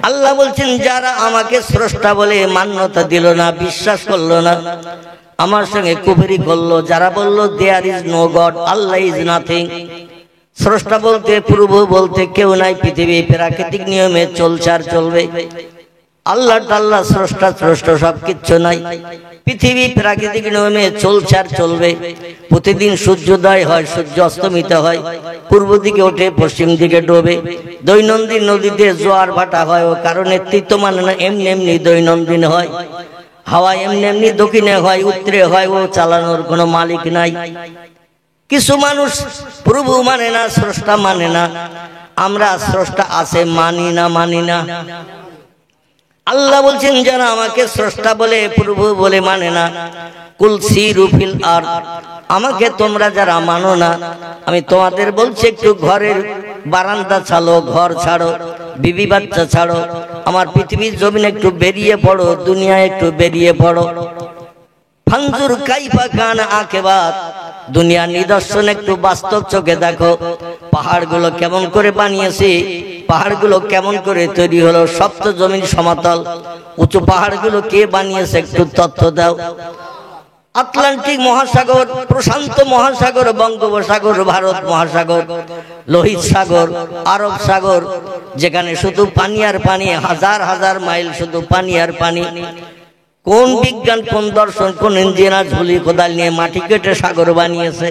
আল্লাহ বলছেন যারা আমাকে স্রষ্টা বলে মান্যতা দিল না, বিশ্বাস করলো না, আমার সঙ্গে কুফরি করলো, যারা বলল there is no God, Allah is nothing, স্রষ্টা বলতে প্রভু বলতে কেউ নাই, পৃথিবী প্রাকৃতিক নিয়মে চলছে আর চলবে, আল্লাহ টাল্লাহ স্রষ্টা স্রষ্টা সব কিচ্ছু নাই, পৃথিবী প্রাকৃতিক নিয়মে চলছে আর চলবে। প্রতিদিন সূর্যোদয় হয়, সূর্য অস্তমিত হয়, পূর্ব দিকে ওঠে, পশ্চিম দিকে ডোবে, দৈনন্দিন নদীতে জোয়ার ভাটা হয়, ও কারণ নেতৃত্ব মানে না, এমনি এমনি দৈনন্দিন হয়, হাওয়া এমনি এমনি দক্ষিণে হয়, উত্তরে হয়, ও চালানোর কোনো মালিক নাই। কিছু মানুষ প্রভু মানে না, স্রষ্টা মানে না, আমরা স্রষ্টা আছে মানি না, মানি না। আল্লাহ বলছেন যারা আমাকে স্রষ্টা বলে প্রভু বলে মানে না, কুল সিরু ফিল আরদ, আমাকে তোমরা যারা মানো না, আমি তোমাদের বলছি একটু ঘরের বারান্দা ছাড়ো, ঘর ছাড়ো, বিবি বাচ্চা ছাড়ো, আমার পৃথিবীর জমিনে একটু বেরিয়ে পড়ো, দুনিয়ায় একটু বেরিয়ে পড়ো। ফানজুর কাইফা কান আকিবাত, দুনিয়ার নিদর্শন একটু বাস্তব চোখে দেখো, পাহাড়গুলো কেমন করে বানিয়েছে, পাহাড়গুলো কেমন করে তৈরি হলো, সপ্ত জমিন সমতল, উঁচু পাহাড়গুলো কে বানিয়েছে একটু তথ্য দাও। আটলান্টিক মহাসাগর, প্রশান্ত মহাসাগর, বঙ্গোপসাগর, ভারত মহাসাগর, লোহিত সাগর, আরব সাগর, যেখানে শুধু পানি আর পানি, হাজার হাজার মাইল শুধু পানি আর পানি, কোন বিজ্ঞান, কোন দর্শন, কোন ইঞ্জিনিয়ার ঝুলি কোদাল নিয়ে মাটি কেটে সাগর বানিয়েছে?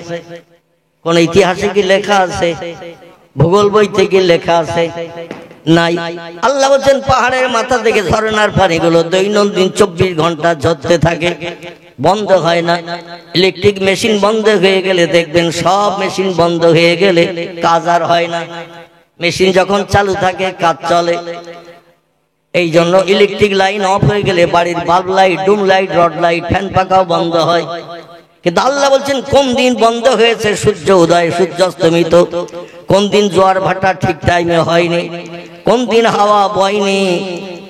কোন ইতিহাসে কি লেখা আছে? ভূগোল বইতে কি লেখা আছে? নাই। আল্লাহ বলছেন পাহাড়ের মাথা থেকে ঝরনার পানিগুলো দৈনন্দিন 24 ঘন্টা ঝরতে থাকে, বন্ধ হয় না। ইলেকট্রিক মেশিন বন্ধ হয়ে গেলে দেখবেন, সব মেশিন বন্ধ হয়ে গেলে কাজ আর হয় না, মেশিন যখন চালু থাকে কাজ চলে। এই জন্য ইলেকট্রিক লাইন অফ হয়ে গেলে বাড়ির bulb light, dome light, rod light, fan পাখাও বন্ধ হয়। কিন্তু আল্লাহ বলছেন কোন দিন বন্ধ হয়েছে? সূর্য উদয়, সূর্য অস্তমিত। কোন দিন জোয়ার ভাটা ঠিক টাইমে হয়নি, কোন দিন হাওয়া বয়নি,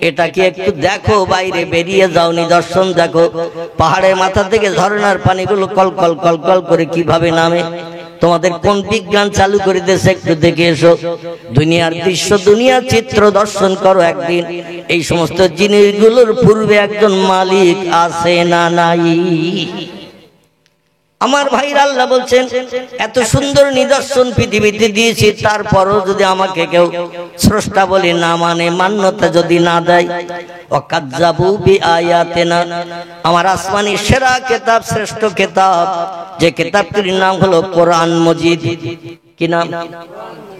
এটা কি একটু দেখো, বাইরে বেরিয়ে যাও, নিদর্শন দেখো। পাহাড়ের মাথা থেকে ঝরনার পানিগুলো কল কল কল কল করে কিভাবে নামে, তোমাদের কোন বিজ্ঞান চালু করে দিয়েছে একটু দেখে এসো। দুনিয়ার দৃশ্য, দুনিয়ার চিত্র দর্শন করো একদিন। এই সমস্ত জিনিসগুলোর পূর্বে একজন মালিক আছে না নাই? আমার ভাইরা, আল্লাহ বলছেন এত সুন্দর নিদর্শন পৃথিবীতে দিয়েছি, তারপরও যদি আমাকে কেউ স্রষ্টা বলে না মানে, মান্যতা যদি না দেয়, ওয়াকাজ্জাবু বিআয়াতিনা, আমার আসমানি সেরা কিতাব, শ্রেষ্ঠ কিতাব, যে কিতাবটির নাম হলো কোরআন মজিদ। কি নাম?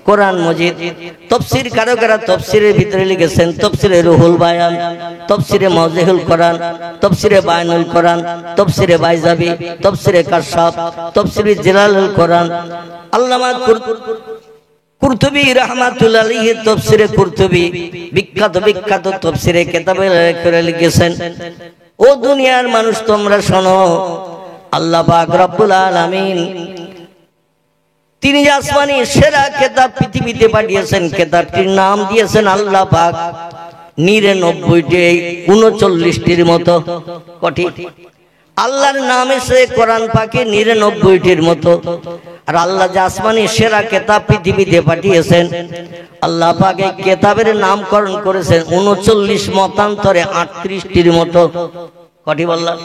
কোরআন মজিদ। তাফসীর কারকেরা তাফসীরের ভিতরে লিখেছেন তাফসীরে রুহুল বায়ান, তাফসীরে মাওজিহুল কোরআন, তাফসীরে বায়ানুল কোরআন, তাফসীরে বাইজাবি, তাফসীরে কাশফ, তাফসীরে জালালুল কোরআন। আল্লামা কুরতুবী রাহমাতুল্লাহি আলাইহি তাফসীরে কুরতুবী, বিখ্যাত বিখ্যাত তাফসীরে কিতাবে করে লিখেছেন। ও দুনিয়ার মানুষ তোমরা শোনো, আল্লাহ পাক রব্বুল আলামিন তিনি আসমানি সেরা কিতাব পৃথিবীতে পাঠিয়েছেন, কিতাবটির নাম দিয়েছেন আল্লাহ পাক 39টির মতো। কটি? আল্লাহর নাম এসে কোরআন পাকে 99টির মতো। আর আল্লাহ যে আসমানি সেরা কিতাব পৃথিবীতে পাঠিয়েছেন, আল্লাহ পাক এই কিতাবের নামকরণ করেছেন 39 মতান্তরে 38টির মতো। কটি বললাম?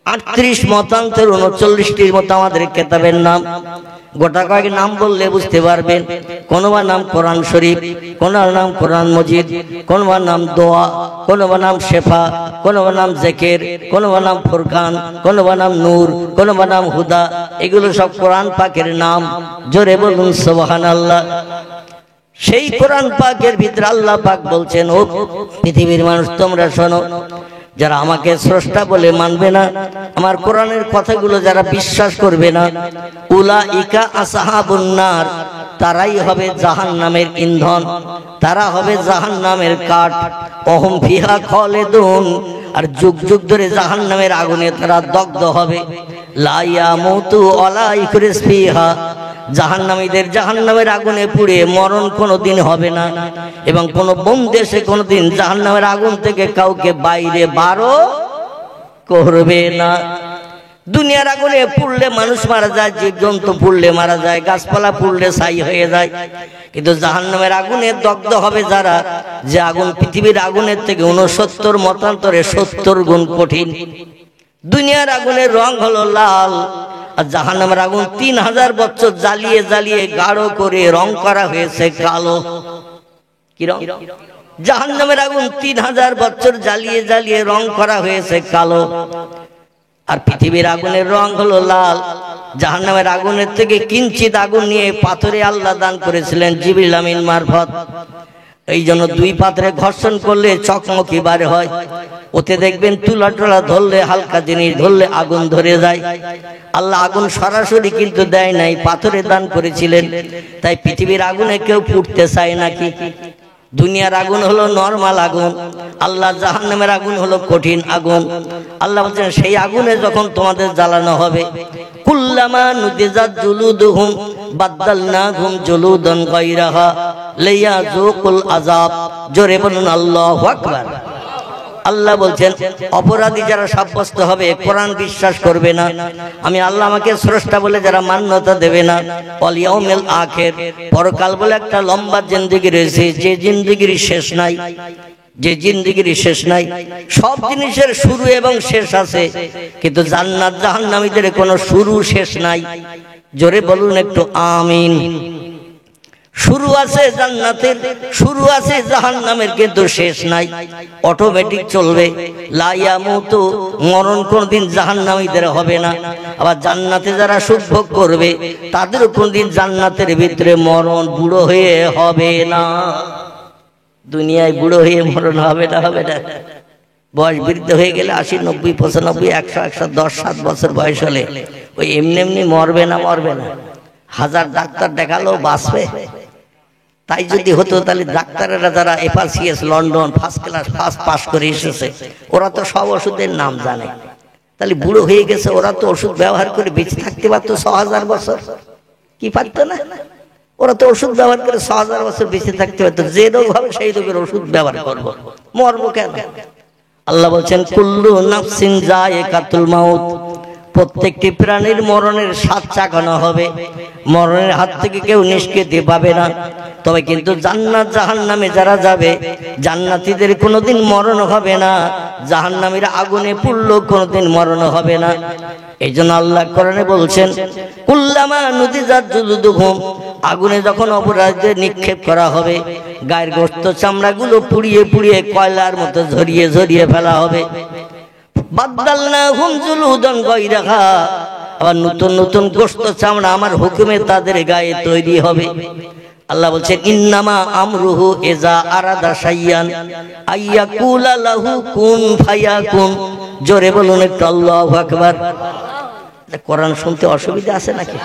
38 মতান্তর 39টির মতো আমাদের কিতাবের নাম। গোটা কয়েক নাম বললে বুঝতে পারবেন। কোনবার নাম কোরআন শরীফ, কোনবার নাম কোরআন মজিদ, কোনবার নাম দোয়া, কোনবার নাম শেফা, কোনবার নাম জিকির, কোনবার নাম ফুরকান, কোনবার নাম নূর, কোনবার নাম হুদা। এগুলো সব কোরআন পাকের নাম। জোরে বলুন সুবহানাল্লাহ। সেই কোরআন পাকের ভিতরে আল্লাহ পাক বলছেন, ও পৃথিবীর মানুষ তোমরা শোনো, যারা আমাকে স্রষ্টা বলে মানবে না, আমার কোরআনের কথাগুলো যারা বিশ্বাস করবে না, উলাইকা আসহাবুন নার, তারাই হবে জাহান্নামের ইন্ধন, তারা হবে জাহান্নামের কাঠ। ওহুম ফিহা খালিদুন, আর যুগ যুগ ধরে জাহান্নামের আগুনে তারা দগ্ধ হবে। লা ইয়ামুতু ওয়ালা ইয়াখরিজ ফিহা, জাহান্নামীদের জাহান্নামের আগুনে পুড়ে মরণ কোনোদিন হবে না, এবং কোন বন্দেশে কোনোদিন জাহান্নামের আগুন থেকে কাউকে বাইরে বারো করবে না। দুনিয়ার আগুনে পুড়লে মানুষ মারা যায়, জীবজন্তু পুড়লে মারা যায়, গাছপালা পুড়লে ছাই হয়ে যায়। কিন্তু জাহান্নামের আগুনে দগ্ধ হবে যারা, যে আগুন পৃথিবীর আগুনের থেকে 69 মতান্তরে 70 গুণ কঠিন। দুনিয়ার আগুনের রং হলো লাল, আর জাহান্নামের আগুন 3000 বছর জ্বালিয়ে জ্বালিয়ে গাঢ় করে রং করা হয়েছে কালো। কি রং? জাহান্নামের আগুন 3000 বছর জ্বালিয়ে জ্বালিয়ে রং করা হয়েছে কালো। আর পৃথিবীর আগুনের রং হলো লাল। জাহান্নামের আগুনের থেকে কিঞ্চিত আগুন নিয়ে পাথরে আল্লাহ দান করেছিলেন জিবরিল আমিন মারফত। এই জন্য দুই পাথরে ঘর্ষণ করলে চকমকি বার হয়। ওতে দেখবেন তুলা টলা ধরলে, হালকা জিনিস ধরলে আগুন ধরে যায়। আল্লাহ আগুন সরাসরি কিন্তু দেয় নাই, পাথরে দান করেছিলেন। তাই পৃথিবীর আগুনে কেউ পুড়তে চায় নাকি? দুনিয়ার আগুন হলো নরমাল আগুন, আল্লাহ জাহান্নামের আগুন হলো কঠিন আগুন। আল্লাহ বলছেন সেই আগুনে যখন তোমাদের জ্বালানো হবে, কুল্লামা নুদিজাত জুলুদুহুম বাদদালনাহুম জুলুদান গায়রাহা লিয়াযুকুল আযাব। জোরে বলুন আল্লাহু আকবার। আল্লাহ বলছেন অপরাধী যারা সাব্যস্ত হবে, কোরআন বিশ্বাস করবে না, আমি আল্লাহ আমাকে স্রষ্টা বলে যারা মান্যতা দেবে না, ওয়াল ইয়াউমিল আখির, পরকাল বলে একটা লম্বা জিন্দেগি রয়েছে, যে জিন্দেগির শেষ নাই, যে জিন্দেগির শেষ নাই। সব জিনিসের শুরু এবং শেষ আছে, কিন্তু জান্নাত জাহান্নামীদের কোনো শুরু শেষ নাই। জোরে বলুন একটু আমিন। শুরু আছে জান্নাতের, শুরু আছে জাহান্নামের, কিন্তু শেষ নাই, অটোমেটিক চলবে। লা ইয়ামুতু, মরণ কোনদিন জাহান্নামীদের হবে না। আবার জান্নাতে যারা সুখ ভোগ করবে তাদের কোনদিন জান্নাতের ভিতরে মরণ বুড়ো হয়ে হবে না। দুনিয়ায় বুড়ো হয়ে মরণ হবে না, হবে না। বয়স বৃদ্ধ হয়ে গেলে 80, 90, 95, 100, 110, 7 বছর বয়স হলে ওই এমনি এমনি মরবে না, মরবে না। 1000 ডাক্তার দেখালো বাঁচবে? তাই যদি হতো তাহলে ডাক্তারেরা যারা FRCS London first class first pass করে এসেছে, ওরা তো সব ওষুধের নাম জানে। তাহলে বুড়ো হয়ে গেছে, ওরা তো ওষুধ ব্যবহার করে বেঁচে থাকতে পারতো 6000 বছর, কি পারতো না? ওরা তো ওষুধ ব্যবহার করে 6000 বছর বেঁচে থাকতে পারতো। যে রোগ হবে সেই রোগের ওষুধ ব্যবহার করবো, মরবো কেন? আল্লাহ বলছেন কুল্লু নাফসিন যায়িকাতুল মাউত, প্রত্যেকটি প্রাণীর মরণের স্বাদ চাখানো হবে। মরণের হাত থেকে কেউ নিষ্কৃতি পাবে না। তবে কিন্তু জান্নাত জাহান্নামে যারা যাবে, জান্নাতীদের কোনোদিন মরণ হবে না, জাহান্নামীরা আগুনে পুড়লেও কোনোদিন মরণ হবে না। এই জন্য আল্লাহ কোরআনে বলছেন কুল্লামা নুদিজাত জুলুদুহুম, আগুনে যখন অপরাধীদের নিক্ষেপ করা হবে, গায়ের গোশত চামড়াগুলো পুড়িয়ে পুড়িয়ে কয়লার মতো ঝরিয়ে ঝরিয়ে ফেলা হবে। বাদদালনাহুম জুলুদান গায়রাহা, আবার নতুন নতুন গোশত চামড়া আমার হুকুমে তাদের গায়ে তৈরি হবে। আল্লাহ বলছেন ইন্নামা আমরুহু ইজা আরাদা শাইয়ান আইয়াকুলা লাহু কুন ফায়াকুন। জোরে বলুন একটু আল্লাহু আকবার। কোরআন শুনতে অসুবিধা আছে নাকি?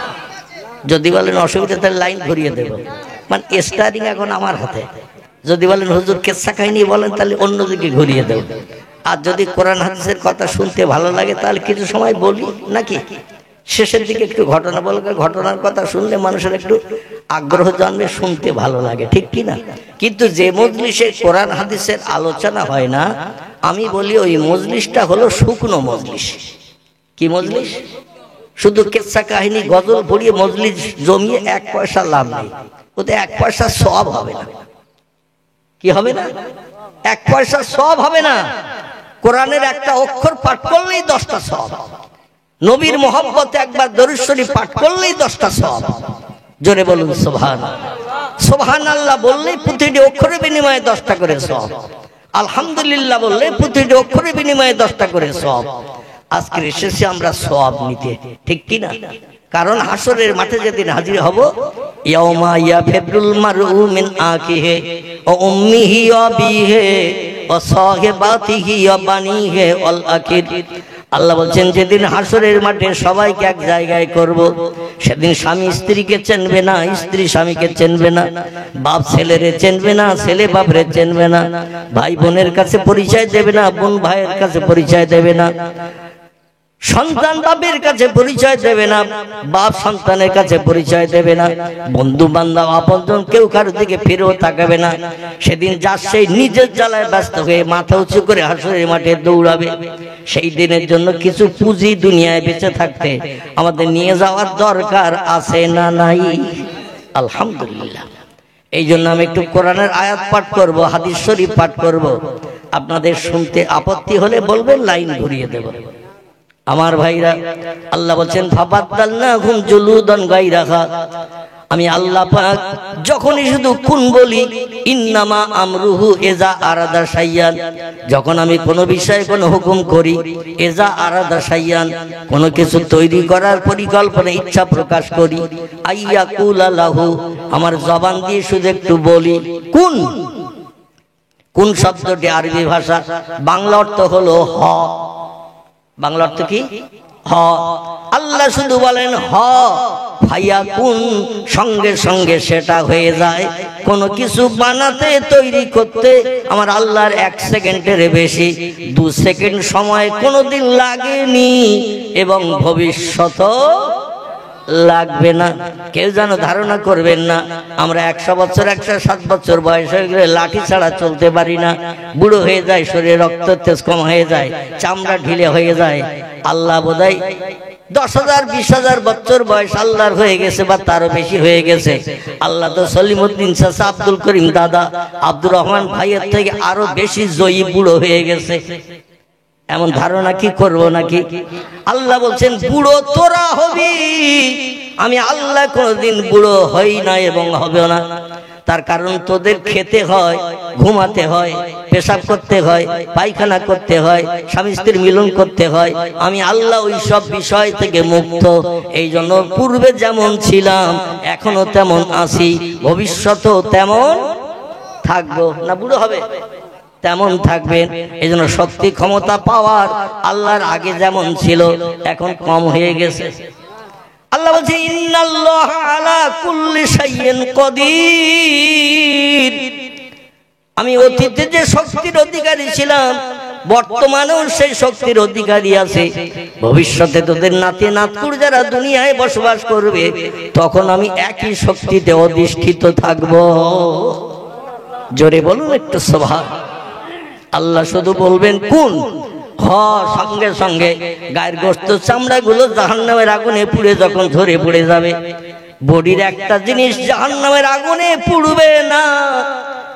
যদি বলেন অসুবিধা তাহলে লাইন ঘুরিয়ে দেব। মানে স্টারিং এখন আমার হাতে। যদি বলেন হুজুর কেচ্ছা কাহিনী বলেন তাহলে অন্যদিকে ঘুরিয়ে দেব। আর যদি কোরআন হাদিসের কথা শুনতে ভালো লাগে তাহলে কিছু সময় বলি নাকি, শেষের দিকে একটু ঘটনা বলবে। ঘটনার কথা শুনলে মানুষের একটু আগ্রহ জন্মে, শুনতে ভালো লাগে, ঠিক কি না? কিন্তু যে মজলিসে কোরআন হাদিসের আলোচনা হয় না, আমি বলি ওই মজলিসটা হলো শুকনো মজলিস। কি মজলিস? শুধু কেচ্ছা কাহিনী গজল পড়িয়ে মজলিস জমিয়ে 1 পয়সা লাভ নেই, ওতে 1 পয়সা সওয়াব হবে না। কি হবে না? 1 পয়সা সওয়াব হবে না। কোরআনের একটা অক্ষর পাঠ করলেই 10টা সওয়াব। নবীর মহব্বতে একবার দরুদ শরীফ পাঠ করলেই 10টা সওয়াব। জোরে বলুন সুবহানাল্লাহ। সুবহানাল্লাহ বললে প্রতিটি অক্ষরের বিনিময়ে 10টা করে সওয়াব। আলহামদুলিল্লাহ বললে প্রতিটি অক্ষরের বিনিময়ে 10টা করে সওয়াব। আজকে এসেছি আমরা সওয়াব নিতে, ঠিক কি না? কারণ হাসরের মাঠে যেদিন হাজির হব, ইয়াউমা ইয়াফিরুল মারউ মিন আখিহি ওয়া উম্মিহি ওয়া আবিহি ওয়া সাহিবাতিহি ওয়া বানিহি ওয়াল আখির। আল্লাহ বলছেন যেদিন হাসরের মাঠে সবাইকে এক জায়গায় করব, সেদিন স্বামী স্ত্রীকে চিনবে না, স্ত্রী স্বামীকে চিনবে না, বাপ ছেলেরে চিনবে না, ছেলে বাপরে চিনবে না, ভাই বোনের কাছে পরিচয় দেবে না, বোন ভাইয়ের কাছে পরিচয় দেবে না। সন্তান বাপের কাছে পরিচয় দেবে না, বাপ সন্তানের কাছে পরিচয় দেবে না, বন্ধু বান্ধব আপনজন কেউ কারোর দিকে ফিরেও তাকাবে না। সেদিন যার সেই নিজের জ্বালায় ব্যস্ত হয়ে মাথা উঁচু করে হাসরের মাঠে দৌড়াবে। সেই দিনের জন্য কিছু পুঁজি দুনিয়ায় বেঁচে থাকতে আমাদের নিয়ে যাওয়ার দরকার আছে না নাই? আলহামদুলিল্লাহ। এই জন্য আমি একটু কোরআনের আয়াত পাঠ করব, হাদিস শরীফ পাঠ করব। আপনাদের শুনতে আপত্তি হলে বলবেন, লাইন ঘুরিয়ে দেব। আমার ভাইরা, আল্লাহ বলছেন ফাবাদদালনাহুম জুলুদান গায়রাহা। আমি আল্লাহ পাক যখনই শুধু কোন বলি, ইন্নামা আমরুহু ইজা আরাদা শাইয়ান, যখন আমি কোনো বিষয়ে কোনো হুকুম করি, ইজা আরাদা শাইয়ান, কোনো কিছু তৈরি করার পরিকল্পনা ইচ্ছা প্রকাশ করি, আইয়াকুলা লাহু, আমার জবান দিয়ে শুধু একটু বলি। কোন কোন শব্দটি আরবি ভাষা, বাংলা অর্থ হলো হ। বাংলা অর্থ কি? হ। আল্লাহ শুধু বলেন হ, ফায়াকুন, সঙ্গে সঙ্গে সেটা হয়ে যায়। কোনো কিছু বানাতে তৈরি করতে আমার আল্লাহর 1 সেকেন্ডের বেশি 2 সেকেন্ড সময় কোনোদিন লাগেনি এবং ভবিষ্যতেও লাগবে না। কেউ যেন ধারণা করবেন না আমরা 100 বছর 107 বছর বয়স হয়ে গেলে লাঠি ছাড়া চলতে পারি না, বুড়ো হয়ে যায়, শরীরে রক্ত তেজ কম হয়ে যায়, চামড়া ঢিলে হয়ে যায়। আল্লাহ বোধহয় 10,000 20,000 বছর বয়স আল্লাহর হয়ে গেছে বা তারও বেশি হয়ে গেছে। আল্লাহ তো সলিমউদ্দিন চাচা, আব্দুল করিম দাদা, আব্দুর রহমান ভাইয়ের থেকে আরো বেশি জয়ী বুড়ো হয়ে গেছে। এমন ধারণা কি করব নাকি? আল্লাহ বলছেন বুড়ো তোরা হবি, আমি আল্লাহ কোনদিন বুড়ো হই না এবং হবে না। তার কারণ তোদের খেতে হয়, ঘুমাতে হয়, পেশাব করতে হয়, পায়খানা করতে হয়, স্বামী স্ত্রীর মিলন করতে হয়। আমি আল্লাহ ওই সব বিষয় থেকে মুক্ত। এই জন্য পূর্বে যেমন ছিলাম এখনো তেমন আছি, ভবিষ্যতেও তেমন থাকবো। না বুড়ো হবে, তেমন থাকবেন। এই জন্য শক্তি ক্ষমতা পাওয়ার আল্লাহর আগে যেমন ছিল এখন কম হয়ে গেছে। আল্লাহ বলছে ইন্নাল্লাহা আলা কুল্লি শাইইন কাদির, আমি অতীতে যে শক্তির অধিকারী ছিলাম বর্তমানেও সেই শক্তির অধিকারী আছে। ভবিষ্যতে তোদের নাতি নাতকুর যারা দুনিয়ায় বসবাস করবে তখন আমি একই শক্তিতে অধিষ্ঠিত থাকব। জোরে বলুন একটু সুবহান। আল্লাহ শুধু বলবেন কোন, হ, সঙ্গে সঙ্গে গায়ের গোশত চামড়া গুলো জাহান্নামের আগুনে পুড়ে যখন ধরে পড়ে যাবে। বডির একটা জিনিস জাহান্নামের আগুনে পুড়বে না।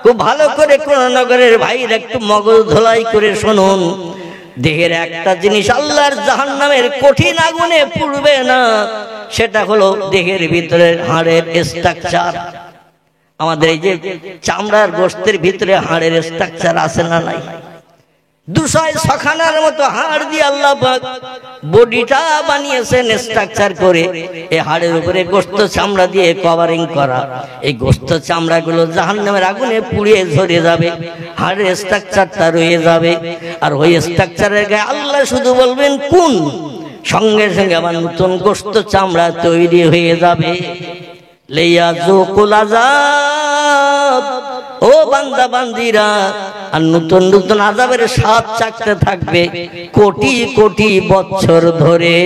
খুব ভালো করে কোরআনগরের ভাইরা একটু মগজ ধোলাই করে শুনুন, দেহের একটা জিনিস আল্লাহর জাহান্নামের কঠিন আগুনে পুড়বে না, সেটা হলো দেহের ভিতরের হাড়ের স্ট্রাকচার। আমাদের এই যে চামড়ার গোশতের ভিতরে হাড়ের স্ট্রাকচার আছে না নাই? 200 খানার মতো হাড় দিয়ে আল্লাহ পাক বডিটা বানিয়েছেন স্ট্রাকচার করে। এই হাড়ের উপরে গোশত চামড়া দিয়ে কভারিং করা। এই গোশত চামড়া গুলো জাহান্নামের আগুনে পুড়িয়ে ঝরে যাবে, হাড়ের স্ট্রাকচারটা রয়ে যাবে। আর ওই স্ট্রাকচারের গায়ে আল্লাহ শুধু বলবেন কোন, সঙ্গে সঙ্গে আবার নতুন গোশত চামড়া তৈরি হয়ে যাবে। লিয়াযুকুল আযাব, ও বান্দা বান্দিরা, আর নতুন নতুন আযাবের স্বাদ চাখতে থাকবে কোটি কোটি বছর ধরে।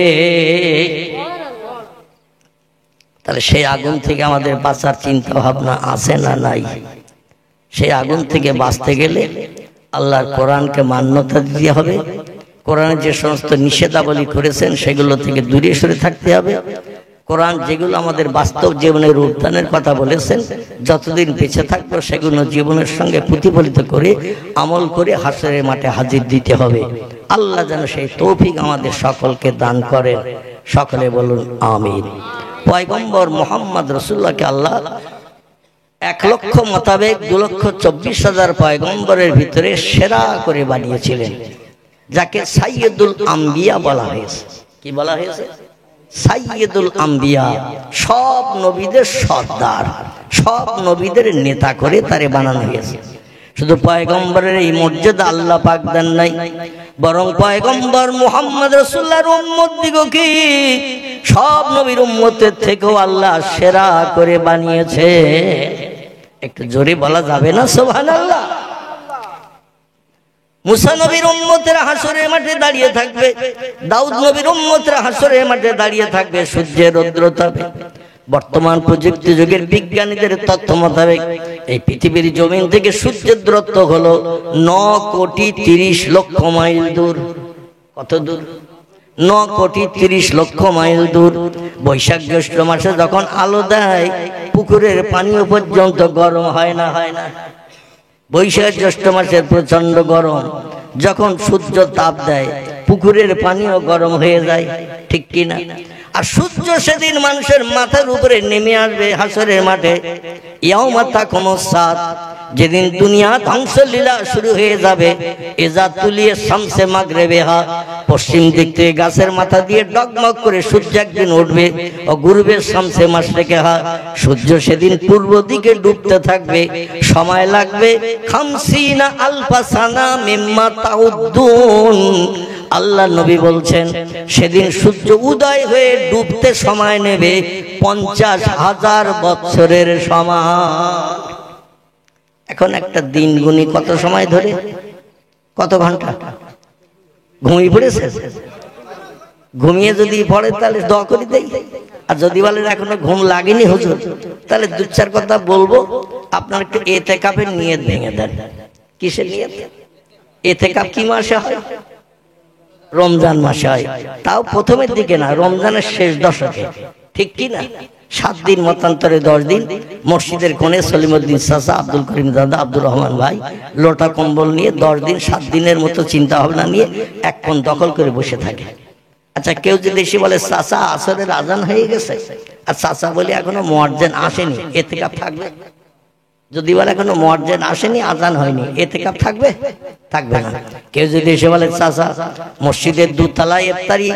তাহলে সেই আগুন থেকে আমাদের বাঁচার চিন্তা ভাবনা আছে না নাই? সেই আগুন থেকে বাঁচতে গেলে আল্লাহর কোরআনকে মান্যতা দিতে হবে। কোরআনে যে সমস্ত নিষেধাবলী করেছেন সেগুলো থেকে দূরে সরে থাকতে হবে। কোরআন যেগুলো আমাদের বাস্তব জীবনের রূপদানের কথা বলেছেন, যতদিন বেঁচে থাকবো সেগুলো জীবনের সঙ্গে প্রতিফলিত করে আমল করে হাসরের মাঠে হাজির দিতে হবে। আল্লাহ যেন সেই তৌফিক আমাদের সকলকে দান করেন। সকলে বলুন আমিন। পয়গম্বর মুহাম্মদ রাসূলুল্লাহকে আল্লাহ 1 লক্ষ মোতাবেক 2,24,000 পয়গম্বরের ভিতরে সেরা করে বানিয়েছিলেন, যাকে সাইয়্যিদুল আম্বিয়া বলা হয়েছে। কি বলা হয়েছে? সাইয়্যিদুল আম্বিয়া, সব নবীদের সর্দার, সব নবীদের নেতা করে তারে বানানো হয়েছে। শুধু পয়গম্বরের এই মর্যাদা আল্লাহ পাক দেন নাই, বরং পয়গম্বর মুহাম্মদ রাসূলুল্লাহর উম্মত দিগকে সব নবীর উম্মতের থেকেও আল্লাহ সেরা করে বানিয়েছে। একটু জোরে বলা যাবে না সুবহানাল্লাহ? মুসা নবীর উম্মতেরা হাসরের মাঠে দাঁড়িয়ে থাকবে, দাউদ নবীর উম্মতেরা হাসরের মাঠে দাঁড়িয়ে থাকবে সূর্যের রৌদ্রতাপে। বর্তমান প্রযুক্তি যুগের বিজ্ঞানীদের তথ্য মোতাবেক এই পৃথিবীর জমিন থেকে সূর্যের দূরত্ব হলো 9,30,00,000 মাইল দূর। কত দূর? 9,30,00,000 মাইল দূর। বৈশাখ জ্যৈষ্ঠ মাসে যখন আলো দেয় পুকুরের পানিও পর্যন্ত গরম হয় না, হয় না? বৈশাখ জ্যৈষ্ঠ মাসের প্রচন্ড গরম, যখন সূর্য তাপ দেয় পুকুরের পানিও গরম হয়ে যায়, ঠিক কিনা? আর সূর্য সেদিন মানুষের মাথার উপরে নেমে আসবে হাসরের মাঠে। ইয়াউমা তাকুমুস সাত, যেদিন দুনিয়া ধ্বংসলীলা শুরু হয়ে যাবে। ইজা তুলিয়ে শামসে মাগরিবিহা, পশ্চিম দিক থেকে গাছের মাথা দিয়ে ডগমগ করে সূর্য একদিন উঠবে। ও গুরুবের শামসে মাশরিকিহা, সূর্য সেদিন পূর্ব দিকে ডুবতে থাকবে। সময় লাগবে 50 আলফা সানা মিম্মা তাউদ্দুন। আল্লাহ নবী বলছেন সেদিন সূর্য উদয় হয়ে ডুবতে সময় নেবে 50,000 বছরের সমান। এখন একটা দিন গুনি কত সময় ধরে, কত ঘন্টা? ঘুমিয়ে পড়েছে? ঘুমিয়ে যদি পড়ে তাহলে দোয়া করে দেই। আর যদি বলেন এখনো ঘুম লাগেনি হুজুর, তাহলে দু চার কথা বলবো। আপনার একটু ইতিকাফের নিয়ত ভেঙে দেন। কিসের নিয়ত? ইতিকাফ কি মাসে হয়? রমজান মাসে হয়, তাও প্রথমের দিকে না, রমজানের শেষ দশকে, ঠিক কি না? 7 দিন মতান্তরে 10 দিন মসজিদের কোণে সলিমউদ্দিন চাচা, আব্দুল করিম দাদা, আব্দুর রহমান ভাই লোটা কম্বল নিয়ে 10 দিন 7 দিনের মতো চিন্তা ভাবনা নিয়ে এক কোণ দখল করে বসে থাকে। আচ্ছা, কেউ যদি এসে বলে চাচা আসরের আজান হয়ে গেছে, আর চাচা বলে এখনো মুয়াজ্জিন আসেনি, ইতিকাফ থাকবে? যদি বলে এখনো মুয়াজ্জিন আসেনি, আজান হয়নি, ইতিকাফ থাকবে? থাকবে না। কেউ যদি এসে বলে চাচা মসজিদের 2 তলায় ইফতারি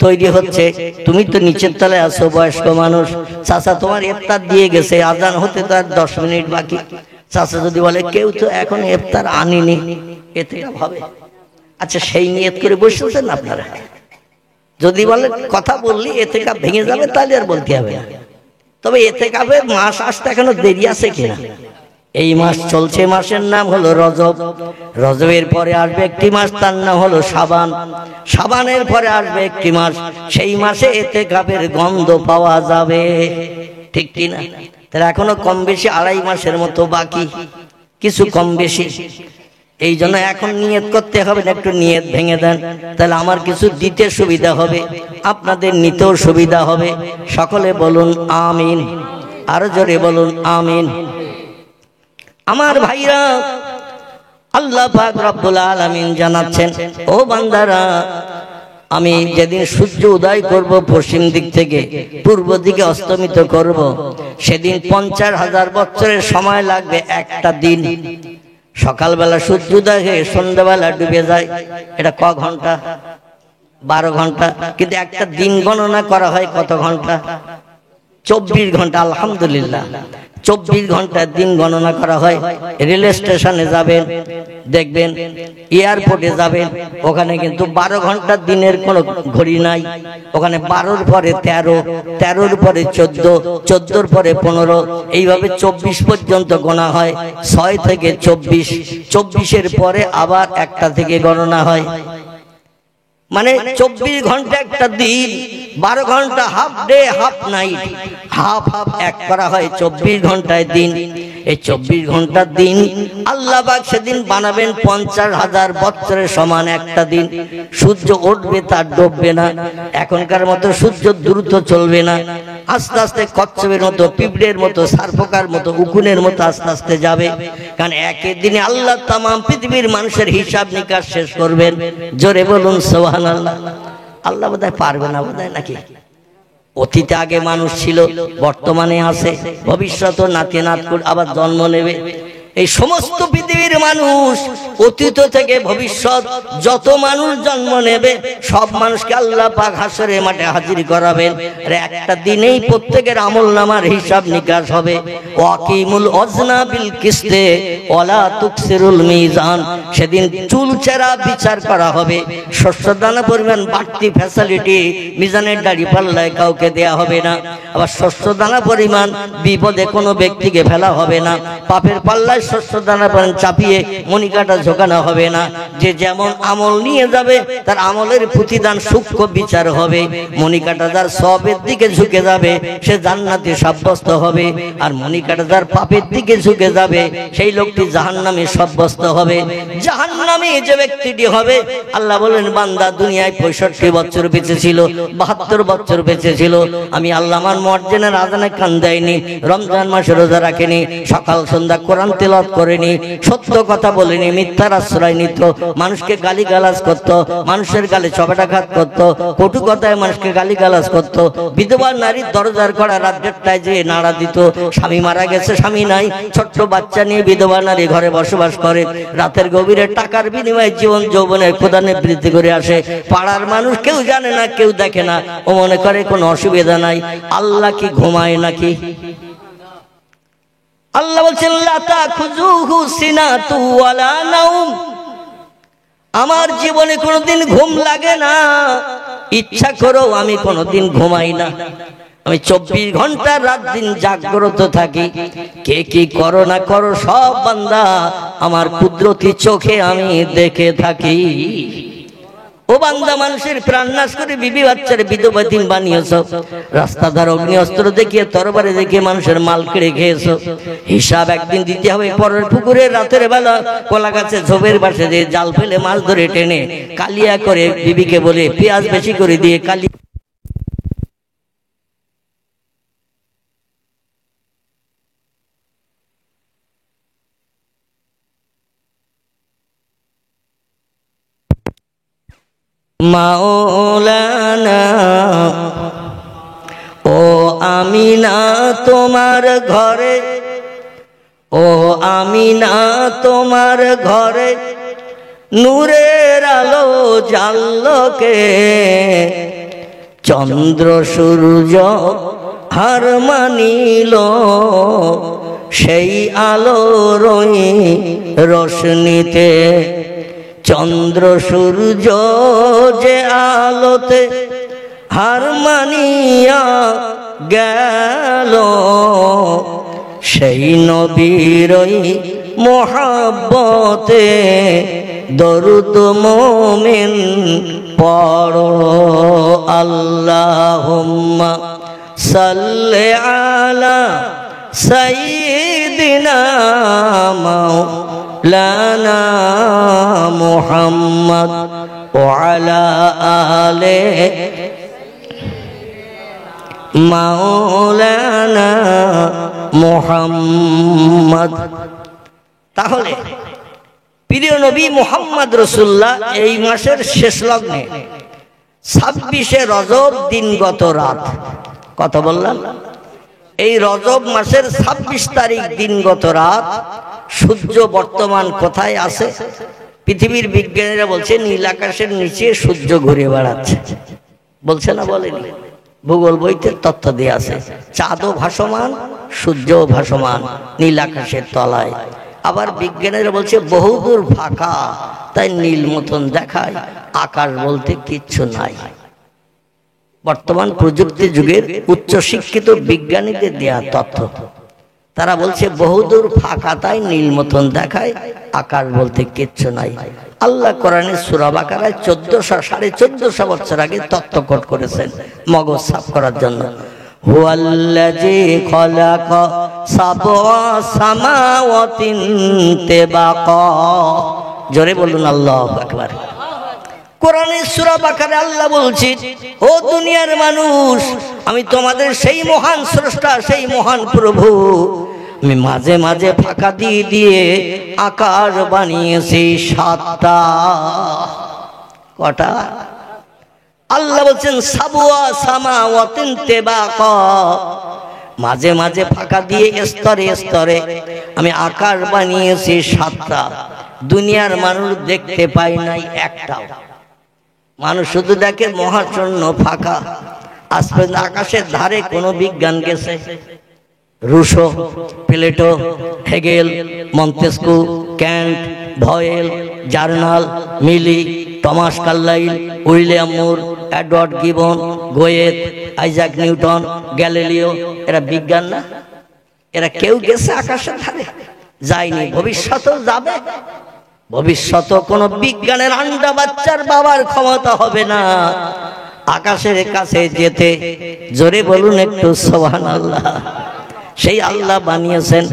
তৈরি হচ্ছে, তুমি তো নিচের তলায় আছো, বয়স্ক মানুষ, চাচা তোমার ইফতার দিয়ে গেছে, আজান হতে তো আর 10 মিনিট বাকি। চাচা যদি বলে কেউ তো এখন ইফতার আনিনি, ইতিকাফ হবে? আচ্ছা, সেই নিয়ত করে বসেছেন আপনারা? যদি বলে কথা বললি ইতিকাফ ভেঙে যাবে, তাহলে আর বলতে হবে না। তবে ইতিকাফের মাস আসতে এখনো দেরি আছে কিনা? এই মাস চলছে, মাসের নাম হলো রজব। রজবের পরে আসবে একটি মাস, তার নাম হলো শাবান। শাবানের পরে আসবে একটি মাস, সেই মাসে ইতিকাফের গন্ধ পাওয়া যাবে, ঠিক কিনা? তাহলে এখনো কম বেশি 2.5 মাসের মতো বাকি, কিছু কম বেশি। এই জন্য এখন নিয়ত করতে হবে না, একটু নিয়ত ভেঙে দেন, তাহলে আমার কিছু দিতে সুবিধা হবে, আপনাদের নিতেও সুবিধা হবে। সকলে বলুন আমিন, আরো জোরে বলুন আমিন। আমার ভাইরা, আল্লাহ পাক রব্বুল আলামিন জানাচ্ছেন, ও বান্দারা, আমি যেদিন সূর্য উদয় করব পশ্চিম দিক থেকে, পূর্ব দিকে অস্তমিত করব, সেদিন 50,000 বছরের সময় লাগবে একটা দিন। সকালবেলা সূর্য উদয় হয়ে সন্ধ্যাবেলা ডুবে যায়, এটা ক ঘন্টা? 12 ঘন্টা। কিন্তু একটা দিন গণনা করা হয় কত ঘন্টা? 24 ঘন্টা। আলহামদুলিল্লাহ, 24 ঘন্টার দিন গণনা করা হয়। রেল স্টেশনে যাবেন, দেখবেন, এয়ারপোর্টে যাবেন, ওখানে কিন্তু 12 ঘন্টার দিনের কোনো ঘড়ি নাই। ওখানে 12-র পরে 13, 13-র পরে 14, 14-র পরে 15, এইভাবে 24 পর্যন্ত গোনা হয়। 6 থেকে 24, 24-এর পরে আবার একটা থেকে গণনা হয়। মানে 24 ঘন্টা একটা দিন, 12 ঘন্টা half day half night, half half এক করা হয় 24 ঘন্টায় দিন। এই 24 ঘন্টার দিন আল্লাহ পাক সেদিন বানাবেন 50,000 বছরের সমান একটা দিন। সূর্য উঠবে, তার ডুববে না। এখনকার মতো সূর্য দ্রুত চলবে না, আস্তে আস্তে কচ্ছপের মতো, পিঁপড়ের মতো, সারপোকার মতো, উকুনের মতো আস্তে আস্তে যাবে। কারণ একই দিনে আল্লাহ তাম পৃথিবীর মানুষের হিসাব নিকাশ শেষ করবেন। জোরে বলুন সুবহানাল্লাহ। আল্লাহ বোধহয় পারবে না, বোধহয় নাকি? অতীতে আগে মানুষ ছিল, বর্তমানে আছে, ভবিষ্যতে নাতি নাতকুর আবার জন্ম নেবে। এই সমস্ত পৃথিবীর মানুষ, অতীত থেকে ভবিষ্যৎ যত মানুষ জন্ম নেবে, সব মানুষকে আল্লাহ পাক হাসরের মাঠে হাজির করাবেন। আর একটা দিনেই প্রত্যেকের আমলনামার হিসাব নিকাশ হবে। ওয়াকিমুল ওয়াজনা বিল কিসতে ওয়ালা তুকসিরুল মিজান। সেদিন চুলচেরা বিচার করা হবে। শস্য দানা পরিমাণ বাড়তি ফ্যাসিলিটি মিজানের দাড়ি পাল্লায় কাউকে দেয়া হবে না। আবার শস্য দানা পরিমাণ বিপদে কোনো ব্যক্তিকে ফেলা হবে না। পাপের পাল্লায় শস্য দানা পরিমাণ চাপিয়ে মণিকাটা ঝোঁকানো হবে না। যে যেমন আমল নিয়ে যাবে তার আমলের প্রতিদান সূক্ষ্ম বিচার হবে। মণিকাটা যার সওয়াবের দিকে ঝুঁকে যাবে সে জান্নাতে সাব্যস্ত হবে, আর মণিকাটা যার পাপের দিকে ঝুঁকে যাবে সেই লোকটি জাহান্নামে সাব্যস্ত হবে। জাহান্নামে যে ব্যক্তিটি হবে, আল্লাহ বলেন বান্দা দুনিয়ায় 65 বছর বেঁচে ছিল, 72 বছর বেঁচে ছিল, আমি আল্লাহ আমার মুয়াজ্জিনের আযানে কান দেয়নি, রমজান মাসে রোজা রাখেনি, সকাল সন্ধ্যা কোরআন তেলাওয়াত করেনি, সত্য কথা বলেনি, মিথ্যার আশ্রয় নিত, মানুষকে গালিগালাজ করত, মানুষের গালে চপেটাঘাত করত, কটু কথায় মানুষকে গালিগালাজ করত, বিধবা নারীর দরজার করা রাত 1টায় যেয়ে নাড়া দিত, স্বামী মারা গেছে স্বামী নাই, ছোট্ট বাচ্চা নিয়ে বিধবা নারী ঘরে বসবাস করে, রাতের গভীরে টাকার বিনিময়ে জীবন যৌবনের ক্ষুধানে বৃদ্ধি করে আসে। পাড়ার মানুষ কেউ জানে না, কেউ দেখে না, ও মনে করে কোনো অসুবিধা নাই। আল্লাহ কি ঘুমায় নাকি? আল্লাহ বলছেন লা তাখুযুহু সিনাতু ওয়ালা নাওম, আমার জীবনে কোনোদিন ঘুম লাগে না, ইচ্ছা করেও আমি কোনোদিন ঘুমাই না, আমি 24 ঘন্টা রাত দিন জাগ্রত থাকি। কে কি করো না করো সব বান্দা আমার কুদরতি চোখে আমি দেখে থাকি। ও বান্দা, মানুষের প্রাণ নাশ করে বিবি বাচ্চারে বিধবা দিন বানিয়েছ, রাস্তাধার অগ্নি অস্ত্র দেখিয়ে তরবারি দেখিয়ে মানুষের মাল কেড়ে খেয়েছ, হিসাব একদিন দিতে হবে। পরের পুকুরে রাতের বেলা কলা গাছে ঝোপের পাশে দিয়ে জাল ফেলে মাছ ধরে টেনে কালিয়া করে বিবিকে বলে পেঁয়াজ বেশি করে দিয়ে কালি মাওলানা ও আমিনা তোমার ঘরে, ও আমিনা তোমার ঘরে নূরের আলো জাল্লকে, চন্দ্র সূর্য হার মানিল সেই আলোর রোশনীতে, চন্দ্র সূর্য যে আলোতে হার মানিয়া গেল, সেই নবীর মোহাব্বতে দরুদ মোমিন পড়ো। আল্লাহুম্মা সাল্লি আলা সাইয়্যিদিনা মাওলানা মুহাম্মদ ওয়া আলা আলে মাওলানা মুহাম্মদ। তাহলে প্রিয় নবী মুহাম্মদ রাসূলুল্লাহ এই মাসের শেষ লগ্নে 26শে রজব দিনগত রাত, কত বললাম? এই রজব মাসের 26 তারিখ দিনগত রাত, সূর্য বর্তমান কোথায় আছে? পৃথিবীর বিজ্ঞানীরা বলছে নীল আকাশের নিচে সূর্য ঘুরে বেড়াচ্ছে, বলছে না বলেনি? ভূগোল বইতে তথ্য দেয়া আছে, চাঁদও ভাসমান সূর্যও ভাসমান নীল আকাশের তলায়। আবার বিজ্ঞানীরা বলছে বহুদূর ফাঁকা, তাই নীল মতন দেখায়, আকাশ বলতে কিচ্ছু নাই। বর্তমান প্রযুক্তি যুগের উচ্চ শিক্ষিত বিজ্ঞানীদের দেয়া তথ্য, তারা বলছে বহুদূর ফাঁকা তাই নীল মতন দেখায়, আকাশ বলতে কিচ্ছু নাই। আল্লাহ কোরআনে সূরা বাকারায় 1400-1450 বছর আগে তথ্য কোট করেছেন মগজ সাফ করার জন্য। হুয়াল্লাযী খালাকা সাবআ সামাওয়াতিন তিবাকা, জোরে বলুন আল্লাহু আকবার। কোরআনের সূরা বাকারে আল্লাহ বলছেন, ও দুনিয়ার মানুষ, আমি তোমাদের সেই মহান স্রষ্টা, সেই মহান প্রভু, আমি মাঝে মাঝে ফাঁকা দিয়ে দিয়ে আকাশ বানিয়েছি 7টা। কটা? আল্লাহ বলছেন সাবওয়া সামাওয়াতিন তিবাকা, মাঝে মাঝে ফাঁকা দিয়ে স্তরে স্তরে আমি আকাশ বানিয়েছি 7টা। দুনিয়ার মানুষ দেখতে পায় নাই একটাও। মানুষ শুধু দেখে মহাশূন্য ফাঁকা। আজ পর্যন্ত আকাশের ধারে কোনো বিজ্ঞান গেছে? Rousseau, Plato, Hegel, Montesquieu, Kant, ভয়েল, জার্নাল, মিলি, Thomas Carlyle, William Moore, Edward Gibbon, Goethe, Isaac Newton, Galileo, এরা বিজ্ঞান না? এরা কেউ গেছে আকাশের ধারে? যায়নি, ভবিষ্যতেও যাবে? ভবিষ্যতে কোনো বিজ্ঞানের আন্ডা বাচ্চার বাবার ক্ষমতা হবে না আকাশের কাছে যেতে। জোরে বলুন একটু সুবহানাল্লাহ। সেই আল্লাহ বানিয়েছেন।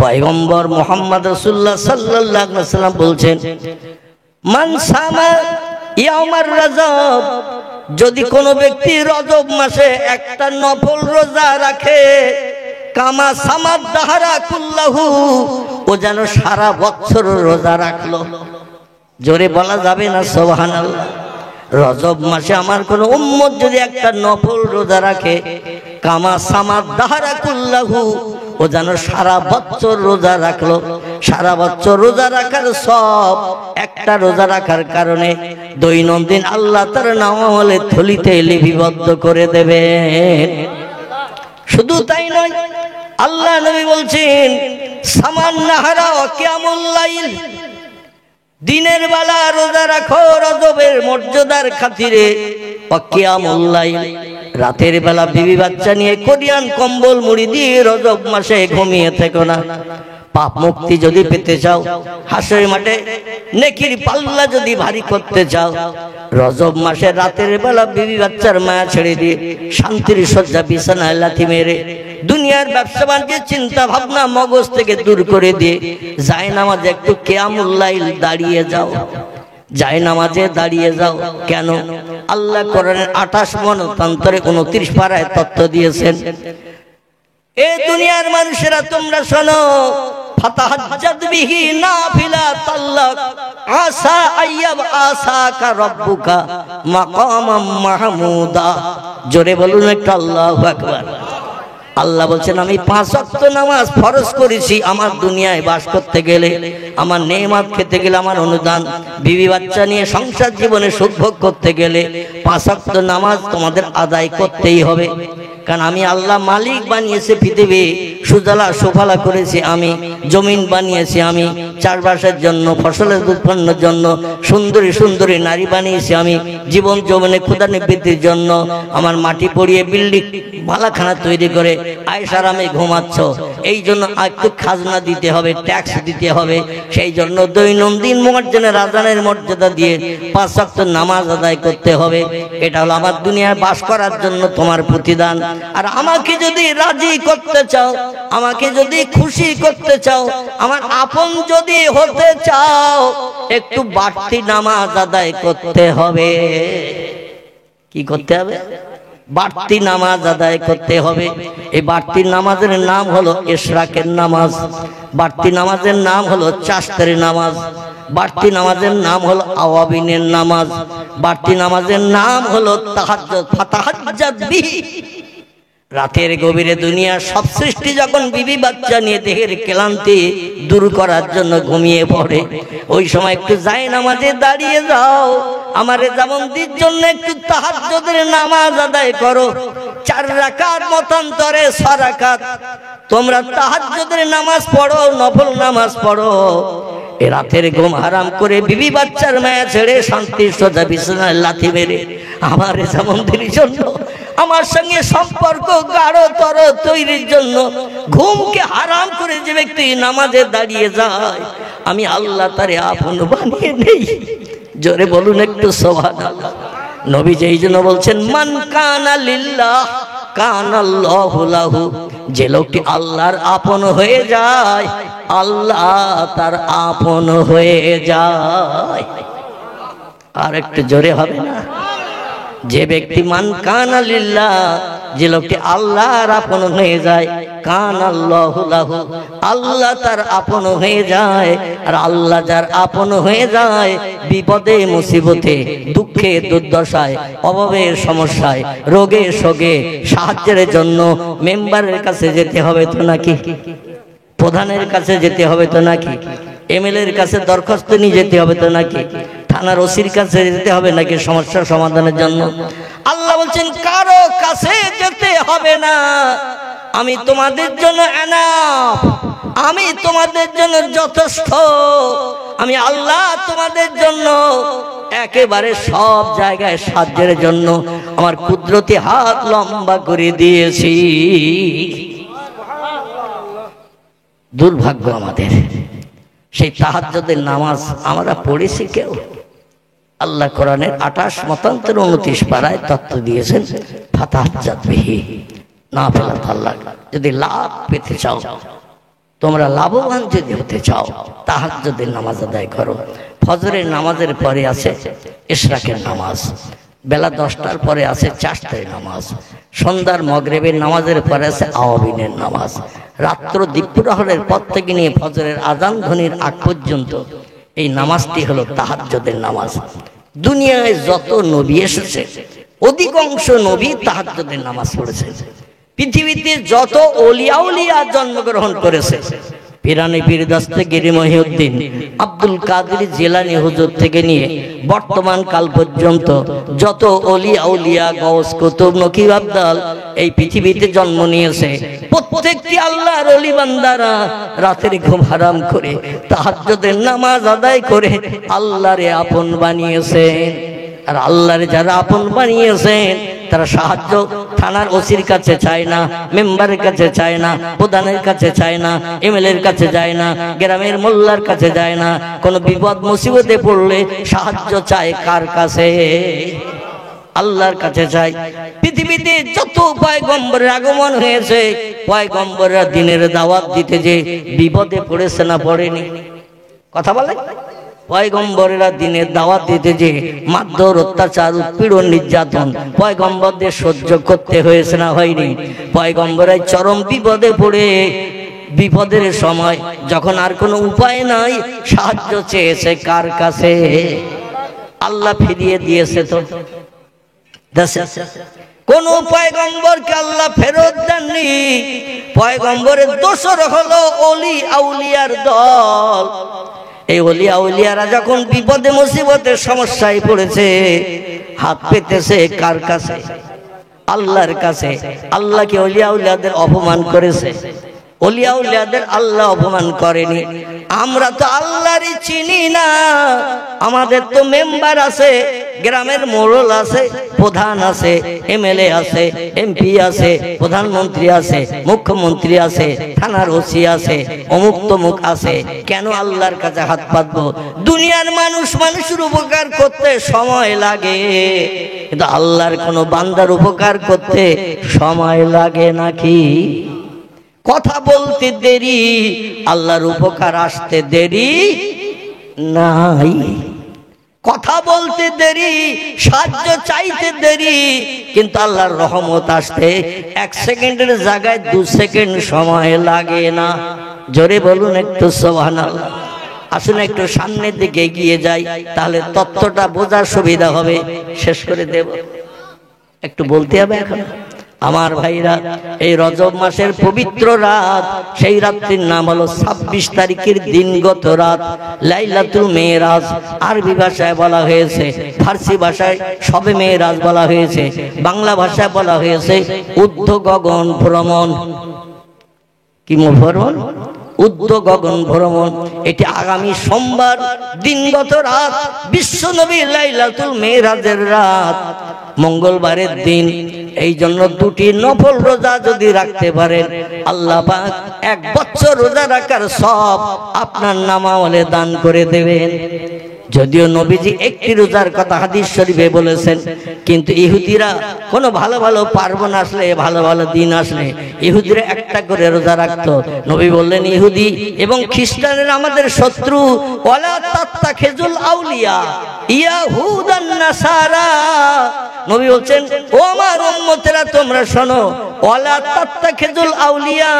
পয়গম্বর মুহাম্মদ রাসূলুল্লাহ সাল্লাল্লাহু আলাইহি ওয়াসাল্লাম বলছেন, মান সামা ইয়াউমার রজব, যদি কোনো ব্যক্তি রজব মাসে একটা নফল রোজা রাখে, কামা সামাদ দাহারা কুল্লাহু, ও যেন সারা বছর রোজা রাখলো। জোরে বলা যাবে না সুবহানাল্লাহ? রজব মাসে আমার কোন উম্মত যদি একটা নফল রোজা রাখে, কামা সামাদ দাহারা কুল্লাহু, ও যেন সারা বছর রোজা রাখলো। সারা বছর রোজা রাখার সব একটা রোজা রাখার কারণে দৈনন্দিন আল্লাহ তার নামালে থলিতে লিপিবদ্ধ করে দেবেন। শুধু তাই নয়, আল্লাহ নবী বলছেন, সামান নাহারা ওয়া কিয়ামুল লাইল, দিনের বেলা রোজা রাখো রজবের মর্যাদার খাতিরে, ওয়া কিয়ামুল লাইল, রাতের বেলা বিবি বাচ্চা নিয়ে কোরিয়ান কম্বল মুড়ি দিয়ে রজব মাসে ঘুমিয়ে থেকো না। পাপ মুক্তি যদি পেতে চাও, হাসরের মাঠে নেকির পাল্লা যদি ভারী করতে চাও, রজব মাসে রাতের বেলা বিবি বাচ্চার মায়া ছেড়ে দিয়ে শান্তির শয্যা বিছানায় লাথি মেরে দুনিয়ার ব্যবসা বাণিজ্যের চিন্তা ভাবনা মগজ থেকে দূর করে দিয়ে জায়নামাজে একটু কিয়ামুল লাইল দাঁড়িয়ে যাও। জায়নামাজে দাঁড়িয়ে যাও। কেন? আল্লাহ কোরআনের 28 মনতান্তরে 29 পারায় তত্ত্ব দিয়েছেন। এ দুনিয়ার মানুষেরা তোমরা শোনো, ফাতাহাজ্জাদ বিহি নাফিলাতাল্লাক আসা আইয়াব আসাকা রাব্বুকা মাকামাম মাহমুদা। জোরে বলুন একটা আল্লাহু আকবার। আল্লাহ বলছেন, আমি 5 ওয়াক্ত নামাজ ফরজ করেছি আমার দুনিয়ায় বাস করতে গেলে, আমার নেয়ামত খেতে গেলে, আমার অনুদান, বিবি বাচ্চা নিয়ে সংসার জীবনে সুখ ভোগ করতে গেলে 5 ওয়াক্ত নামাজ তোমাদের আদায় করতেই হবে। কারণ আমি আল্লাহ মালিক বানিয়েছে পৃথিবী, সুজলা সুফলা করেছি আমি, জমিন বানিয়েছি আমি চাষবাসের জন্য, ফসলের উৎপন্নের জন্য, সুন্দরী সুন্দরী নারী বানিয়েছি আমি জীবন যৌবনে ক্ষুধা নিবৃত্তির জন্য। আমার মাটি পড়িয়ে বিল্ডিং বালাখানা তৈরি করে আয়েশ আরামে ঘুমাচ্ছ, এই জন্য একটু খাজনা দিতে হবে, ট্যাক্স দিতে হবে। সেই জন্য দৈনন্দিন মুয়াজ্জিনের আযানের মর্যাদা দিয়ে 5 ওয়াক্ত নামাজ আদায় করতে হবে। এটা হলো আমার দুনিয়ায় বাস করার জন্য তোমার প্রতিদান। আর আমাকে যদি রাজি করতে চাও, আমাকে যদি খুশি করতে চাও, আমার আপন যদি হতে চাও, একটু বাড়তি নামাজ আদায় করতে হবে। কি করতে হবে? বাড়তি নামাজ আদায় করতে হবে। এই বাড়তি নামাজের নাম হলো ইশরাকের নামাজ, বাড়তি নামাজের নাম হলো চাশতের নামাজ, বাড়তি নামাজের নাম হলো আওয়াবিনের নামাজ, বাড়তি নামাজের নাম হলো তাহাজ্জুদ। ফাতাহাজ্জাদ বিহি, রাতের গভীরে দুনিয়ার সব সৃষ্টি যখন বিবি বাচ্চা নিয়ে দেহের ক্লান্তি দূর করার জন্য ঘুমিয়ে পড়ে, ওই সময় একটু জায়নামাজে দাঁড়িয়ে যাও। আমার রেজামন্দির জন্য একটু তাহাজ্জুদের নামাজ আদায় করো। 4 রাকাত মতান্তরে 6 রাকাত তোমরা তাহাজ্জুদের নামাজ পড়ো, নফল নামাজ পড়ো। এ রাতের ঘুম হারাম করে বিবি বাচ্চার মায়া ছেড়ে শান্তির সোজা বিছানায় লাথি মেরে আমার রেজামন্দির জন্য, আমার সঙ্গে সম্পর্ক গাঢ়তর তৈরির জন্য ঘুমকে হারাম করে যে ব্যক্তি নামাজে দাঁড়িয়ে যায়, আমি আল্লাহ তারে আপন বানিয়ে নেই। জোরে বলুন একটু সুবহানাল্লাহ। নবী যেই জন্য বলছেন, মান কানা লিল্লাহ কানাল্লাহু লাহু, যে লোকটি আল্লাহর আপন হয়ে যায়, আল্লাহ তার আপন হয়ে যায়। আর একটু জোরে হবে না? যে ব্যক্তি মান কানা লিল্লাহ, যে লোকটি আল্লাহর আপন হয়ে যায়, কানাল্লাহু লাহু, আল্লাহ তার আপন হয়ে যায়। আর আল্লাহ যার আপন হয়ে যায়, বিপদে মুসিবতে, দুঃখে দুর্দশায়, অভাবের সমস্যায়, রোগে শোকে সাহায্যের জন্য মেম্বারের কাছে যেতে হবে তো নাকি? প্রধানের কাছে যেতে হবে তো নাকি? এমএলএর কাছে দরখাস্ত নিয়ে যেতে হবে তো নাকি? থানার ওসির কাছে যেতে হবে নাকি সমস্যার সমাধানের জন্য? আল্লাহ বলছেন, কারো কাছে যেতে হবে না, আমি তোমাদের জন্য এনাফ, আমি তোমাদের জন্য যথেষ্ট। আমি আল্লাহ তোমাদের জন্য একেবারে সব জায়গায় সাহায্যের জন্য আমার কুদরতি হাত লম্বা করে দিয়েছি। দুর্ভাগ্য আমাদের, সেই তাহাজ্জুদের নামাজ আমরা পড়েছি কেউ? আল্লাহ কোরআনের 28 মতান্তর 29 পারায় তত্ত্ব দিয়েছেন, ফাতাহাজ্জাত বিহি নাফিলাত আল্লাহ। যদি লাভ পেতে চাও, তোমরা লাভবান যদি হতে চাও, তাহাজ্জুদের নামাজ আদায় করো। ফজরের নামাজের পরে আছে ইশরাকের নামাজ, বেলা 10টার পরে আছে চারটার নামাজ, সন্ধ্যার মাগরিবের নামাজের পরে আছে আওয়াবিনের নামাজ। রাত্র দ্বীপ্রহরের পর থেকে নিয়ে ফজরের আজান ধ্বনির আগ পর্যন্ত এই নামাজটি হলো তাহাজ্জুদের নামাজ। দুনিয়ায় যত নবী এসেছে অধিকাংশ নবী তাহাজ্জুদের নামাজ পড়েছে। পৃথিবীতে যত ওলিয়া উলিয়া জন্মগ্রহণ করেছে, পিরানি পীর দস্তগীর মহিউদ্দিন আব্দুল কাদের জিলানী হুজুর থেকে নিয়ে বর্তমান কাল পর্যন্ত যত ওলিয়া উলিয়া গাউস কুতুব নকিব আবদাল এই পৃথিবীতে জন্ম নিয়েছে, প্রত্যেকটি আল্লাহর ওলি বান্দারা রাতের ঘুম হারাম করে তাহাজ্জুদের নামাজ আদায় করে আল্লাহরে আপন বানিয়েছেন। আর আল্লাহরে যারা আপন বানিয়েছেন তারা সাহায্য থানার ওসির কাছে চায় না, মেম্বারের কাছে চায় না, প্রধানের কাছে চায় না, এমএলএর কাছে যায় না, গ্রামের মোল্লার কাছে যায় না। কোন বিপদ মুসিবতে পড়লে সাহায্য চায় কার কাছে? আল্লাহর কাছে চাই। পৃথিবীতে যত পয়গম্বরের আগমন হয়েছে, পয়গম্বররা দিনের দাওয়াত দিতে যে বিপদে পড়েছে না পড়েনি? কথা বলে। পয়গম্বরেরা দিনের দাওয়াত দিতে যে মারধর, অত্যাচার, উৎপীড়ন, নির্যাতন পয়গম্বরদের সহ্য করতে হয়েছে না হয়নি? পয়গম্বরাই চরম বিপদে পড়ে বিপদের সময় যখন আর কোনো উপায় নাই সাহায্য চেয়েছে কার কাছে? আল্লাহ ফিরিয়ে দিয়েছে তো। কোন পয়গম্বরকে আল্লাহ ফেরত দেননি। পয়গম্বরের দোসর হলো ওলি আউলিয়ার দল। এই ওলি আউলিয়ারা যখন বিপদে মুসিবতের সমস্যায় পড়েছে হাত পেতেছে কার কাছে? আল্লাহর কাছে। আল্লাহকে ওলি আউলিয়াদের অপমান করেছে? ওলি আউলিয়াদের আল্লাহ অপমান করেনি। আমরা তো আল্লাহরই চিনি না। আমাদের তো মেম্বার আছে, গ্রামের মোড়ল আছে, প্রধান আছে, এমএলএ আছে, এমপি আছে, প্রধানমন্ত্রী আছে, মুখ্যমন্ত্রী আছে, থানার ওসি আছে, অমুক তমুক আছে। কেন আল্লাহর কাছে হাত পাতবো? দুনিয়ার মানুষ মানুষের উপকার করতে সময় লাগে, কিন্তু আল্লাহর কোনো বান্দার উপকার করতে সময় লাগে নাকি? কথা বলতে দেরি, আল্লাহর উপকার আসতে দেরি নাই। কথা বলতে দেরি, সাহায্য চাইতে দেরি, কিন্তু আল্লাহর রহমত আসতে 1 সেকেন্ডের জায়গায় 2 সেকেন্ড সময় লাগে না। জোরে বলুন একটু সুবহানাল্লাহ। আসুন একটু সামনের দিকে এগিয়ে যাই, তাহলে তত্ত্বটা বোঝার সুবিধা হবে। শেষ করে দেব, একটু বলতে হবে এখন। আমার ভাইরা, এই রজব মাসের পবিত্র রাত, সেই রাত্রির নাম হলো 26 তারিখের দিনগত রাত, লাইলাতুল মেরাজ। আরবি ভাষায় বলা হয়েছে, ফার্সি ভাষায় শবে মেরাজ বলা হয়েছে, বাংলা ভাষায় বলা হয়েছে ঊর্ধ্ব গগন ভ্রমণ। কি ভ্রমণ? ঊর্ধ্ব গগন ভ্রমণ। এটি আগামী সোমবার দিনগত রাত, বিশ্ব নবী লাইলাতুল মেরাজের রাত, মঙ্গলবারের দিন। এই জন্য 2টি নফল রোজা যদি রাখতে পারেন, আল্লাহ পাক 1 বছর রোজা রাখার সব আপনার নামাওয়ালে দান করে দেবেন। যদিও নবীজি 1টি রোজার কথা হাদিস শরীফে বলেছেন, কিন্তু ইহুদিরা কোনো ভালো ভালো পার্বণ আসলে, ভালো ভালো দিন আসলে ইহুদিরা 1টা করে রোজা রাখতো। নবী বললেন, ইহুদি এবং খ্রিস্টানেরা আমাদের শত্রু। ওয়ালা তাত্তাখিজুল আউলিয়া ইয়াহুদান নাসারা। নবী বলছেন, ও আমার উম্মতেরা তোমরা শোনো, ওয়ালা তাত্তাখিজুল আউলিয়া,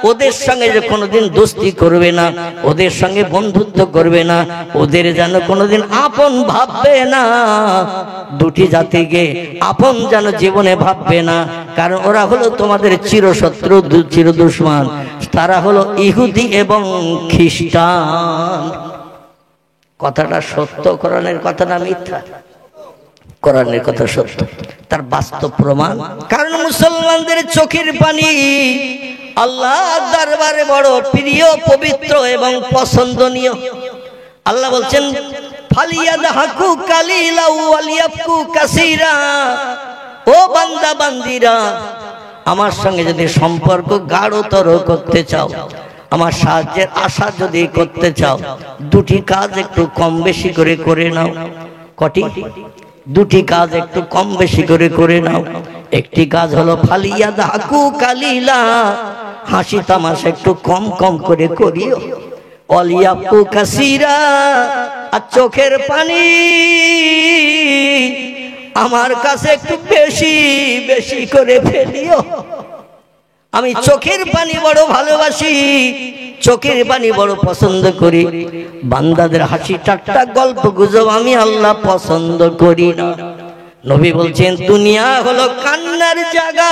ওদের সঙ্গে যে কোনোদিন দোস্তি করবে না, ওদের সঙ্গে বন্ধুত্ব করবে না, ওদের যেন কোনোদিন আপন ভাববে না। 2টি জাতিকে আপন যেন জীবনে ভাববে না, কারণ ওরা হলো তোমাদের চিরশত্রু, চির দুশমন। তারা হলো ইহুদি এবং খ্রিস্টান। কথাটা সত্য, কোরআনের কথা না মিথ্যা? কোরআনের কথা সত্য, তার বাস্তব প্রমাণ। কারণ মুসলমানদের চোখের পানি আল্লাহর দরবারে বড় প্রিয়, পবিত্র এবং পছন্দনীয়। আল্লাহ বলছেন, ফালিয়াদহাকু কালিলা ওয়ালিয়াবকু কাসীরা। ও বান্দা বান্দিরা, আমার সঙ্গে যদি সম্পর্ক গাঢ়তর করতে চাও, আমার সাহায্যের আশা যদি করতে চাও দুটি কাজ একটু কম বেশি করে করে নাও। কটি? দুটি কাজ একটু কম বেশি করে করে নাও। একটি কাজ হলো ফালিয়া দাকু কালিলা, হাসি তামাশা একটু কম কম করে করিও। অলিয়াপু কাসিরা, আর চোখের পানি আমার কাছে একটু বেশি বেশি করে ফেলিও। আমি চোখের পানি বড় ভালোবাসি, চোখের পানি বড় পছন্দ করি। বান্দাদের হাসি ঠাট্টা গল্প গুজব আমি আল্লাহ পছন্দ করি না। নবী বলছেন দুনিয়া হলো কান্নার জায়গা,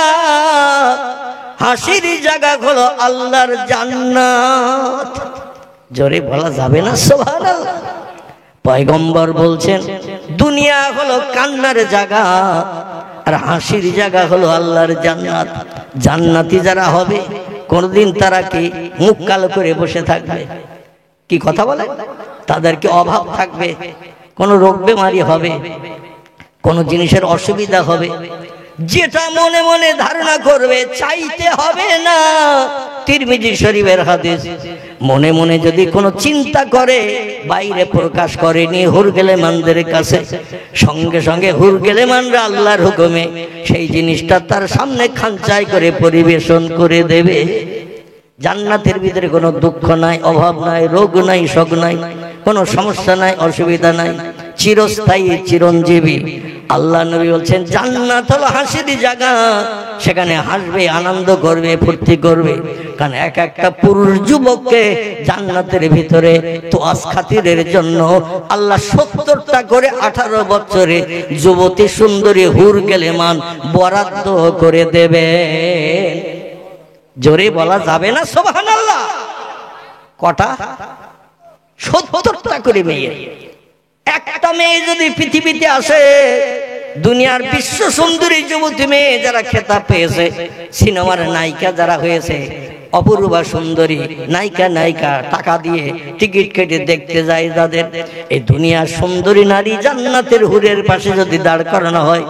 হাসির জায়গা হলো আল্লাহর জান্নাত। জোরে বলা যাবে না সুবহানাল্লাহ। পয়গম্বর বলছেন দুনিয়া হলো কান্নার জায়গা আর হাসির জায়গা হলো আল্লাহর জান্নাত। জান্নাতি যারা হবে কোনদিন তারা কি মুখ কালো করে বসে থাকবে? কি কথা বলে? তাদেরকে অভাব থাকবে, কোনো রোগ বেমারি হবে, কোনো জিনিসের অসুবিধা হবে, যেটা মনে মনে ধারণা করবে চাইতে হবে না। তিরমিজি শরীফের হাদিস, মনে মনে যদি কোনো চিন্তা করে বাইরে প্রকাশ করেনি হুরগেলেমানদের কাছে, সঙ্গে সঙ্গে হুরগেলেমানরা আল্লাহর হুকুমে সেই জিনিসটা তার সামনে খাঁচাই করে পরিবেশন করে দেবে। জান্নাতের ভিতরে কোনো দুঃখ নাই, অভাব নাই, রোগ নাই, শোক নাই, কোনো সমস্যা নাই, অসুবিধা নাই, চিরস্থায়ী চিরঞ্জীবী। আল্লাহ নবী বলছেন জান্নাত হলো হাসির জায়গা, সেখানে হাসবে, আনন্দ করবে, ফুর্তি করবে। কারণ এক একটা পুরুষ যুবককে জান্নাতের ভিতরে তোয়াজ খাতিরের জন্য আল্লাহ 70টা করে 18 বছরে যুবতী সুন্দরী হুরগেলেমান বরাদ্দ করে দেবে। জোরে বলা যাবে না সুবহানাল্লাহ। কটা? 70টা করে মেয়ে। একটা মেয়ে যদি পৃথিবীতে আসে, দুনিয়ার বিশ্ব সুন্দরী যুবতী মেয়ে যারা খেতাব পেয়েছে, সিনেমার নায়িকা যারা হয়েছে, অপূর্বা সুন্দরী নায়িকা নায়িকা টাকা দিয়ে টিকিট কেটে দেখতে যায় যাদের, এই দুনিয়ার সুন্দরী নারী জান্নাতের হুরের পাশে যদি দাঁড় করানো হয়,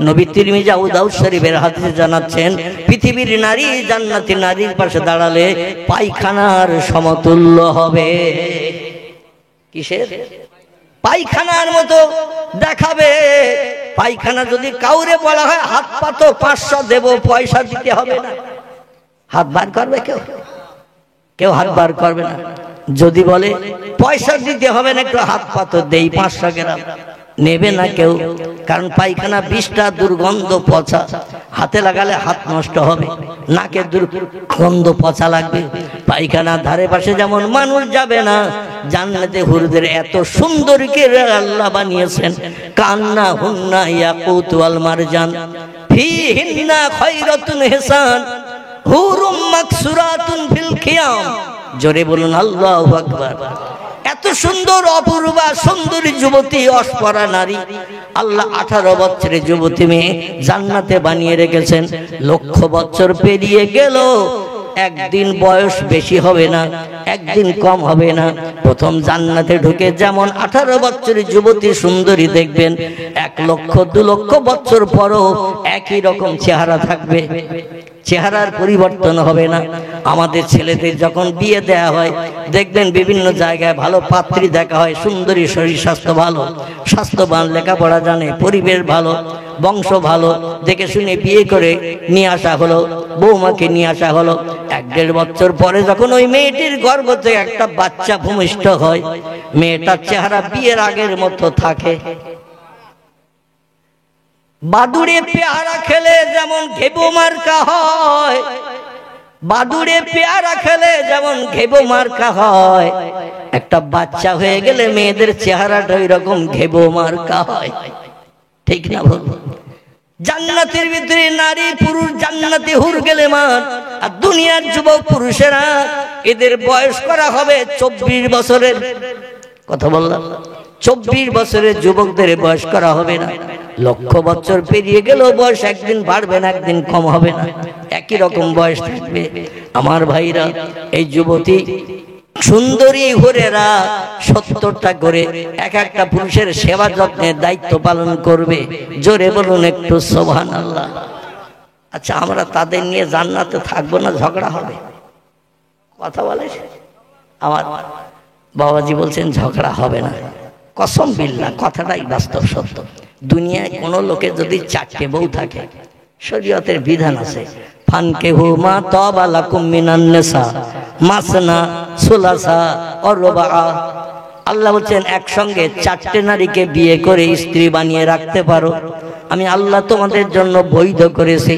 নবী তিরমিজি আবু দাউদ শরীফের হাদিসে জানাচ্ছেন পৃথিবীর নারী জান্নাতি নারীর পাশে দাঁড়ালে পায়খানার সমতুল্য হবে। কিসের? পায়খানার মতো দেখাবে। পায়খানা যদি কাউরে বলা হয় হাত পাতো 500 দেব, পয়সা দিতে হবে না। হাত বার করবে কেউ? কেউ হাত বার করবে না। যদি বলে পয়সা দিতে হবে না, একটু হাত পাতো দেই 500 গ্রাম, নেবে না কেউ। কারণ পায়খানা 20টা দুর্গন্ধ পচা, হাতে লাগালে হাত নষ্ট হবে, নাকে দুর্গন্ধ পচা লাগবে। পায়খানা ধারে পাশে যেমন মানুষ যাবে না, জান্নাতে হুরদের এত সুন্দরীকে আল্লাহ বানিয়েছেন। কান্না হুন্না ইয়াকুত ওয়াল মারজান ফিহিন্না খায়রাতুন হিসান হুরুম মাকসুরাতুন ফিল খিয়াম। জোরে বলুন আল্লাহু আকবার। এত সুন্দর অপূর্বা সুন্দরী যুবতী অস্পরা নারী আল্লাহ 18 বছরের যুবতী মেয়ে জান্নাতে বানিয়ে রেখেছেন। লক্ষ বছর পেরিয়ে গেল, একদিন বয়স বেশি হবে না, একদিন কম হবে না। প্রথম জান্নাতে ঢুকে যেমন 18 বছরের যুবতী সুন্দরী দেখবেন, 1 লক্ষ 2 লক্ষ বছর পরও একই রকম চেহারা থাকবে, চেহারার পরিবর্তন হবে না। আমাদের ছেলেদের যখন বিয়ে দেয়া হয় দেখবেন বিভিন্ন জায়গায় ভালো পাত্রী দেখা হয়, সুন্দরী, শরীর স্বাস্থ্য ভালো, স্বাস্থ্যবান, লেখাপড়া জানে, পরিবেশ ভালো, বংশ ভালো, দেখে শুনে বিয়ে করে নিয়ে আসা হলো, বৌমাকে নিয়ে আসা হলো। 1-1.5 বছর পরে যখন ওই মেয়েটির গর্ভ থেকে একটা বাচ্চা ভূমিষ্ঠ হয়, মেয়েটার চেহারা বিয়ের আগের মতো থাকে। বাদুড়ে পেয়ারা খেলে যেমন ঘেবো মার্কা হয়, বাদুড়ে পেয়ারা খেলে যেমন ঘেবো মার্কা হয়, একটা বাচ্চা হয়ে গেলে মেয়েদের চেহারাটা ওই রকম ঘেবো মার্কা হয়। ঠিক না বলবো? জান্নাতের ভিতরে নারী পুরুষ জান্নাতে হুরগেলেমান, আর দুনিয়ার যুবক পুরুষেরা এদের বয়স করা হবে 24 বছরের। কথা বললাম 24 বছরের যুবকদের বয়স করা হবে না। লক্ষ বছর পেরিয়ে গেল, বয়স একদিন বাড়বে না, একদিন কম হবে না, একই রকম বয়স থাকবে। আমার ভাইরা, এই যুবতী সুন্দরী হুরেরা 70টা করে এক একটা পুরুষের সেবা যত্নের দায়িত্ব পালন করবে। জোরে বলুন একটু সুবহানাল্লাহ। আচ্ছা, আমরা তাদের নিয়ে জান্নাতে থাকবো না? ঝগড়া হবে? কথা বলে আমার বাবাজি বলছেন ঝগড়া হবে না, কসম বিল্লাহ কথাটাই বাস্তব সত্য। দুনিয়ায় কোনো লোকের যদি 4টে বউ থাকে, শরীয়তের বিধান আছে, ফানকিহু মা তাবা লাকুম মিনান নিসা মাসনা সুলাসা ওয়া রুবা। আল্লাহ বলছেন একসঙ্গে 4টে নারীকে বিয়ে করে স্ত্রী বানিয়ে রাখতে পারো, আমি আল্লাহ তোমাদের জন্য বৈধ করেছি।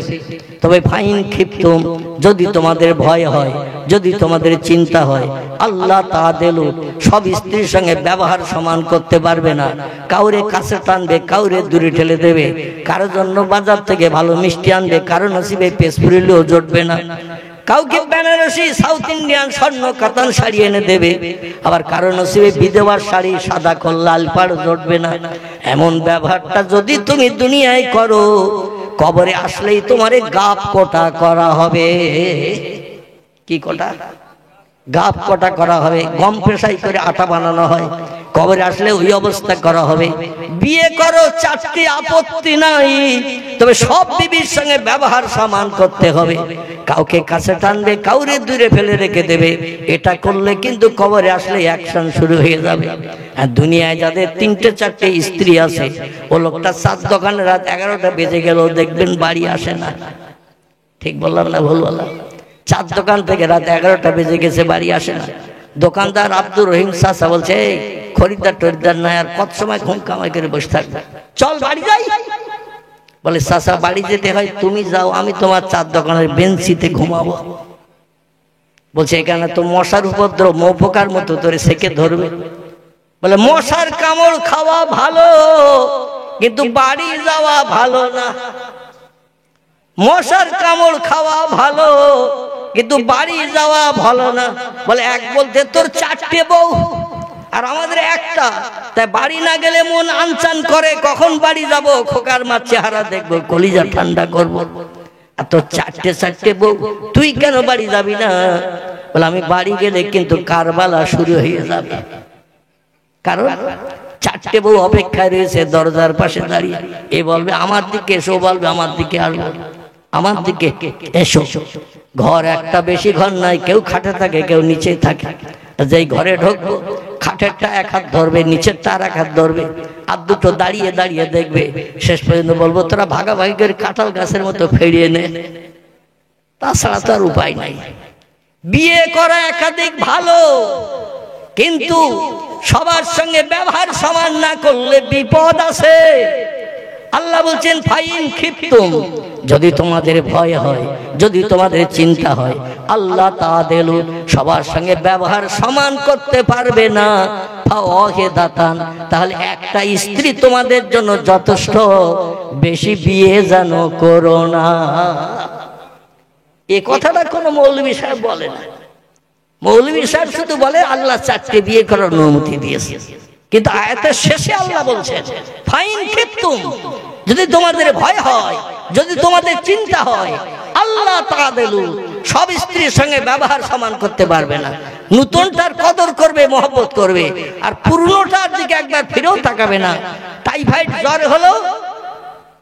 তবে ফাইন খিফতুম, যদি তোমাদের ভয় হয়, যদি তোমাদের চিন্তা হয়, আল্লাহ তাআদেলু, সব স্ত্রীর সঙ্গে ব্যবহার সমান করতে পারবে না, কাউরে কাছে টানবে, কাউরে দূরে ঠেলে দেবে, কারো জন্য বাজার থেকে ভালো মিষ্টি আনবে, কারো নসিবে পেশ পুরিলেও জুটবে না, কাউকে বেনারসি সাউথ ইন্ডিয়ান স্বর্ণ কাতান শাড়ি এনে দেবে, আবার কারো নসিবে বিধবার শাড়ি সাদা খোল লাল পাড় জুটবে না। এমন ব্যবহারটা যদি তুমি দুনিয়ায় করো, কবরে আসলেই তোমারে গাপ কোটা করা হবে। কি কোটা? গাপ কোটা করা হবে। গম পেশাই করে আটা বানানো হয়, কবরে আসলে ওই অবস্থা করা হবে। বিয়ে করো 4টি আপত্তি নাই, তবে সব বিবির সঙ্গে ব্যবহার সমান করতে হবে, কাউকে কাছে টানবে, কাউরে দূরে ফেলে রেখে দেবে, এটা করলে কিন্তু কবরে আসলে অ্যাকশন শুরু হয়ে যাবে। আর দুনিয়ায় যাদের 3টে-4টে স্ত্রী আছে, ও লোকটা 4 দোকানে রাত 11টা বেজে গেল দেখবেন বাড়ি আসে না। ঠিক বললাম না ভুল বললাম? 4 দোকান থেকে রাত 11টা বেজে গেছে, বাড়ি আসে না। দোকানদার আব্দুর রহিম চাচা বলছে, এই খরিদ্দার টরিদ্দার নাই, আর কত সময় ঘুম কামাই করে বসে থাকবে, চল বাড়ি যাই। বলে চাচা বাড়ি যেতে হয়, তুমি যাও, আমি তোমার 4 দোকানের বেঞ্চিতে ঘুমাবো। বলছে এখানে তো মশার উপদ্রব, মৌপোকার মতো তোরে সেকে ধরবে। বলে মশার কামড় খাওয়া ভালো, কিন্তু বাড়ি যাওয়া ভালো না। মশার কামড় খাওয়া ভালো, কিন্তু বাড়ি যাওয়া ভালো না। বলে এক বলতে তোর 4টে বউ আর আমাদের একটা, তাই বাড়ি না গেলে মন আনচান করে, কখন বাড়ি যাব, খোকার মার চেহারা দেখবো, কলিজা ঠান্ডা করব। আর তোর 4টে বউ, তুই কেন বাড়ি যাবি না? বলে আমি বাড়ি গেলে কিন্তু কারবালা শুরু হয়ে যাবে, কারণ 4টে বউ অপেক্ষায় রয়েছে দরজার পাশে দাঁড়িয়ে। এ বলবে আমার দিকে এসো, বলবে আমার দিকে আসবো, আমার দিকে এসো। ঘর একটা, বেশি ঘর নাই, কেউ খাটে থাকে, কেউ নিচে থাকে। যেই ঘরে ঢুকবো, খাটেরটা 1 হাত ধরবে, নিচেরটা আর 1 হাত ধরবে, আর দুটো দাঁড়িয়ে দাঁড়িয়ে দেখবে। শেষ পর্যন্ত বলবো তোরা ভাগাভাগি করে কাঁঠাল গাছের মতো ফেরিয়ে নে, তাছাড়া তো আর উপায় নাই। বিয়ে করা একাধিক ভালো, কিন্তু সবার সঙ্গে ব্যবহার সমান না করলে বিপদ আছে। আল্লাহ বলছেন ফাইন খিফতুম, যদি তোমাদের ভয় হয়, যদি তোমাদের চিন্তা হয়, আল্লাহ তাআদেলু, সবার সঙ্গে ব্যবহার সমান করতে পারবে না, ফাওয়াহিদাতান, তাহলে একটা স্ত্রী তোমাদের জন্য যথেষ্ট, বেশি বিয়ে যেন করো না। এই কথাটা কোনো মৌলভী সাহেব বলে না। মৌলভী সাহেব শুধু বলে আল্লাহ 4টে বিয়ে করার অনুমতি দিয়েছে, কিন্তু আয়াতের শেষে আল্লাহ বলছেন ফাইন খিফতুম, যদি তোমাদের ভয় হয়, যদি তোমাদের চিন্তা হয়, আল্লাহ তাআদেলু, সব স্ত্রীর সঙ্গে ব্যবহার সমান করতে পারবে না। নতুনটার কদর করবে, মহব্বত করবে, আর পুরনোটার দিকে একবার ফিরেও তাকাবে না। টাইফয়েড জ্বর হলো,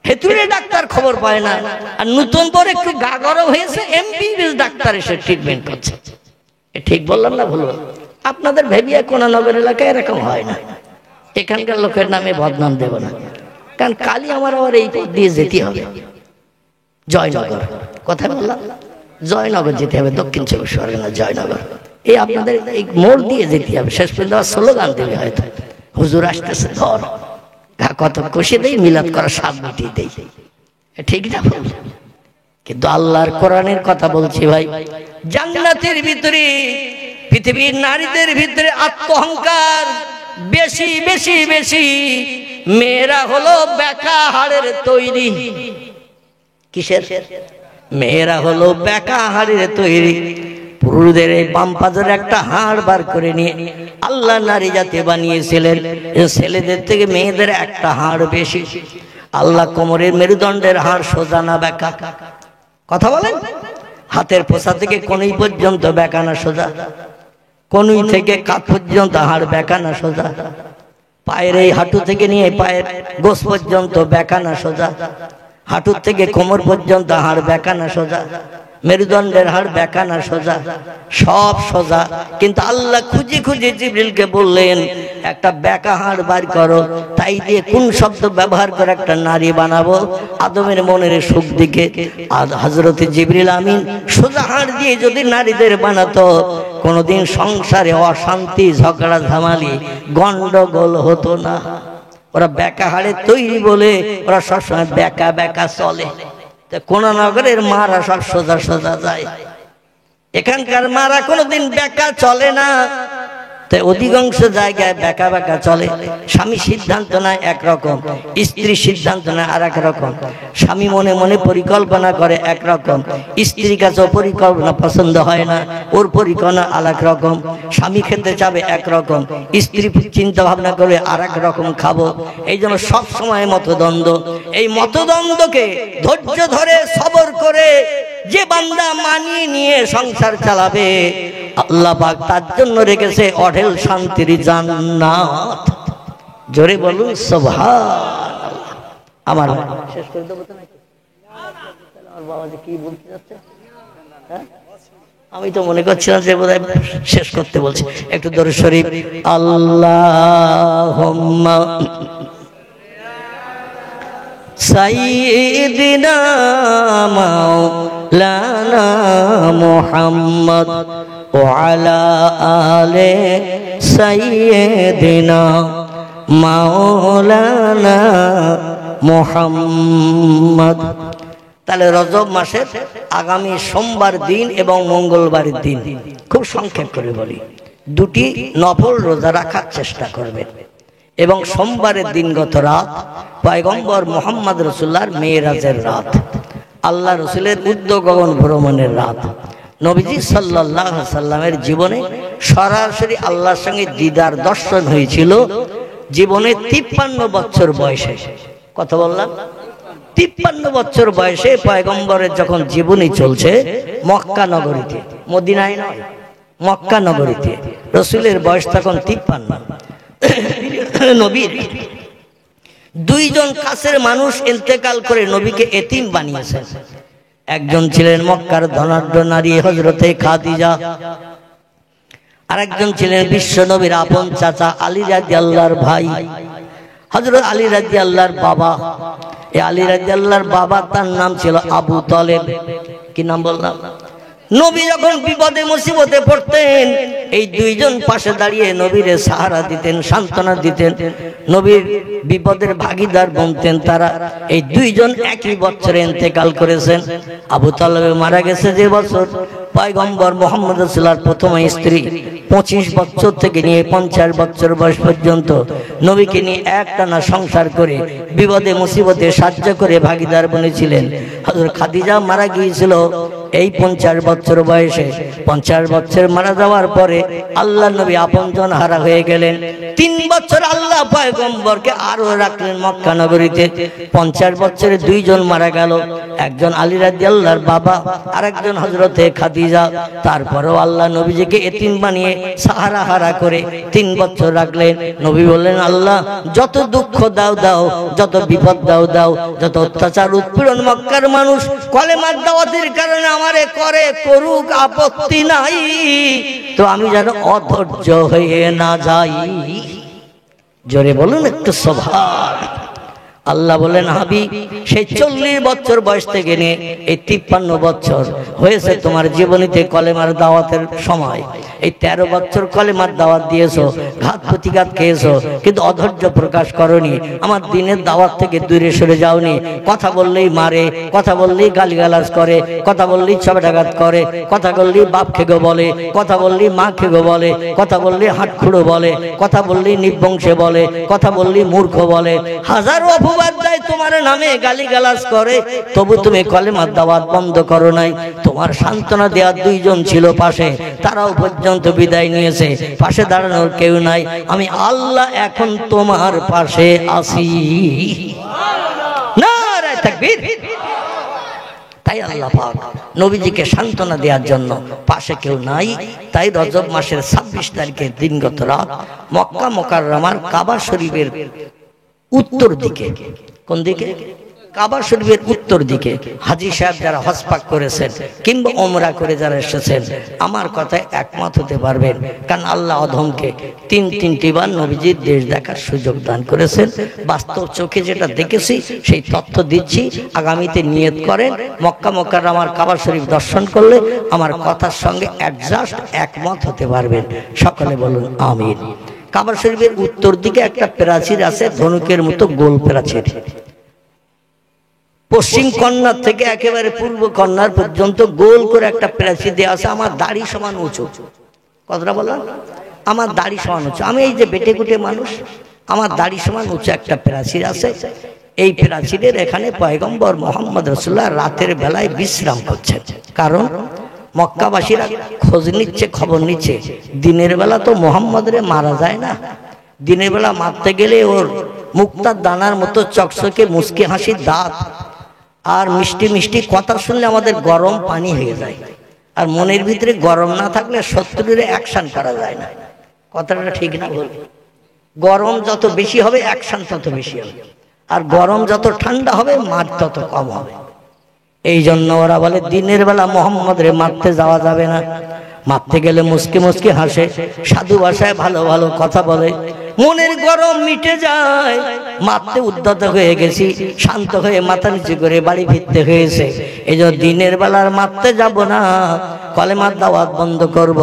হেতুরে ডাক্তার খবর পায় না, আর নতুন পরে একটু গা গরম হয়েছে, এমবিবিএস ডাক্তার এসে ট্রিটমেন্ট করছে। ঠিক বললাম না ভুল? আপনাদের ভেবিয়া কোনানগর এলাকায় এরকম হয় না। এখানকার লোকের নামে বদনাম দেব না, কারণ কালি আমার আবার এই দিয়ে যেতে হবে জয়নগর। কথা বললাম, জয়নগর যেতে হবে, দক্ষিণ 24 পরগনা জয়নগর। এই আপনাদের এই মোড় দিয়ে যেতে হবে। শেষ পর্যন্ত স্লোগান দেবে হয়তো, হুজুর আসতেছে, ধর কত কষে দেই, মিলাদ করা 7 মিটিয়ে দেই। ঠিক না? কিন্তু আল্লাহর কোরআনের কথা বলছি ভাই, জান্নাতের ভিতরে, পৃথিবীর নারীদের ভিতরে আত্মহংকার বেশি বেশি বেশি। মেয়েরা হলো বেকা হাড়ের তৈরি। কিসের? মেয়েরা হলো বেকা হাড়ের তৈরি। পুরুষদের এই বাম পাজরের একটা হাড় বার করে নিয়ে আল্লাহ নারী জাতি বানিয়েছিলেন, ছেলেদের থেকে মেয়েদের একটা হাড় বেশি। আল্লাহ কোমরের মেরুদণ্ডের হাড় সোজা না বেকা? কথা বলেন। হাতের পোষা থেকে কনুই পর্যন্ত বেকা না সোজা? কনুই থেকে কাঁধ পর্যন্ত হাড় বেকা না সোজা? পায়ের এই হাঁটু থেকে নিয়ে পায়ের গোস পর্যন্ত বেকা না সোজা? হাঁটুর থেকে কোমর পর্যন্ত হাড় বেকা না সোজা? মেরুদণ্ডের হাড় বেঁকা না সোজা? সব সোজা। কিন্তু আল্লাহ খুঁজে খুঁজে জিবরিলকে বললেন একটা বেঁকা হাড় বার করো, তাই দিয়ে কোন শব্দ ব্যবহার করে একটা নারী বানাবো আদমের মনের সুখ দিকে। হযরত জিবরিল আমিন সোজা হাড় দিয়ে যদি নারীদের বানাতো, কোনোদিন সংসারে অশান্তি, ঝগড়া ঝামালি, গন্ডগোল হতো না। ওরা বেঁকা হাড়ে তৈরি বলে ওরা সবসময় বেঁকা বেঁকা চলে। কোন নগরের মারা সব সোজা সোজা যায়, এখানকার মারা কোনোদিন বেঁকা চলে না। তাই অধিকাংশ জায়গায় বেঁকা বেঁকা চলে। স্বামী সিদ্ধান্ত নেয় একরকম, স্ত্রী সিদ্ধান্ত নেয় আর এক রকম। স্বামী মনে মনে পরিকল্পনা করে একরকম, স্ত্রীর কাছে পরিকল্পনা পছন্দ হয় না, ওর পরিকল্পনা আর এক রকম। স্বামী খেতে চাবে একরকম, স্ত্রী চিন্তা ভাবনা করবে আর এক রকম খাবো। এই জন্য সবসময় মতদ্বন্দ্ব। এই মতদ্বন্দ্বকে ধৈর্য ধরে সবর করে যে বান্দা মানিয়ে নিয়ে সংসার চালাবে, আল্লাহ পাক তার জন্য রেখেছে অঢেল শান্তির জান্নাত। জোরে বলুন সুবহানাল্লাহ। আমার শেষ করে দেবো তো নাকি? আমার বাবা যে কি বলতে যাচ্ছে, আমি তো মনে করছিলাম যে বোধহয় শেষ করতে বলছি। একটু দরুদ শরীফ। আল্লাহুম্মা সাইয়্যিদিনা মাওলানা মুহাম্মদ ওয়া আলা আলি সাইয়্যিদিনা মাওলানা মুহাম্মদ। তাহলে রজব মাসের আগামী সোমবার দিন এবং মঙ্গলবারের দিন খুব সংক্ষেপ করে বলি, দুটি নফল রোজা রাখার চেষ্টা করবেন। এবং সোমবারের দিনগত রাত পয়গম্বর মুহাম্মদ রাসূলুল্লাহর মেরাজের রাত, আল্লাহ রসুলের ঊর্ধ্ব গগন ভ্রমণের রাত। নবীজি সাল্লাল্লাহু আলাইহি সাল্লামের জীবনে সরাসরি আল্লাহর সঙ্গে দিদার দর্শন হয়েছিল জীবনে 53 বছর বয়সে। কথা বললাম 53 বছর বয়সে পয়গম্বরের যখন জীবনী চলছে মক্কা নগরীতে, মদিনায় নয়, মক্কা নগরীতে। রসুলের বয়স তখন 53। নবীর দুইজন কাছের মানুষ ইন্তেকাল করে নবীকে এতিম বানিয়েছেন। একজন ছিলেন মক্কার ধনাঢ্য নারী হযরতে খাদিজা, আর একজন ছিলেন বিশ্ব নবীর আপন চাচা আলী রাদিয়াল্লাহর ভাই হযরত আলী রাদিয়াল্লাহর বাবা। এই আলী রাদিয়াল্লাহর বাবা, তার নাম ছিল আবু তালেব। কি নাম বললাম? নবী যখন বিপদে মুসিবতে পড়তেন এই দুইজন পাশে দাঁড়িয়ে নবীরে সাহারা দিতেন, সান্ত্বনা দিতেন, নবীর বিপদের ভাগীদার বনতেন তারা। এই দুইজন একই বছরে ইন্তেকাল করেছেন। আবু তালেব মারা গেছে যে বছর পয়গম্বর মুহাম্মদ রাসূলুল্লাহর প্রথম স্ত্রী 25 বছর থেকে নিয়ে 50 বছর বয়স পর্যন্ত নবীকে নিয়ে একটানা সংসার করে বিপদে মুসিবতে সাহায্য করে ভাগীদার বনেছিলেন। হযরত খাদিজা মারা গিয়েছিল এই 50 বছর বয়সে। 50 বছর মারা যাওয়ার পরে আল্লাহ নবী আপনজন হারা হয়ে গেলেন। 3 বছর আল্লাহ পয়গম্বরকে আরো রাখলেন মক্কা নগরীতে। 50 বছরে দুইজন মারা গেল, একজন আলী রাদিয়াল্লাহর বাবা আর একজন হযরতে খাদিজা। তারপরেও আল্লাহ নবীজিকে এতিম বানিয়ে সাহারা হারা করে 3 বছর রাখলেন। নবী বললেন, আল্লাহ যত দুঃখ দাও দাও, যত বিপদ দাও দাও, যত অত্যাচার উৎপীড়ন মক্কার মানুষ কলেমার দাওয়াতের কারণে আমারে করে করুক, আপত্তি নাই, তো আমি যেন অধৈর্য হয়ে না যাই। জোরে বলুন একটু সুবহান। আল্লাহ বলেন, হাবিব সেই 40 বছর বয়স থেকে নিয়ে এই 53 বছর হয়েছে তোমার জীবনীতে কলেমার দাওয়াতের সময়। এই 13 বছর কলেমার দাওয়াত দিয়েছো, ঘাত প্রতিঘাত খেয়েছো, কিন্তু অধৈর্য প্রকাশ করনি, আমার দিনের দাওয়াত থেকে দূরে সরে যাওনি। কথা বললেই মারে, কথা বললেই গালিগালাজ করে, কথা বললেই ছবেটাঘাত করে, কথা বললেই বাপ খেগো বলে, কথা বললেই মা খেগো বলে, কথা বললেই হাটখুড়ো বলে, কথা বললেই নির্বংশে বলে, কথা বললেই মূর্খ বলে, হাজারো অপবাদ দেয় তোমার নামে, গালিগালাজ করে, তবু তুমি কলেমার দাওয়াত বন্ধ করো নাই। তোমার সান্ত্বনা দেওয়ার দুইজন ছিল পাশে, তারাও পর্যন্ত বিদায় নিয়েছে, পাশে দাঁড়ানোর কেউ নাই। আমি আল্লাহ এখন তোমার পাশে আছি। নারায়ে তাকবীর। তাই আল্লাহ পাক নবীজিকে সান্ত্বনা দেওয়ার জন্য পাশে কেউ নাই। তাই রজব মাসের 26 তারিখের দিনগত রাত মক্কা মুকাররমার কাবা শরীফের উত্তর দিকে, কোন দিকে? কাবা শরীফের উত্তর দিকে হাজী সাহেব যারা হজ পাক করেছেন কিংবা ওমরা করে যারা এসেছেন আমার কথায় একমত হতে পারবেন, কারণ আল্লাহ অধমকে তিনটি বার নবীজির দেশ দেখার সুযোগ দান করেছেন। বাস্তব চোখে যেটা দেখেছি সেই তথ্য দিচ্ছি, আগামীতে নিয়ত করেন মক্কা মুকাররমার কাবা শরীফ দর্শন করলে আমার কথার সঙ্গে অ্যাডজাস্ট একমত হতে পারবেন। সকলে বলুন আমিন। কাবা শরীফের উত্তর দিকে একটা প্রাচীর আছে, ধনুকের মতো গোল প্রাচীর। পশ্চিম কর্নার থেকে একেবারে পূর্ব কর্নার পর্যন্ত গোল করে একটা প্রাচীর দেওয়া আছে, আমার দাড়ি সমান উঁচু। কথাটা বললাম, আমার দাড়ি সমান উঁচু। আমি এই যে বেটে কুটে মানুষ, আমার দাড়ি সমান উঁচু একটা প্রাচীর আছে। এই প্রাচীরের এখানে পয়গম্বর মোহাম্মদ রাসূলুল্লাহ রাতের বেলায় বিশ্রাম করছেন। কারণ মক্কাবাসীরা খোঁজ নিচ্ছে, খবর নিচ্ছে, দিনের বেলা তো মোহাম্মদরে মারা যায় না, দিনের বেলা মারতে গেলে ওর মুক্তার দানার মতো চকচকে মুচকি হাসি দাঁত আর মিষ্টি মিষ্টি কথা শুনলে আমাদের গরম পানি হয়ে যায়। আর মনের ভিতরে গরম না থাকলে শত্রুরে অ্যাকশন করা যায় না। কথাটা ঠিক না ভুল? গরম যত বেশি হবে অ্যাকশন তত বেশি হবে, আর গরম যত ঠান্ডা হবে মার তত কম হবে। এই জন্য ওরা বলে দিনের বেলা মোহাম্মদ রে মারতে যাওয়া যাবে না, মারতে গেলে মুসকি মুসকি হাসে, সাধু ভাষায় ভালো ভালো কথা বলে, মনের গরম মিটে যায়। মারতে উদ্যত হয়ে গেছি, শান্ত হয়ে মাথা নিচু করে বাড়ি ফিরতে হয়েছে। এই জন্য দিনের বেলার মারতে যাব না, কলেমার দাওয়াত বন্ধ করব,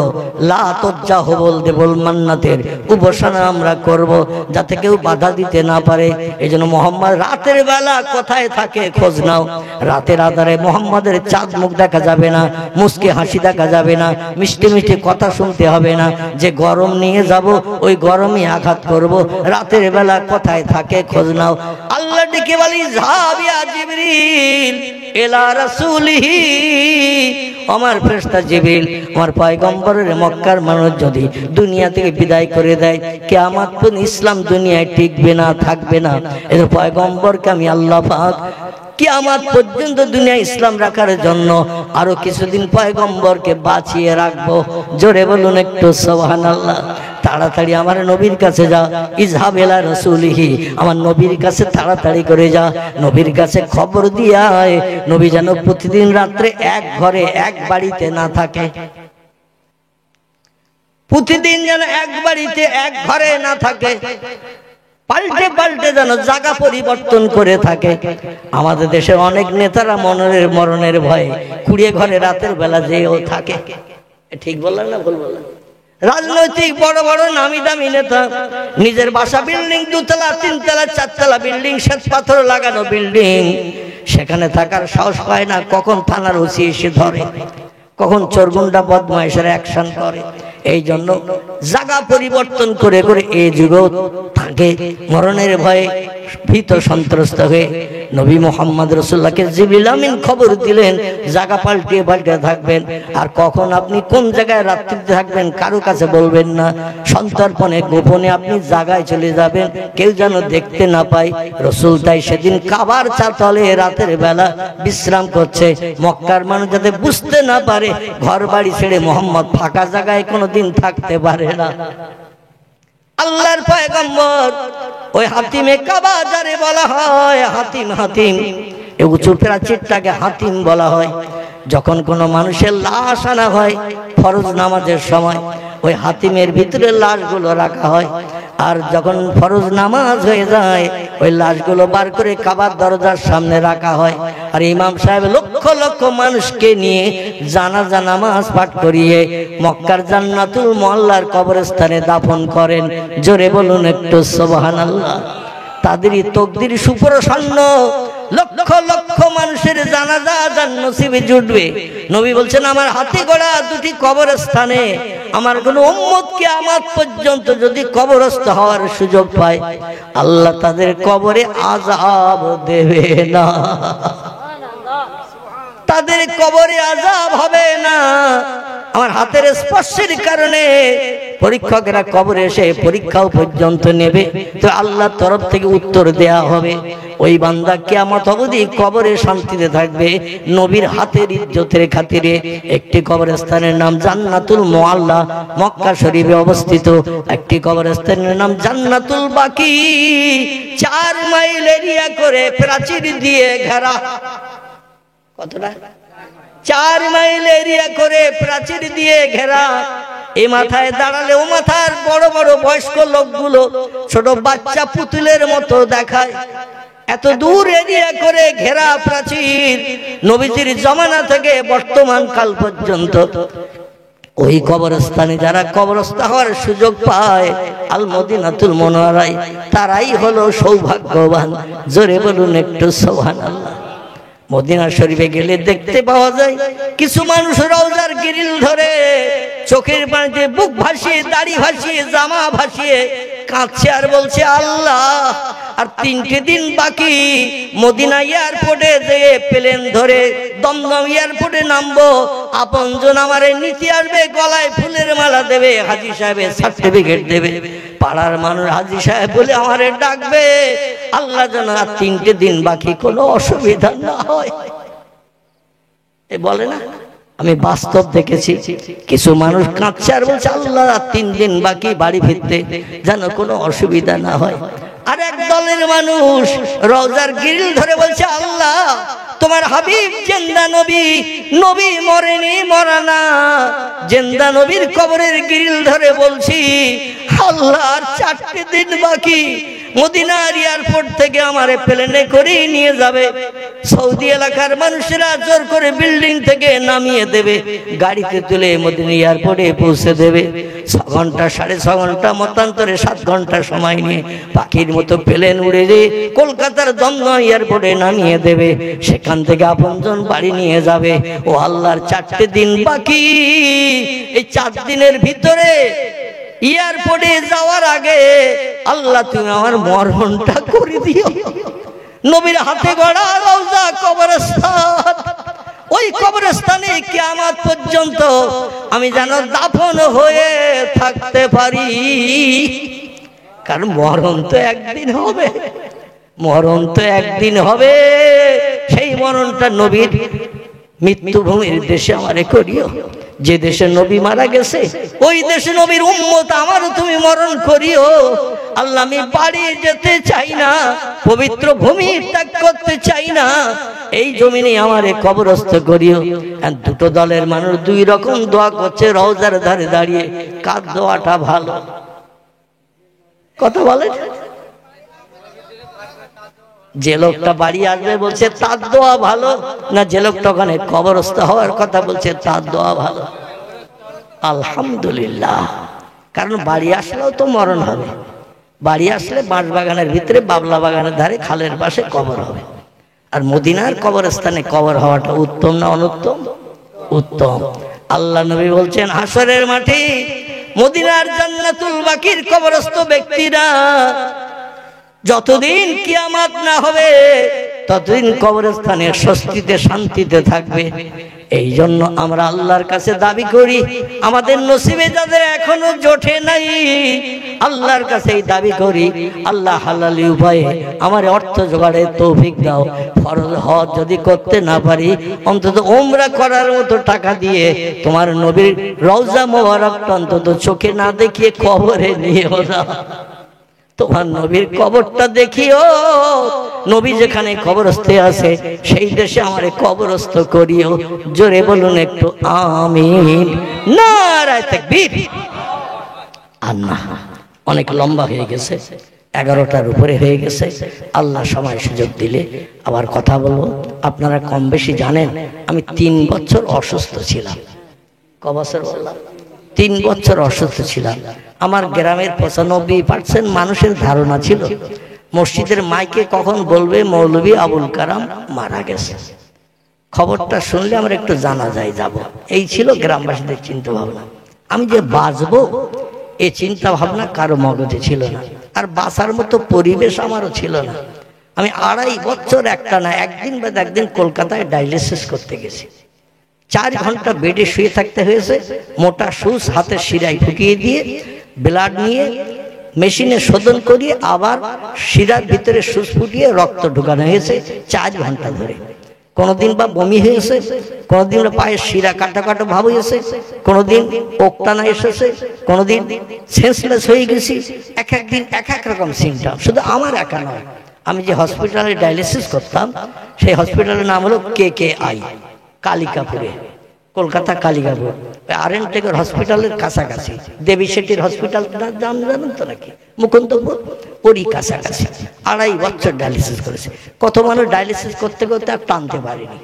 লা তজ্জাহ বলতে বল মান্নাতের উপাসনা আমরা করব, যাতে কেউ বাধা দিতে না পারে। এই জন্য মোহাম্মদ রাতের বেলা কোথায় থাকে খোঁজ নাও। রাতের আধারে মোহাম্মদের চাঁদ মুখ দেখা যাবে না, মুস্কি হাসি দেখা যাবে না, মিষ্টি মিষ্টি কথা শুনতে হবে না। যে গরম নিয়ে যাব ওই গরমই আঘাত করব। রাতের বেলা কোথায় থাকে খোঁজ নাও। আল্লাহ ডেকে বলি যাবিয়া জিবরিল ইলা রাসূলিহি, আমার ফেরেশতা জিবরিল আমার পয়গম্বরের মক্কার মানুষ যদি দুনিয়া থেকে বিদায় করে দেয়, কিয়ামত পর্যন্ত ইসলাম দুনিয়ায় টিকবে না, থাকবে না। এর পয়গম্বরকে আমি আল্লাহ পাক কিয়ামত পর্যন্ত দুনিয়া ইসলাম রাখার জন্য আরো কিছুদিন পয়গম্বরকে বাঁচিয়ে রাখবো। জোরে বলুন একটু সুবহানাল্লাহ। তাড়াতাড়ি আমার নবীর কাছে যা, ইজহাব ইলা রাসূলিহি, আমার নবীর কাছে তাড়াতাড়ি করে যা, নবীর কাছে খবর দিয়ে আয়, নবী যেন প্রতিদিন রাত্রে এক ঘরে এক বাড়িতে না থাকে, প্রতিদিন যেন এক বাড়িতে এক ঘরে না থাকে, পাল্টে পাল্টে যেন জায়গা পরিবর্তন করে থাকে। আমাদের দেশের অনেক নেতারা মরণের ভয়ে কুড়িয়ে ঘরে রাতের বেলা যেও থাকে। ঠিক বললাম না ভুল বললাম? রাজনৈতিক বড় বড় নামি দামি নেতা নিজের বাসা বিল্ডিং, দুতলা তিনতলা চারতলা বিল্ডিং, শ্বেত পাথর লাগানো বিল্ডিং, সেখানে থাকার সাহস পায় না। কখন থানার ওসি এসে ধরে, কখন চোরগুন্ডা বদমাইশের অ্যাকশন করে। এই জন্য জায়গা পরিবর্তন করে করে এই যুগেও থাকে মরণের ভয়ে ভীত সন্ত্রস্ত হয়ে। নবী মোহাম্মদ রাসূলুল্লাহকে জিবরিল আমিন খবর দিলেন জায়গা পাল্টে পাল্টে থাকবেন, আর কখন আপনি কোন জায়গায় রাত্রিতে থাকবেন কারো কাছে বলবেন না, সন্তর্পণে গোপনে আপনি জায়গায় চলে যাবেন, কেউ যেন দেখতে না পায়। রাসূল তাই সেদিন কাবার চারতলে রাতের বেলা বিশ্রাম করছে, মক্কার মানুষ যাতে বুঝতে না পারে ঘর বাড়ি ছেড়ে মোহাম্মদ ফাঁকা জায়গায় কোনোদিন থাকতে পারে না। আল্লাহর পয়গম্বর ওই হাতিমে কাবা যারে বলা হয়, হাতিম এই উঁচু প্রাচীরটাকে হাতিম বলা হয়। যখন কোনো মানুষের লাশ আনা হয় ফরজ নামাজের সময়, ওই হাতিমের ভিতরে লাশগুলো রাখা হয়। আর যখন ফরজ নামাজ হয়ে যায় ওই লাশগুলো বার করে কাবার দরজার সামনে রাখা হয়। আর ইমাম সাহেব লক্ষ লক্ষ মানুষকে নিয়ে জানাজা নামাজ পাঠ করিয়ে মক্কার জান্নাতুল মুআল্লার কবরস্থানে দাফন করেন। জোরে বলুন একটু সুবহানাল্লাহ। তাদেরই তকদির সুপ্রসন্ন, লক্ষ লক্ষ মানুষের জানাজা যার নসিবে জুটবে। নবী বলছেন আমার হাতি ঘোড়া দুটি কবরস্থানে আমার কোন উম্মত কিয়ামত পর্যন্ত যদি কবরস্থ হওয়ার সুযোগ পায়, আল্লাহ তাদের কবরে আযাব দেবে না, তাদের কবরে আযাব হবে না। আমার হাতের স্পর্শের কারণে পরীক্ষকেরা কবরে এসে পরীক্ষাও পর্যন্ত নেবে, তো আল্লাহর তরফ থেকে উত্তর দেয়া হবে। ওই বান্দা কিয়ামত অবধি কবরে শান্তিতে থাকবে নবীর হাতের ইজ্জতের খাতিরে। একটি কবরস্থানের নাম জান্নাতুল মুআল্লা, মক্কা শরীফে অবস্থিত। একটি কবরস্থানের নাম জান্নাতুল বাকি, 4 মাইল এরিয়া করে প্রাচীর দিয়ে ঘেরা। কতটা? 4 মাইল এরিয়া করে প্রাচীর দিয়ে ঘেরা। এই মাথায় দাঁড়ালে ও মাথার বড় বড় বয়স্ক লোকগুলো ছোট বাচ্চা পুতুলের মতো দেখায়। এত দূর এরিয়া করে ঘেরা প্রাচীর, নবীজির জমানা থেকে বর্তমান কাল পর্যন্ত। ওই কবরস্থানে যারা কবরস্থ হওয়ার সুযোগ পায় আল মদিনাতুল মুনাওয়ারায়, তারাই হলো সৌভাগ্যবান। জোরে বলুন একটু সুবহানাল্লাহ। মদিনা শরীফে গেলে দেখতে পাওয়া যায় কিছু মানুষ রওজার গ্রিল ধরে চোখের পানিতে বুক ভাসিয়ে, দাড়ি ভাসিয়ে, জামা ভাসিয়ে কাঁদছে আর বলছে আল্লাহ, আর 3টে দিন বাকি, মদিনা এয়ারপোর্টে যেয়ে প্লেন ধরে দমদম এয়ারপোর্টে নামবো, আপনজন আমারে নিতে আসবে, গলায় ফুলের মালা দেবে, হাজী সাহেবের সার্টিফিকেট দেবে, পাড়ার মানুষ হাজী সাহেব বলে আমারে ডাকবে। আল্লাহ যেন আর 3টে দিন বাকি, কোনো অসুবিধা না হয়। এ বলে না, আমি বাস্তব দেখেছি কিছু মানুষ কাঁদছে আর বলছে আল্লাহ আর 3 দিন বাকি বাড়ি ফিরতে, যেন কোনো অসুবিধা না হয়। আর এক দলের মানুষ রওজার গ্রিল ধরে বলছে আল্লাহ, তোমার হাবিব জিন্দা নবী, নবী মরেনি, মরানা, জিন্দা নবীর কবরের গ্রিল ধরে বলছি আল্লাহ আর 4টে দিন বাকি, মদিনার এয়ারপোর্ট থেকে আমারে প্লেনে করে নিয়ে যাবে, সৌদি এলাকার মানুষেরা জোর করে বিল্ডিং থেকে নামিয়ে দেবে, গাড়িতে তুলে মদিনা এয়ারপোর্টে পৌঁছে দেবে। 6 ঘন্টা 6.5 ঘন্টা মতান্তরে 7 ঘন্টা সময় নিয়ে পাখির মতো প্লেন উড়ে যেয়ে কলকাতার দমদম এয়ারপোর্টে নামিয়ে দেবে, সেখান থেকে আপনজন বাড়ি নিয়ে যাবে। ও আল্লাহর 4টে দিন বাকি, এই 4 দিনের ভিতরে এয়ারপোর্টে যাওয়ার আগে আল্লাহ তুমি আমার মরণটা করে দিও। নবীর হাতে গড়া রওজা কবরস্থান, ওই কবরস্থানে কিয়ামত পর্যন্ত আমি যেন দাফন হয়ে থাকতে পারি, কারণ মরণ তো একদিন হবে, মরণ তো একদিন হবে। সেই মরণটা নবীর মৃত্যুভূমির দেশে আমারে করিও, যে দেশে নবী মারা গেছে ওই দেশে নবীর উম্মত আমারও তুমি মরণ করিও। আল্লাহ আমি বাড়ি যেতে চাই না, পবিত্র ভূমি ত্যাগ করতে চাই না, এই জমিনে আমারে কবরস্থ করিও। আর 2টো দলের মানুষ 2 রকম দোয়া করছে রওজার ধারে দাঁড়িয়ে। কার দোয়াটা ভালো? কথা বলে, যে লোকটা বাড়ি আসবে বলছে তার দোয়া ভালো, না যে লোকটা ওখানে কবরস্থ হওয়ার কথা বলছে তার দোয়া ভালো? আলহামদুলিল্লাহ, কারণ বাড়ি আসলেও তো মরণ হবে। বাড়ি আসলে বাঁশ বাগানের ভিতরে, বাবলা বাগানের ধারে, খালের পাশে কবর হবে। আর মদিনার কবরস্থানে কবর হওয়াটা উত্তম না অনুত্তম? উত্তম। আল্লাহ নবী বলছেন হাসরের মাঠে মদিনার জান্নাতুল বাকির কবরস্থ ব্যক্তিরা যতদিন কিয়ামত না হবে ততদিন কবরস্থানে স্বস্তিতে শান্তিতে থাকবে। এই জন্য আমরা আল্লাহর কাছে দাবি করি, আমাদের নসিবে যাদের এখনো জোটে নাই আল্লাহর কাছে দাবি করি, আল্লাহ হালালি উপায়ে আমার অর্থ জোগাড়ের তৌফিক দাও। ফরজ হজ যদি করতে না পারি অন্তত উমরা করার মতো টাকা দিয়ে তোমার নবীর রওজা মোবারকটা অন্তত চোখে না দেখিয়ে কবরে নিয়ে যাও। তোমার নবীর কবরটা দেখিও, নবী যেখানে কবরস্থ আছে সেই দেশে আমারে কবরস্থ করিও। জোরে বলুন একটু আমিন। নারায়ে তাকবীর। আর না, অনেক লম্বা হয়ে গেছে, 11টার উপরে হয়ে গেছে। আল্লাহ সময় সুযোগ দিলে আবার কথা বলবো। আপনারা কম বেশি জানেন আমি 3 বছর অসুস্থ ছিলাম। ক বছর বললাম? 3 বছর অসুস্থ ছিলাম। আমার গ্রামের 95% মানুষের ধারণা ছিল মসজিদের মাইকে কখন বলবে মৌলভী আবুল কালাম মারা গেছে। খবরটা শুনলে আমরা একটু জানাজায় যাব, এই ছিল গ্রামবাসীদের চিন্তা ভাবনা। আমি যে বাঁচবো এই চিন্তা ভাবনা কারো মগজে ছিল না, আর বাঁচার মতো পরিবেশ আমারও ছিল না। আমি 2.5 বছর একটা না একদিন বাদ একদিন কলকাতায় ডায়ালিসিস করতে গেছি। 4 ঘন্টা বেডে শুয়ে থাকতে হয়েছে, মোটা সুচ হাতের শিরায় ঢুকিয়ে দিয়ে ব্লাড নিয়ে মেশিনে শোধন করিয়ে আবার শিরার ভিতরে সুচ ফুটিয়ে রক্ত ঢুকানো হয়েছে 4 ঘন্টা ধরে। কোনোদিন বা বমি হয়েছে, কোনোদিন পায়ের শিরা কাটা কাটা ভাব হয়েছে, কোনোদিন ওকটানা এসেছে, কোনোদিন সেন্সলেস হয়ে গেছি। এক একদিন এক এক রকম সিমটম। শুধু আমার একা নয়, আমি যে হসপিটালে ডায়ালিসিস করতাম সেই হসপিটালের নাম হলো KKI, কালিকাপুরে, কলকাতা কালিকাপুর, RN টেকের হসপিটালের কাছাকাছি। দেবী শেট্টির হসপিটাল জানেন তো নাকি, মুকুন্দপুর, ওরই কাছাকাছি। 2.5 বছর ডায়ালিসিস করেছে। কত মানুষ ডায়ালিসিস করতে করতে আর টানতে পারেনি,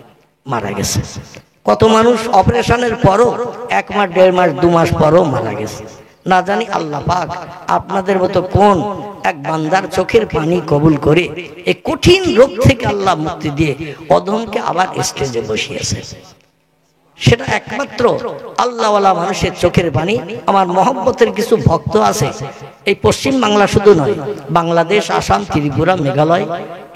মারা গেছে। কত মানুষ অপারেশনের পরও 1 মাস 1.5 মাস 2 মাস পরও মারা গেছে। না জানি আল্লাহ পাক আপনাদের মতো কোন এক বান্দার চোখের পানি কবুল করে এই কঠিন রোগ থেকে আল্লাহ মুক্তি দিয়ে অধমকে আবার স্টেজে বসিয়েছে। সেটা একমাত্র আল্লাহওয়ালা মানুষের চোখের পানি। আমার মহব্বতের কিছু ভক্ত আছে এই পশ্চিম বাংলা শুধু নয়, বাংলাদেশ, আসাম, ত্রিপুরা, মেঘালয়,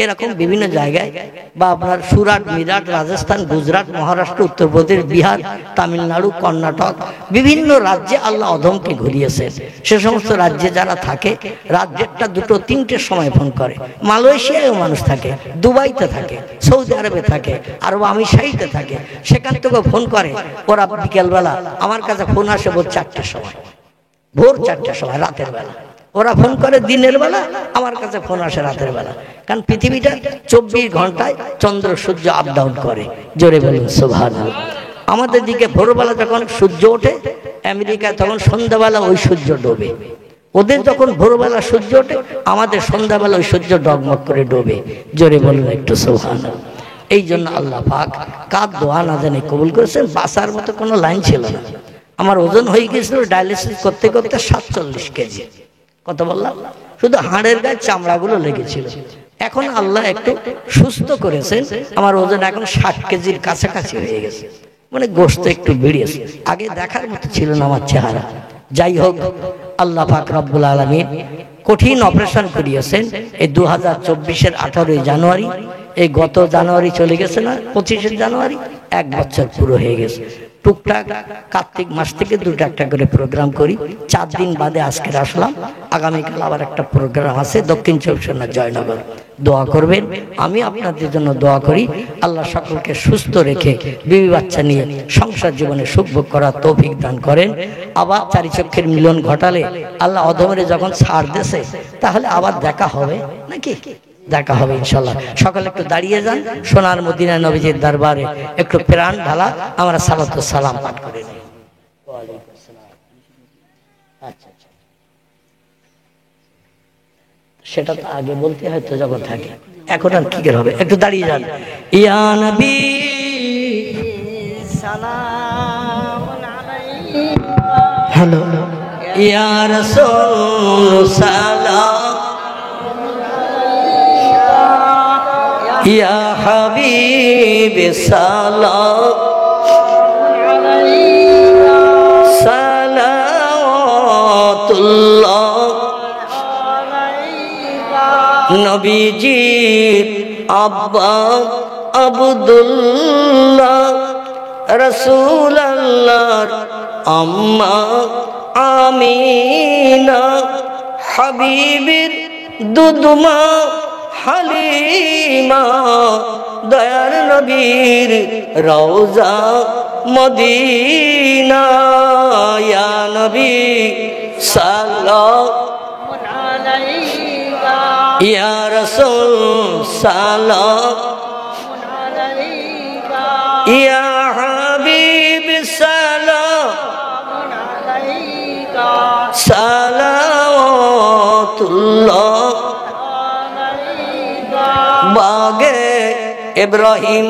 এরকম বিভিন্ন জায়গায়, বা আপনার সুরাট, মিরাট, রাজস্থান, গুজরাট, মহারাষ্ট্র, উত্তরপ্রদেশ, বিহার, তামিলনাড়ু, কর্ণাটক, বিভিন্ন রাজ্যে আল্লাহ অধমকে ঘুরিয়েছেন। সে সমস্ত রাজ্যে যারা থাকে, রাজ্যেরটা 2টো 3টের সময় ফোন করে। মালয়েশিয়ায়ও মানুষ থাকে, দুবাইতে থাকে, সৌদি আরবে থাকে, আরব আমিরাতে থাকে, সেখান থেকেও ফোন করে। ওরা বিকেলবেলা আমার কাছে ফোন আসে ভোর 4টার সময়, ভোর 4টার সময়, রাতের বেলা। ওরা ফোন করে দিনের বেলা, আমার কাছে ফোন আসে রাতের বেলা। কারণ পৃথিবীটা 24 ঘন্টায় চন্দ্র সূর্য আপ ডাউন করে। জোরে বলুন সুবহানাল্লাহ। আমাদের দিকে ভোরবেলা যখন সূর্য ওঠে, আমেরিকায় তখন সন্ধ্যাবেলা ওই সূর্য ডোবে। ওদের যখন ভোরবেলা সূর্য ওঠে, আমাদের সন্ধ্যাবেলা ওই সূর্য ডগমগ করে ডোবে। জোরে বলুন একটু সুবহানাল্লাহ। এই জন্য আল্লাহ পাক কার দোয়া না জানি কবুল করেছেন। বাঁচার মতো কোনো লাইন ছিল না। আমার ওজন হয়ে গিয়েছিল ডায়ালিসিস করতে করতে 47 কেজি। কত বললাম? শুধু হাড়ের গায়ে চামড়াগুলো লেগেছিল। এখন আল্লাহ একটু সুস্থ করেছেন, আমার ওজন এখন 60 কেজির কাছাকাছি হয়ে গেছে। মানে গোশত একটু বেড়েছে। আগে দেখার মতো ছিল না আমার চেহারা। যাই হোক, আল্লাহ পাক রব্বুল আলামিন কঠিন অপারেশন করিয়েছেন। এই 2024-এর 18 জানুয়ারি, এই গত জানুয়ারি চলে গেছে না, 25 জানুয়ারি, 1 বছর পুরো হয়ে গেছে। টুকটাক কার্তিক মাস থেকে 2টা একটা করে প্রোগ্রাম করি। 4 দিন বাদে আজকে আসলাম। আগামীকাল আবার একটা প্রোগ্রাম আছে দক্ষিণ 24 পরগনা, জয়নগর। দোয়া করবেন, আমি আপনাদের জন্য দোয়া করি। আল্লাহ সকলকে সুস্থ রেখে বিবি বাচ্চা নিয়ে সংসার জীবনে সুখ ভোগ করার তৌফিক দান করেন। আবার 4 চক্ষের মিলন ঘটালে আল্লাহ অধমরে যখন ছাড় দেশে, তাহলে আবার দেখা হবে নাকি? দেখা হবে ইনশাআল্লাহ। সকালে একটু দাঁড়িয়ে যান, সোনার মদিনা নবীজির দরবারে একটু প্রাণ ঢালা আমরা সালাত ও সালাম পাঠ করে নিই। আচ্ছা, সেটা তো আগে বলতে হয়তো যখন থাকে, এখন আর কি করে হবে। একটু দাঁড়িয়ে যান। ইয়া নবী সালাম আলাইকা, হ্যালো, ইয়া রাসূল সালাম, ইয়া হাবিব সালাম আলাইকা, সালাওয়াতুল্লাহ আলাইকা। নবীজির আব্বা আব্দুল্লাহ, রাসূলুল্লাহর আম্মা আমিনা, হাবিবের দুধমা হালিমা, দয়ার নবীর রওজা মদিনা। ইয়া নবী সাল্লাল্লাহু আলাইকা, ইয়া রাসূল সাল্লাল্লাহু আলাইকা, ইয়া হাবিব সাল্লাল্লাহু আলাইকা, সালাওয়াতুল্লাহ बागे इब्राहिम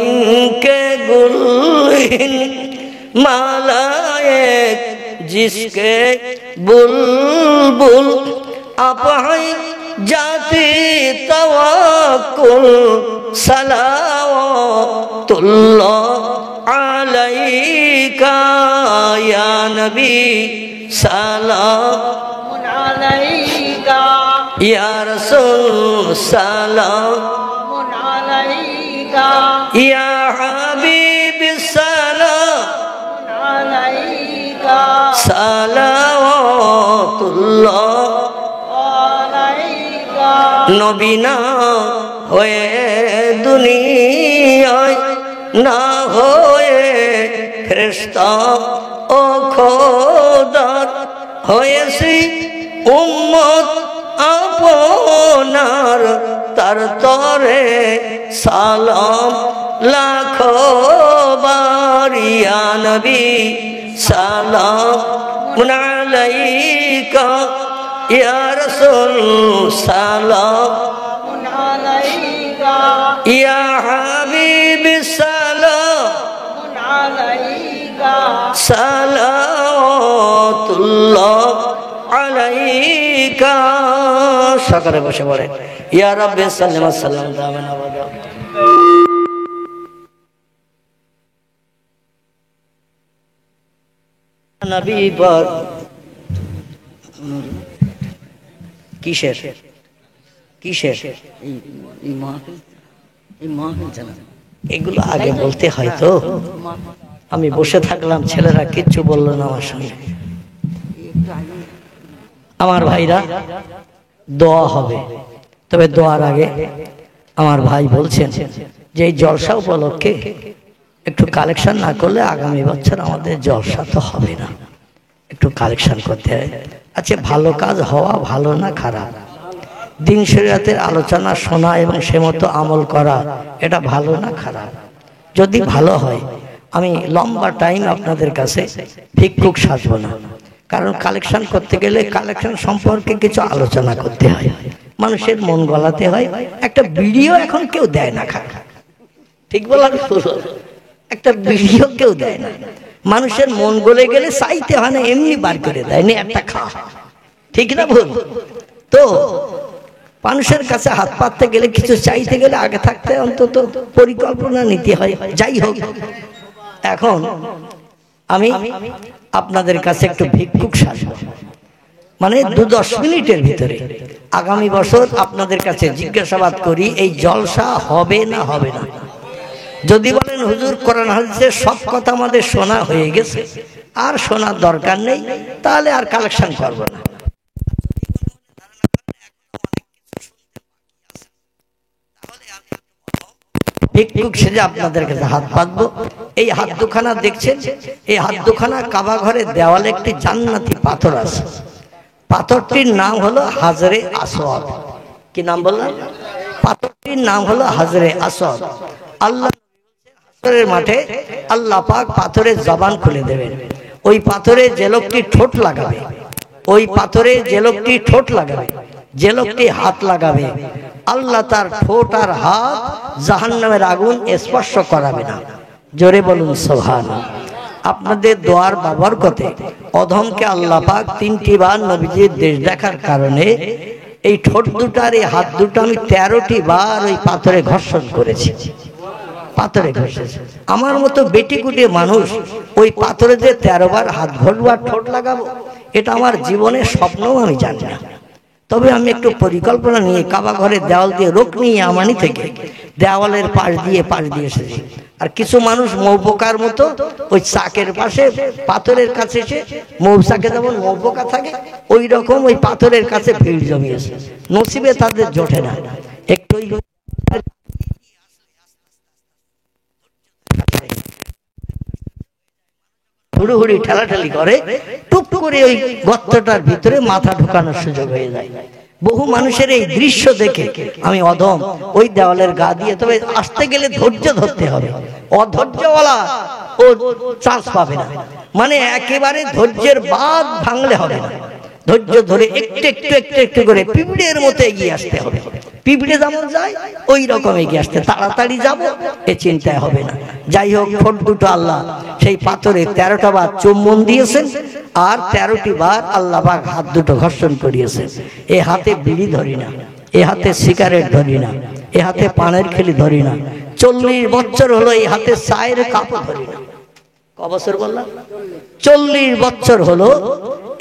के गुलहिन, मालाए जिसके बुलबुल आप हैं जाती तवक्कुल, सलावतुल्लाह अलैका या नबी सलाम अलैका, या रसूल सलाम अलैका, या हबीब सलाम সালাওয়াতুল্লাহ আলাইকা। নবী না হয়ে দুনিয়ায়, না হয়ে ফেরেশতা ও খোদার হয়েছি উম্মত আপনার, তার তরে সালাম লাখো বারিয়া নবী সালাম আলাইকা ইয়া রাসূল সালাম আলাইকা ইয়া হাবিবি সালাম আলাইকা সালাওয়াতুল্লাহ আলাইকা। সকালে বসে পড়ে ইয়া রাব্বি সাল্লি ওয়া সাল্লাম দামান আবাদা। নবী পর কিসের কিসের এই মাহফিল জানা, এগুলো আগে বলতে হয় তো। আমি বসে থাকলাম, ছেলেরা কিচ্ছু বললো না আমার সঙ্গে। আমার ভাইরা দোয়া হবে, তবে দোয়ার আগে আমার ভাই বলছেন যে এই জলসা উপলক্ষে একটু কালেকশন না করলে আগামী বছর আমাদের জলসা তো হবে না, একটু কালেকশন করতে হয়। আচ্ছা, ভালো কাজ হওয়া ভালো না খারাপ? দিন শরিয়তের আলোচনা শোনা এবং সে মতো আমল করা, এটা ভালো না খারাপ? যদি ভালো হয় আমি লম্বা টাইম আপনাদের কাছে ভিক্ষুক সাজবো না, কারণ কালেকশন করতে গেলে কালেকশন সম্পর্কে কিছু আলোচনা করতে হয়, মানুষের মন গলাতে হয়। একটা ভিডিও এখন কেউ দেয় না, ঠিক বলার, একটা ভিডিও কেউ দেয় না। মানুষের মন গলে গেলে চাইতে হয় না, এমনি বার করে দেয় না একটা খাওয়া, ঠিক না ভুল? তো মানুষের কাছে হাত পাততে গেলে, কিছু চাইতে গেলে আগে থাকতে অন্তত পরিকল্পনা নিতে হয়। যাই হোক, এখন আমি আপনাদের কাছে একটু ভিক্ষুক সাজব, মানে 2-10 মিনিটের ভিতরে আগামী বছর আপনাদের কাছে জিজ্ঞাসাবাদ করি, এই জলসা হবে না হবে না? যদি বলেন হুজুর কোরআন হাদিসের সব কথা আমাদের শোনা হয়ে গেছে, আর শোনার দরকার নেই, তাহলে আর কালেকশন করব না। ভিক্ষুক সেজে আপনাদের কাছে হাত পাতবো। এই হাত দুখানা দেখছেন, এই হাত দুখানা কাবা ঘরের দেওয়ালে একটি জান্নাতি পাথর আছে। পাথরটির নাম হলো হাজরে আসওয়াদ। কি নাম বললাম? পাথরটির নাম হলো হাজরে আসওয়াদ। আল্লাহ হাসরের মাঠে আল্লাহ পাক পাথরের জবান খুলে দেবেন। ওই পাথরে যে লোকটি ঠোঁট লাগাবে, ওই পাথরে যে লোকটি ঠোঁট লাগাবে, যে লোকটি হাত লাগাবে, আল্লাহ তার ঠোঁট আর হাত জাহান্নামের আগুন স্পর্শ করাবে না। জোরে বলুন সুবহানাল্লাহ। আপনাদের দোয়ার বাবরকতে অধমকে আল্লাহ পাক 3টি বার নবীজির দেশ দেখার কারণে এই ঠোঁট দুটার এই হাত দুটো আমি 13টি বার ওই পাথরে ঘর্ষণ করেছি, পাথরে ঘষেছে। আমার মতো বেটি কুটি মানুষ ওই পাথরে যে 13 বার হাত ঘষবো আর ঠোঁট লাগাবো, এটা আমার জীবনের স্বপ্নও আমি জানি না। তবে আমি একটু পরিকল্পনা নিয়ে কাবা ঘরের দেওয়াল দিয়ে রোকনি আমানি থেকে দেওয়ালের পাশ দিয়ে এসেছি। আর কিছু মানুষ মৌপোকার মতো ওই চাকের পাশে পাথরের কাছে এসে, মৌচাকে যেমন মৌপোকা থাকে ওই রকম ওই পাথরের কাছে ভিড় জমিয়েছে। নসিবে তাদের জোটে না, একটু হুড়ুহুড়ি ঠেলাঠেলি করে, টুপ করে ওই গর্তটার ভিতরে মাথা ঢোকানোর সুযোগ হয়ে যায়। বহু মানুষের এই দৃশ্য দেখে আমি অধম ওই দেওয়ালের গা দিয়ে, তবে আসতে গেলে ধৈর্য ধরতে হবে, অধৈর্যওয়ালা ও চান্স পাবে না। মানে একেবারে ধৈর্যের বাঁধ ভাঙলে হবে না, ধৈর্য ধরে একটু একটু একটু একটু করে পিঁপড়ের মতো এগিয়ে আসতে হবে। পিঁপড়ে যেমন যায় ওই রকম এগিয়ে আসতে, তাড়াতাড়ি যাব এ চিন্তায় হবে না। যাই হোক, ঠোঁট দুটো আল্লাহ সেই পাথরে 13টা বার চুম্বন দিয়েছেন, আর 13টি বার আল্লাহ পাক হাত দুটো ঘর্ষণ করিয়েছেন। এ হাতে বিড়ি ধরি না, এ হাতে সিগারেট ধরি না, এ হাতে পানের খেলি ধরি না। 40 বছর হলো এই হাতে চায়ের কাপও ধরি না। ক বছর বললাম? 40 বছর হলো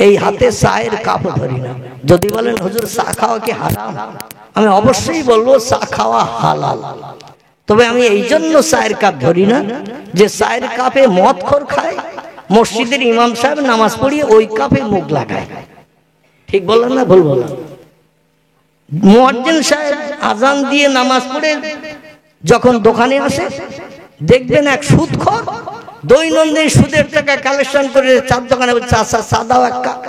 এই হাতে চায়ের কাপও ধরি না। যদি বলেন হুজুর চা খাওয়া কি হারাম, আমি অবশ্যই বলবো চা খাওয়া হালাল। তবে আমি এই জন্য চায়ের কাপ ধরি না যে চায়ের কাপে মদখোর খায়, মসজিদের ইমাম সাহেব নামাজ পড়িয়ে ওই কাপে মুখ লাগায়। ঠিক বললাম না ভুল বললাম? মুয়াজ্জিন সাহেব আজান দিয়ে নামাজ পড়ে যখন দোকানে আসে, দেখবেন এক সুদখোর দৈনন্দিন সুদের টাকা কালেকশন করে চার দোকানে চা দাও এক কাপ।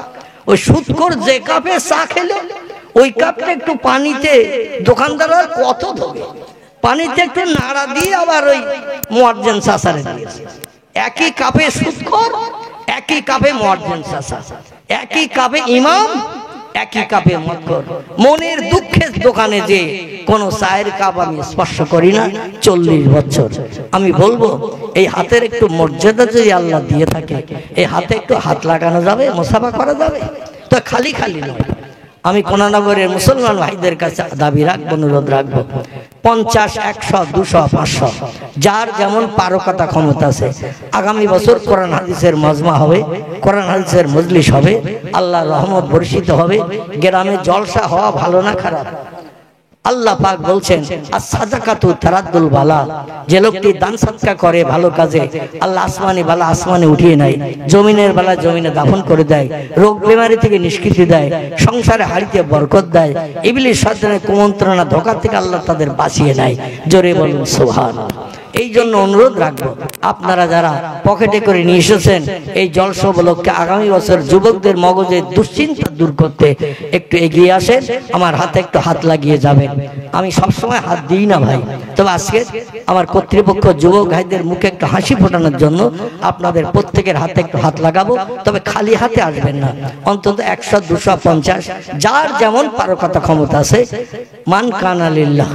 ওই সুদখোর যে কাপে চা খেলো ওই কাপটা একটু পানিতে দোকানদার কত ধোবে, পানিতে একটু নাড়া দিয়ে আবার ওই মুয়াজ্জিন চাচারে দিয়েছে। একই কাপে সুদখোর, একই কাপে মুয়াজ্জিন চাচা, একই কাপে ইমাম, একই কাপে মদখোর। মনের দুঃখের দোকানে যে কোনো চায়ের কাপ আমি স্পর্শ করি না 40 বছর। আমি বলবো এই হাতের একটু মর্যাদা যদি আল্লাহ দিয়ে থাকে, এই হাতে একটু হাত লাগানো যাবে, মুসাফা করা যাবে, তো খালি খালি নয়। আমি কোনানগরের মুসলমান ভাইদের কাছে দাবি রাখবো, অনুরোধ রাখবো, 50, 100, 200, 500 যার যেমন পারকতা ক্ষমতা আছে, আগামী বছর কোরআন হাদিসের মজমা হবে, কোরআন হাদিসের মজলিস হবে, আল্লাহর রহমত বর্ষিত হবে। গ্রামে জলসা হওয়া ভালো না খারাপ? আল্লাহ পাক বলছেন as-সাদাকাতু তারাদ্দুল বালা, যে লোকটি দান সদকা করে ভালো কাজে, আল্লাহ আসমানি বালা আসমানে উঠিয়ে নেয়, জমিনের বালা জমিনে দাফন করে দেয়, রোগ বেমারি থেকে নিষ্কৃতি দেয়, সংসারে হাড়িতে বরকত দেয়, ইবলিস শয়তানের কুমন্ত্রণা ধোঁকা থেকে আল্লাহ তাদের বাঁচিয়ে নেয়। জোরে বলুন সুবহানাল্লাহ। এই জন্য অনুরোধ রাখবো, আপনারা যারা পকেটে করে নিয়ে এসেছেন এই জলসা উপলক্ষে আগামী বছর যুবকদের মগজে দুশ্চিন্তা দূর করতে একটু এগিয়ে আসেন, আমার হাতে একটু হাত লাগিয়ে যাবেন। আমি সবসময় হাত দিই না ভাই, তবে আজকে আমার কর্তৃপক্ষ যুবক ভাইদের মুখে একটু হাসি ফোটানোর জন্য আপনাদের প্রত্যেকের হাতে একটু হাত লাগাবো। তবে খালি হাতে আসবেন না, অন্তত 100, 250 যার যেমন পারকতা ক্ষমতা আছে। মান কানা লিল্লাহ,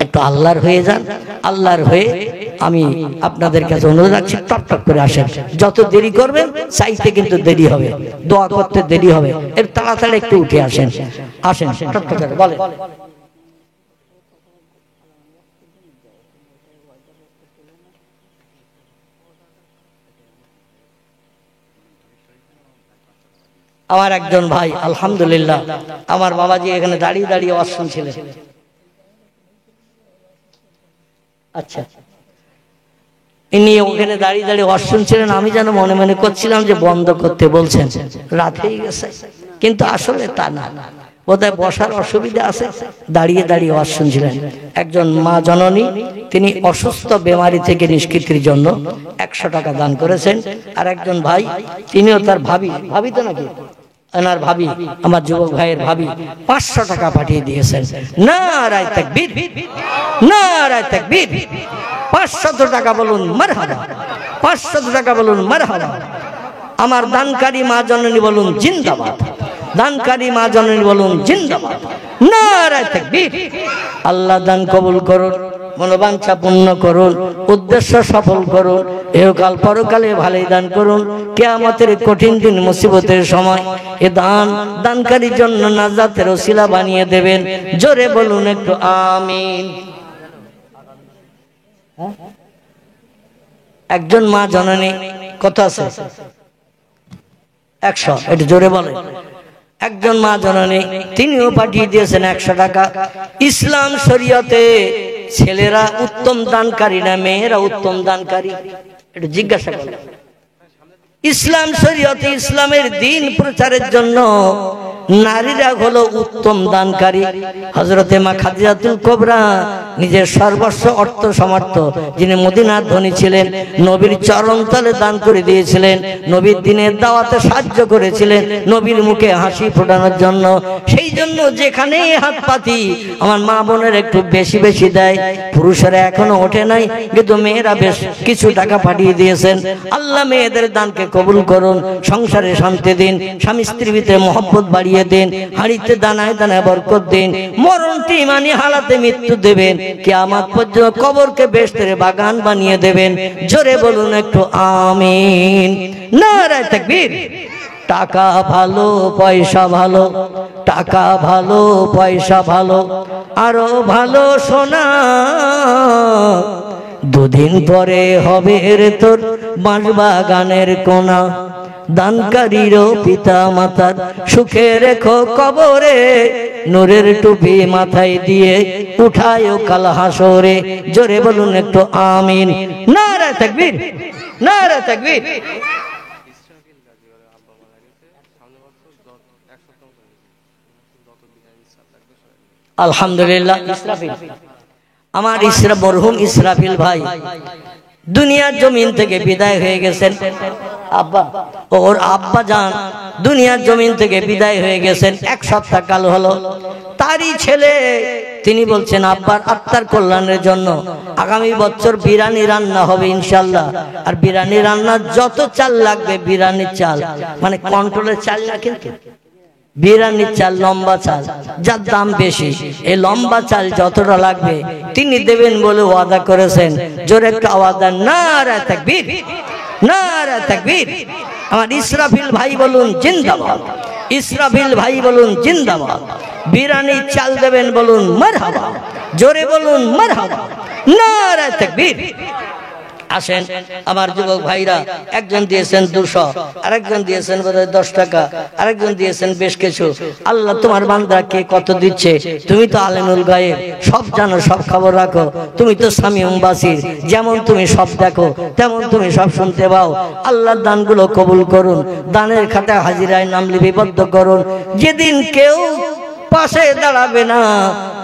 একটু আল্লাহর হয়ে যান। আল্লাহর হয়ে আমি আপনাদের কাছে অনুরোধ রাখছি, টপ টপ করে আসেন। যত দেরি করবেন চাইতে কিন্তু দেরি হবে, দোয়া করতে দেরি হবে, এর তাড়াতাড়ি একটু উঠে আসেন। আসেন টপ টপ করে বলেন। আমার একজন ভাই আলহামদুলিল্লাহ, আমার বাবাজি এখানে দাঁড়িয়ে দাঁড়িয়ে ওয়াজ শুনছিলেন। আচ্ছা, ইনি ওখানে দাঁড়িয়ে দাঁড়িয়ে ওয়াজ শুনছিলেন। আমি যেন মনে মনে করছিলাম যে বন্ধ করতে বলছেন, রাত হয়ে গেছে, কিন্তু আসলে তা না, বোধহয় বসার অসুবিধা আছে, দাঁড়িয়ে দাঁড়িয়ে ওয়াজ শুনছিলেন। একজন মা জননী, তিনি অসুস্থ বেমারি থেকে নিষ্কৃতির জন্য 100 টাকা দান করেছেন। আর একজন ভাই, তিনিও তার ভাবি তো নাকি এনার ভাবি, আমার যুবক ভাইয়ের ভাবি 500 টাকা পাঠিয়ে দিয়েছেন। নারায়ে তাকবীর, নারায়ে তাকবীর। 500 টাকা বলুন মারহাবা, 500 টাকা বলুন মারহাবা। আমার দানকারী মা জননী বলুন জিন্দাবাদ, দানকারী মা জননী বলুন জিন্দাবাদ। নারায়ে তাকবীর। আল্লাহ দান কবুল করুন, মনোবাঞ্ছা পূর্ণ করুন, উদ্দেশ্য সফল করুন, এহকাল পরকালে ভালোই দান করুন। কিয়ামতের কঠিন দিন মুসিবতের সময় এ দানকারীর জন্য নাজাতের ওসিলা বানিয়ে দেবেন। জোরে বলুন একটু আমিন। একজন মা জননী কত আছে? 100, একটু জোরে বলেন। একজন মা জননী, তিনিও পাঠিয়ে দিয়েছেন 100 টাকা। ইসলাম শরীয়তে ছেলেরা উত্তম দানকারী না মেয়েরা উত্তম দানকারী? একটু জিজ্ঞাসা করেন। ইসলাম শরীয়তে, ইসলামের দ্বীন প্রচারের জন্য নারীরা হলো উত্তম দানকারী। হযরতে মা খাদিজাতুল কুবরা নিজের সর্বস্ব অর্থ সমর্থ, যিনি মদিনার ধনী ছিলেন, নবীর চরণ তলে দান করে দিয়েছিলেন, নবীর দ্বীনের দাওয়াতে সাহায্য করেছিলেন, নবীর মুখে হাসি ফোটানোর জন্য। সেই জন্য যেখানেই হাত পাতি আমার মা বোনের একটু বেশি বেশি দেয়। পুরুষেরা এখনো ওঠে নাই, কিন্তু মেয়েরা বেশ কিছু টাকা পাঠিয়ে দিয়েছেন। আল্লাহ মেয়েদের দানকে কবুল করুন, সংসারে শান্তি দিন, স্বামী স্ত্রীর ভিতরে মহব্বত বাড়িয়ে দেন, হাড়িতে দানায় দানায় বরকত দিন, মরণটি ইমানি হালাতে মৃত্যু দেবেন, কিয়ামত পর্যন্ত কবরকে বেহেশতের বাগান বানিয়ে দেবেন। জোরে বলুন একটু আমিন। নারায়ে তাকবীর। টাকা ভালো, পয়সা ভালো, টাকা ভালো, পয়সা ভালো, আরো ভালো সোনা, দুদিন পরে হবে রে তোর বাঁশবাগানের কোনা। দানকারীরও পিতা মাতার সুখে রেখো কবরে, নূরের টুপি মাথায় দিয়ে উঠায়ও কাল হাসরে। জোরে বলুন একটু আমিন। নারায়ে তাকবীর, নারায়ে তাকবীর। আলহামদুলিল্লাহ। আমার মরহুম ইসরাফিল ভাই দুনিয়ার জমিন থেকে বিদায় হয়ে গেছেন। আব্বা, ওর আব্বা জান দুনিয়ার জমিন থেকে বিদায় হয়ে গেছেন। 1 সপ্তাহ কাল হলো। তারই ছেলে তিনি বলছেন আব্বার আত্মার কল্যাণের জন্য আগামী বছর বিরিয়ানি রান্না হবে ইনশাআল্লাহ। আর বিরিয়ানি রান্নার যত চাল লাগবে, বিরিয়ানির চাল মানে কন্ট্রোলের চাল না, কিন্তু বিরিয়ানির চাল, লম্বা চাল, যার দাম বেশি, এই লম্বা চাল যতটা লাগবে তিনি দেবেন বলে ওয়াদা করেছেন। জোরে একটা আওয়াজ দেন, নারে তাকবীর, নারে তাকবীর। আমার ইসরাফিল ভাই বলুন জিন্দাবাদ, ইসরাফিল ভাই বলুন জিন্দাবাদ। বিরিয়ানির চাল দেবেন বলুন মারহাবা, জোরে বলুন মারহাবা, নারে তাকবীর। আসেন আমার যুবক ভাইরা, একজন দিয়েছেন 200, আরেকজন দিয়েছেন বোধহয় 10 টাকা, আরেকজন দিয়েছেন বেশ কিছু। আল্লাহ তোমার বান্দাকে কত দিচ্ছে, তুমি তো আলেমুল গায়েব, সব জানো, সব খবর রাখো। তুমি তো সামিউম বাসির, যেমন তুমি সব দেখো তেমন তুমি সব শুনতে পাও। আল্লাহর দানগুলো কবুল করুন, দানের খাতায় হাজিরায় নাম লিপিবদ্ধ করুন। যেদিন কেউ পাশে দাঁড়াবে না,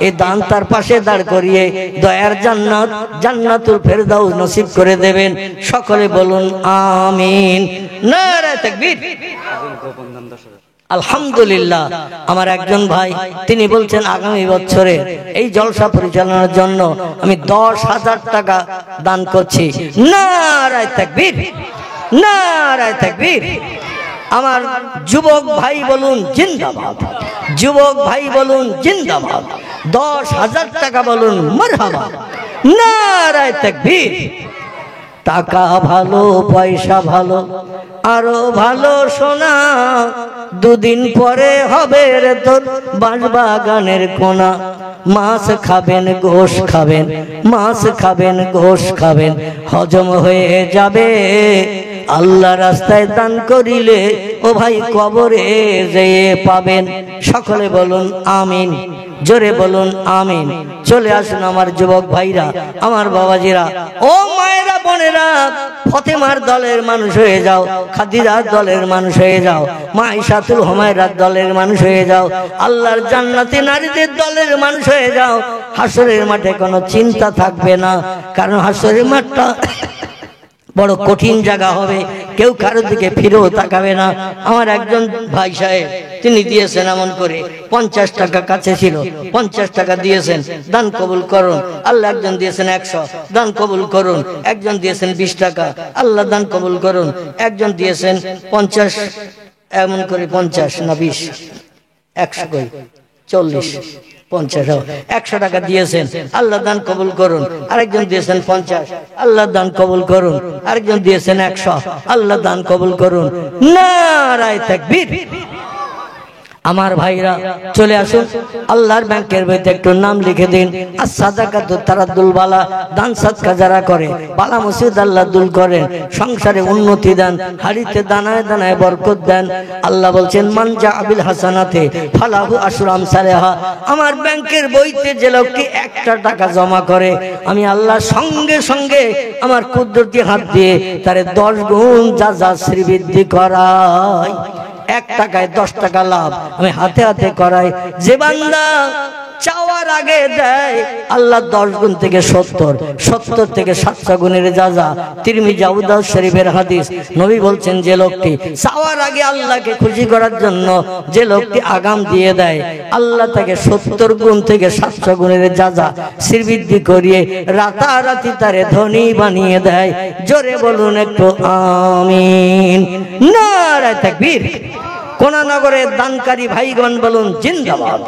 এই দান তার পাশে দাঁড় করিয়ে দয়ার জান্নাত, জান্নাতুল ফেরদাউস নসিব করে দেবেন। সকলে বলুন আমিন, নারে তাকবীর। আলহামদুলিল্লাহ। আমার একজন ভাই তিনি বলছেন আগামী বছরে এই জলসা পরিচালনার জন্য আমি 10,000 টাকা দান করছি। নারে তাকবীর, নারে তাকবীর। আমার যুবক ভাই বলুন জিন্দাবাদ, যুবক ভাই বলুন জিন্দাবাদ। 10,000 টাকা বলুন মারহাবা, নারে তাকবীর। টাকা ভালো, পয়সা ভালো, আরো ভালো সোনা, দুদিন পরে হবে রে তোর বাঁশবাগানের কোনা। মাছ খাবেন, গোশ খাবেন, মাছ খাবেন, গোশ খাবেন, হজম হয়ে যাবে। আল্লাহ রাস্তায় দান করিলে ও ভাই কবরে যেয়ে পাবেন। সকলে বলুন আমিন, জোরে বলুন আমিন। চলে আসুন আমার যুবক ভাইরা, আমার বাবাজিরা, ও মায়েরা, বোনেরা, ফতেমার দলের মানুষ হয়ে যাও, খাদিজার দলের মানুষ হয়ে যাও, মা আয়েশাতুল হুমায়রার দলের মানুষ হয়ে যাও, আল্লাহর জান্নাতি নারীদের দলের মানুষ হয়ে যাও। হাসরের মাঠে কোনো চিন্তা থাকবে না, কারণ হাসরের মাঠটা বড় কঠিন জায়গা হবে, কেউ কারোর দিকে ফিরেও তাকাবে না। আমার একজন ভাই সাহেব তিনি দিয়েছেন এমন করে 50 টাকা কাছে ছিল, 50 টাকা দিয়েছেন, দান কবুল করুন। আল্লাহ একজন দিয়েছেন 100, দান কবুল করুন। একজন দিয়েছেন 20 টাকা, আল্লাহ দান কবুল করুন। একজন দিয়েছেন 50, এমন করে 50 না 20, 100 কই 40, 50, 100 টাকা দিয়েছেন, আল্লাহ দান কবুল করুন। আরেকজন দিয়েছেন 50, আল্লাহ দান কবুল করুন। আরেকজন দিয়েছেন 100, আল্লাহ দান কবুল করুন। নারে তাকবীর। আমার ভাইরা চলে আসুন, আল্লাহর ব্যাংকের বইতে একটু নাম লিখে দিন। আর সাদাকাতু তারাদ্দুল বালা, দান সাদকা যারা করে বালা মুসিবত আল্লাহ দূর করেন, সংসারে উন্নতি দেন, হাড়িতে দানায় দানায় বরকত দেন। আল্লাহ বলছেন মান জাআ বিল হাসানাতে ফালাহু আশরু আমসালিহা। আমার ব্যাংকের বইতে যে লোকটি 1টা টাকা জমা করে, আমি আল্লাহ সঙ্গে সঙ্গে আমার কুদরতি হাত দিয়ে তারে 10 গুণ যা শ্রীবৃদ্ধি করাই। 1 টাকায় 10 টাকা লাভ আমি হাতে হাতে করাই। যে বান্দা চাওয়ার আগে দেয়, আল্লাহ 10 গুণ থেকে 70, 70 থেকে 700 গুণের যাজা। তিরমিজি আবু দাউদ শরীফের হাদিস। নবী বলছেন যে লোকটি চাওয়ার আগে আল্লাহকে খুশি করার জন্য যে লোকটি আগাম দিয়ে দেয়, আল্লাহ তাকে 70 গুণ থেকে 700 গুণের যাজা শ্রীবৃদ্ধি করিয়ে রাতারাতি তারে ধনী বানিয়ে দেয়। জোরে বলুন একটু আমিন, নারে তাকবীর। কোনানগরের দানকারী ভাইগণ বলুন জিন্দাবাদ,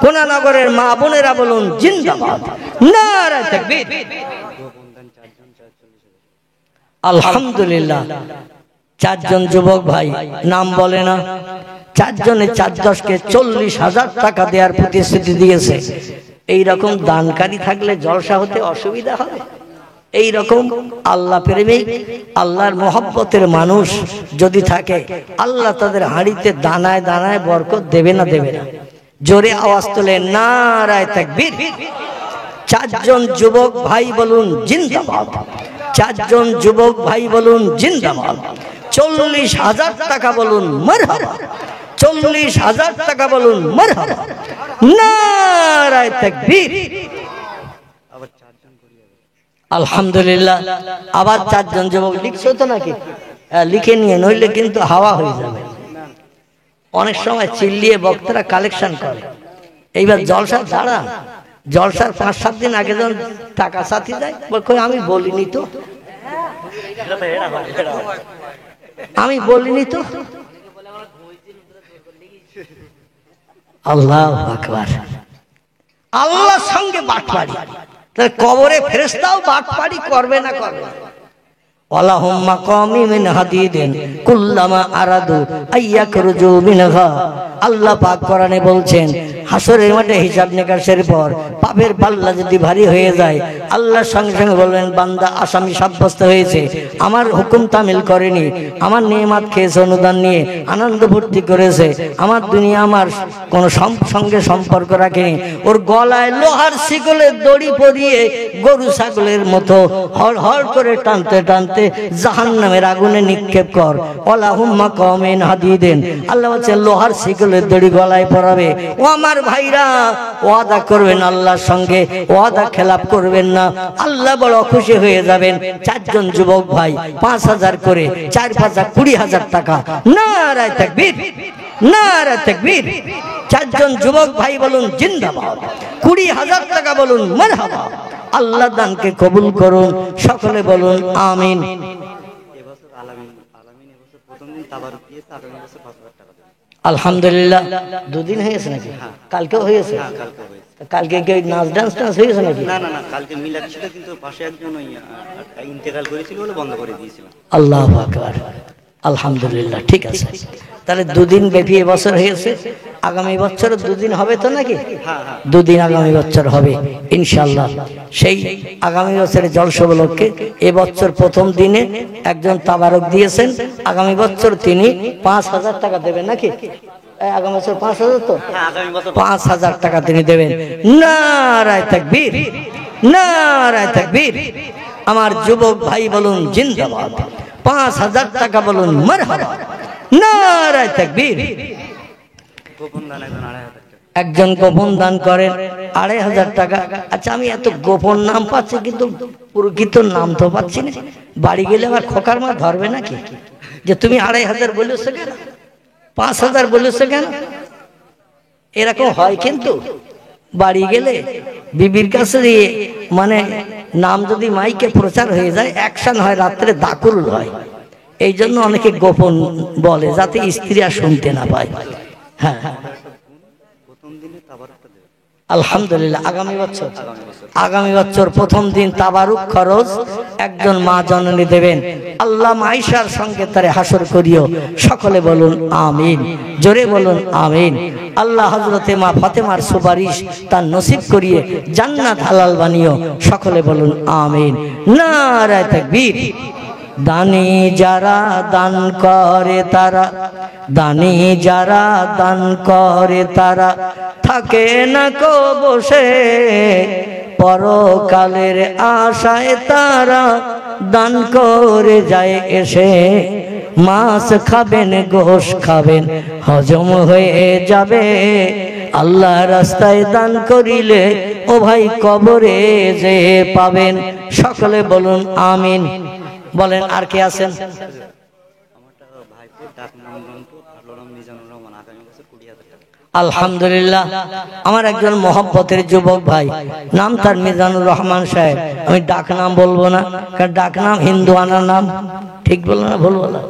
কোনানগরের মা বোনেরা বলুন জিন্দাবাদ, নারে তাকবীর। আলহামদুলিল্লাহ। 4 জন যুবক ভাই নাম বলে না, 4 জনে 4-10কে 40,000 টাকা দেওয়ার প্রতিশ্রুতি দিয়েছে। এইরকম দানকারী থাকলে জলসা হতে অসুবিধা হবে? এইরকম আল্লাহ প্রেমিক, আল্লাহর মহব্বতের মানুষ যদি থাকে, আল্লাহ তাদের হাঁড়িতে দানায় দানায় বরকত দেবে না দেবে না? জোরে আওয়াজ তোলে নারে তাকবীর। 4 জন যুবক ভাই বলুন জিন্দাবাদ, 4 জন যুবক ভাই বলুন জিন্দাবাদ। 40,000 টাকা বলুন মারহাবা, 40,000 টাকা বলুন মারহাবা, নারায়ে তাকবীর। আলহামদুলিল্লাহ। আবার 4 জন যুবক লিখছো তো নাকি? লিখে নিয়ে, নইলে কিন্তু হাওয়া হয়ে যাবে। অনেক সময় চিল্লিয়ে বক্তারা কালেকশন করে। এইবার জলসা ছাড়া, জলসার 5-7 দিন আগে যখন টাকা সাথী যায়, আমি বলিনি তো, আমি বলিনি তো। আল্লাহু আকবার। আল্লাহর সঙ্গে বাটপাড়ি। তাহলে কবরে ফেরেশতাও বাটপাড়ি করবে না করবে? আল্লাহুম্মা কামি মিন হাদিদিন কুল্লামা আরাদু আইয়াখরুজু মিনহা। আল্লাহ পাক কোরআনে বলছেন, হাসরের মাঠে হিসাব নিকাশের পর পাপের পাল্লা যদি ভারী হয়ে যায়, আল্লাহর সঙ্গে সঙ্গে বলবেন, বান্দা আসামি সাব্যস্ত হয়েছে, আমার হুকুম তামিল করেনি, আমার নেয়ামত খেয়েছে, অনুদান নিয়ে আনন্দ ফুর্তি করেছে, আমার দুনিয়া আমার কোনো সঙ্গে সম্পর্ক রাখেনি, ওর গলায় লোহার শিকলের দড়ি পরিয়ে গরু ছাগলের মতো হড় হড় করে টানতে টানতে জাহান্নামের আগুনে নিক্ষেপ কর। আল্লাহুম্মা কামিন হাদিদিন। আল্লাহ বলছেন লোহার শিকলের দড়ি গলায় পরাবে। ও আমার ভাইরা, ওয়াদা করবেন আল্লাহর সঙ্গে, ওয়াদা খেলাপ করবেন না, আল্লাহ বড় খুশি হয়ে যাবেন। 4 জন যুবক ভাই 5000 করে, 4-5 20,000 টাকা। নারায়ে তাকবীর, নারায়ে তাকবীর। 4 জন যুবক ভাই বলুন জিন্দাবাদ। 20,000 টাকা বলুন মারহাবা। আল্লাহ দানকে কবুল করুন, সকলে বলুন আমিন। আলহামদুলিল্লাহ। 2 দিন হয়েছে নাকি? কালকেও হয়েছে? কালকে কি নাচ ডান্স হয়েছে নাকি? না না না, কালকে মিলাদ ছিল, কিন্তু পাশে একজন ইন্তেকাল করেছিল বলে বন্ধ করে দিয়েছিল। আল্লাহু আকবার। আলহামদুলিল্লাহ, ঠিক আছে। তাহলে 2 দিন ব্যাপী এবছর হয়েছে। আগামী বছর 2 দিন হবে তো নাকি? 2 দিন আগামী বছর হবে ইনশাআল্লাহ। সেই আগামী বছরের জলসা উপলক্ষে এবছর প্রথম দিনে একজন তাবারক দিয়েছেন। আগামী বছর তিনি 5000 টাকা দেবেন নাকি? আগামী বছর 5000 তো? 5000 টাকা তিনি দেবেন। নারায়ে তাকবীর, নারায়ে তাকবীর। আমার যুবক ভাই বলুন জিন্দাবাদ। 5000 টাকা বলুন মারহাবা। নারায়ে তাকবীর। একজন গোপন দান করেন 2500 টাকা। আচ্ছা, আমি এত গোপন নাম পাচ্ছি, কিন্তু প্রকৃত নাম তো পাচ্ছি না। বাড়ি গেলে আমার খোকার মা ধরবে নাকি যে তুমি 2500 বলেছো কেন, 5000 বলেছো কেন? এরকম হয়। কিন্তু বাড়ি গেলে বিবির কাছে দিয়ে, মানে নাম যদি মাইকে প্রচার হয়ে যায়, অ্যাকশন হয়, রাত্রে দাকুল হয়। এই জন্য অনেকে গোপন বলে, যাতে স্ত্রী আর শুনতে না পায়। হ্যাঁ, আলহামদুলিল্লাহ। আগামী বছর প্রথম দিন তাবারুক খরচ একজন মা জননী দেবেন। আল্লাহ মাইশার সঙ্গে তারে হাসর করিও। সকলে বলুন আমিন, জোরে বলুন আমিন। আল্লাহ হযরতে মা ফাতেমার সুপারিশ তার নসিব করিয়ে জান্নাত হালাল বানিও। সকলে বলুন আমিন। নারায়ে তাকবীর। দানি যারা দান করে তারা, দানি যারা দান করে তারা থাকে না কো বসে, পরকালের আশায় তারা দান করে যায় এসে। মাছ খাবেন, গোশ খাবেন, হজম হয়ে যাবে, আল্লাহ রাস্তায় দান করিলে ও ভাই কবরে যে পাবেন। সকলে বলুন আমিন। বলেন আর কে আছেন? আলহামদুলিল্লাহ। আমার একজন মহব্বতের যুবক ভাই, নাম তার মিজানুর রহমান সাহেব। আমি ডাক নাম বলবো না, কারণ ডাক নাম হিন্দুয়ানা নাম। ঠিক বলবো না, বলবো না,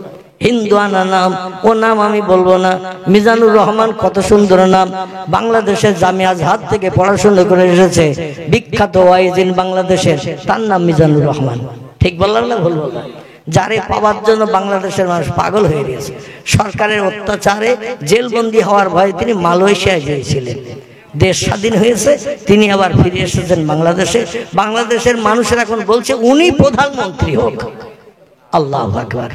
হিন্দুয়ানা নাম, ও নাম আমি বলবো না। মিজানুর রহমান কত সুন্দর নাম। বাংলাদেশের জামিয়া আজহার থেকে পড়াশোনা করে এসেছে, বিখ্যাত ওয়াইজিন বাংলাদেশের, তার নাম মিজানুর রহমান। ঠিক বললাম না, ভুল বললাম? যারে পাওয়ার জন্য বাংলাদেশের মানুষ পাগল হয়ে গেছে। সরকারের অত্যাচারে জেলবন্দি হওয়ার ভয়ে তিনি মালয়েশিয়ায় গিয়েছিলেন। দেশ স্বাধীন হয়েছে, তিনি আবার ফিরে এসেছেন বাংলাদেশে। বাংলাদেশের মানুষের এখন বলছে উনি প্রধানমন্ত্রী হোক। আল্লাহু আকবার।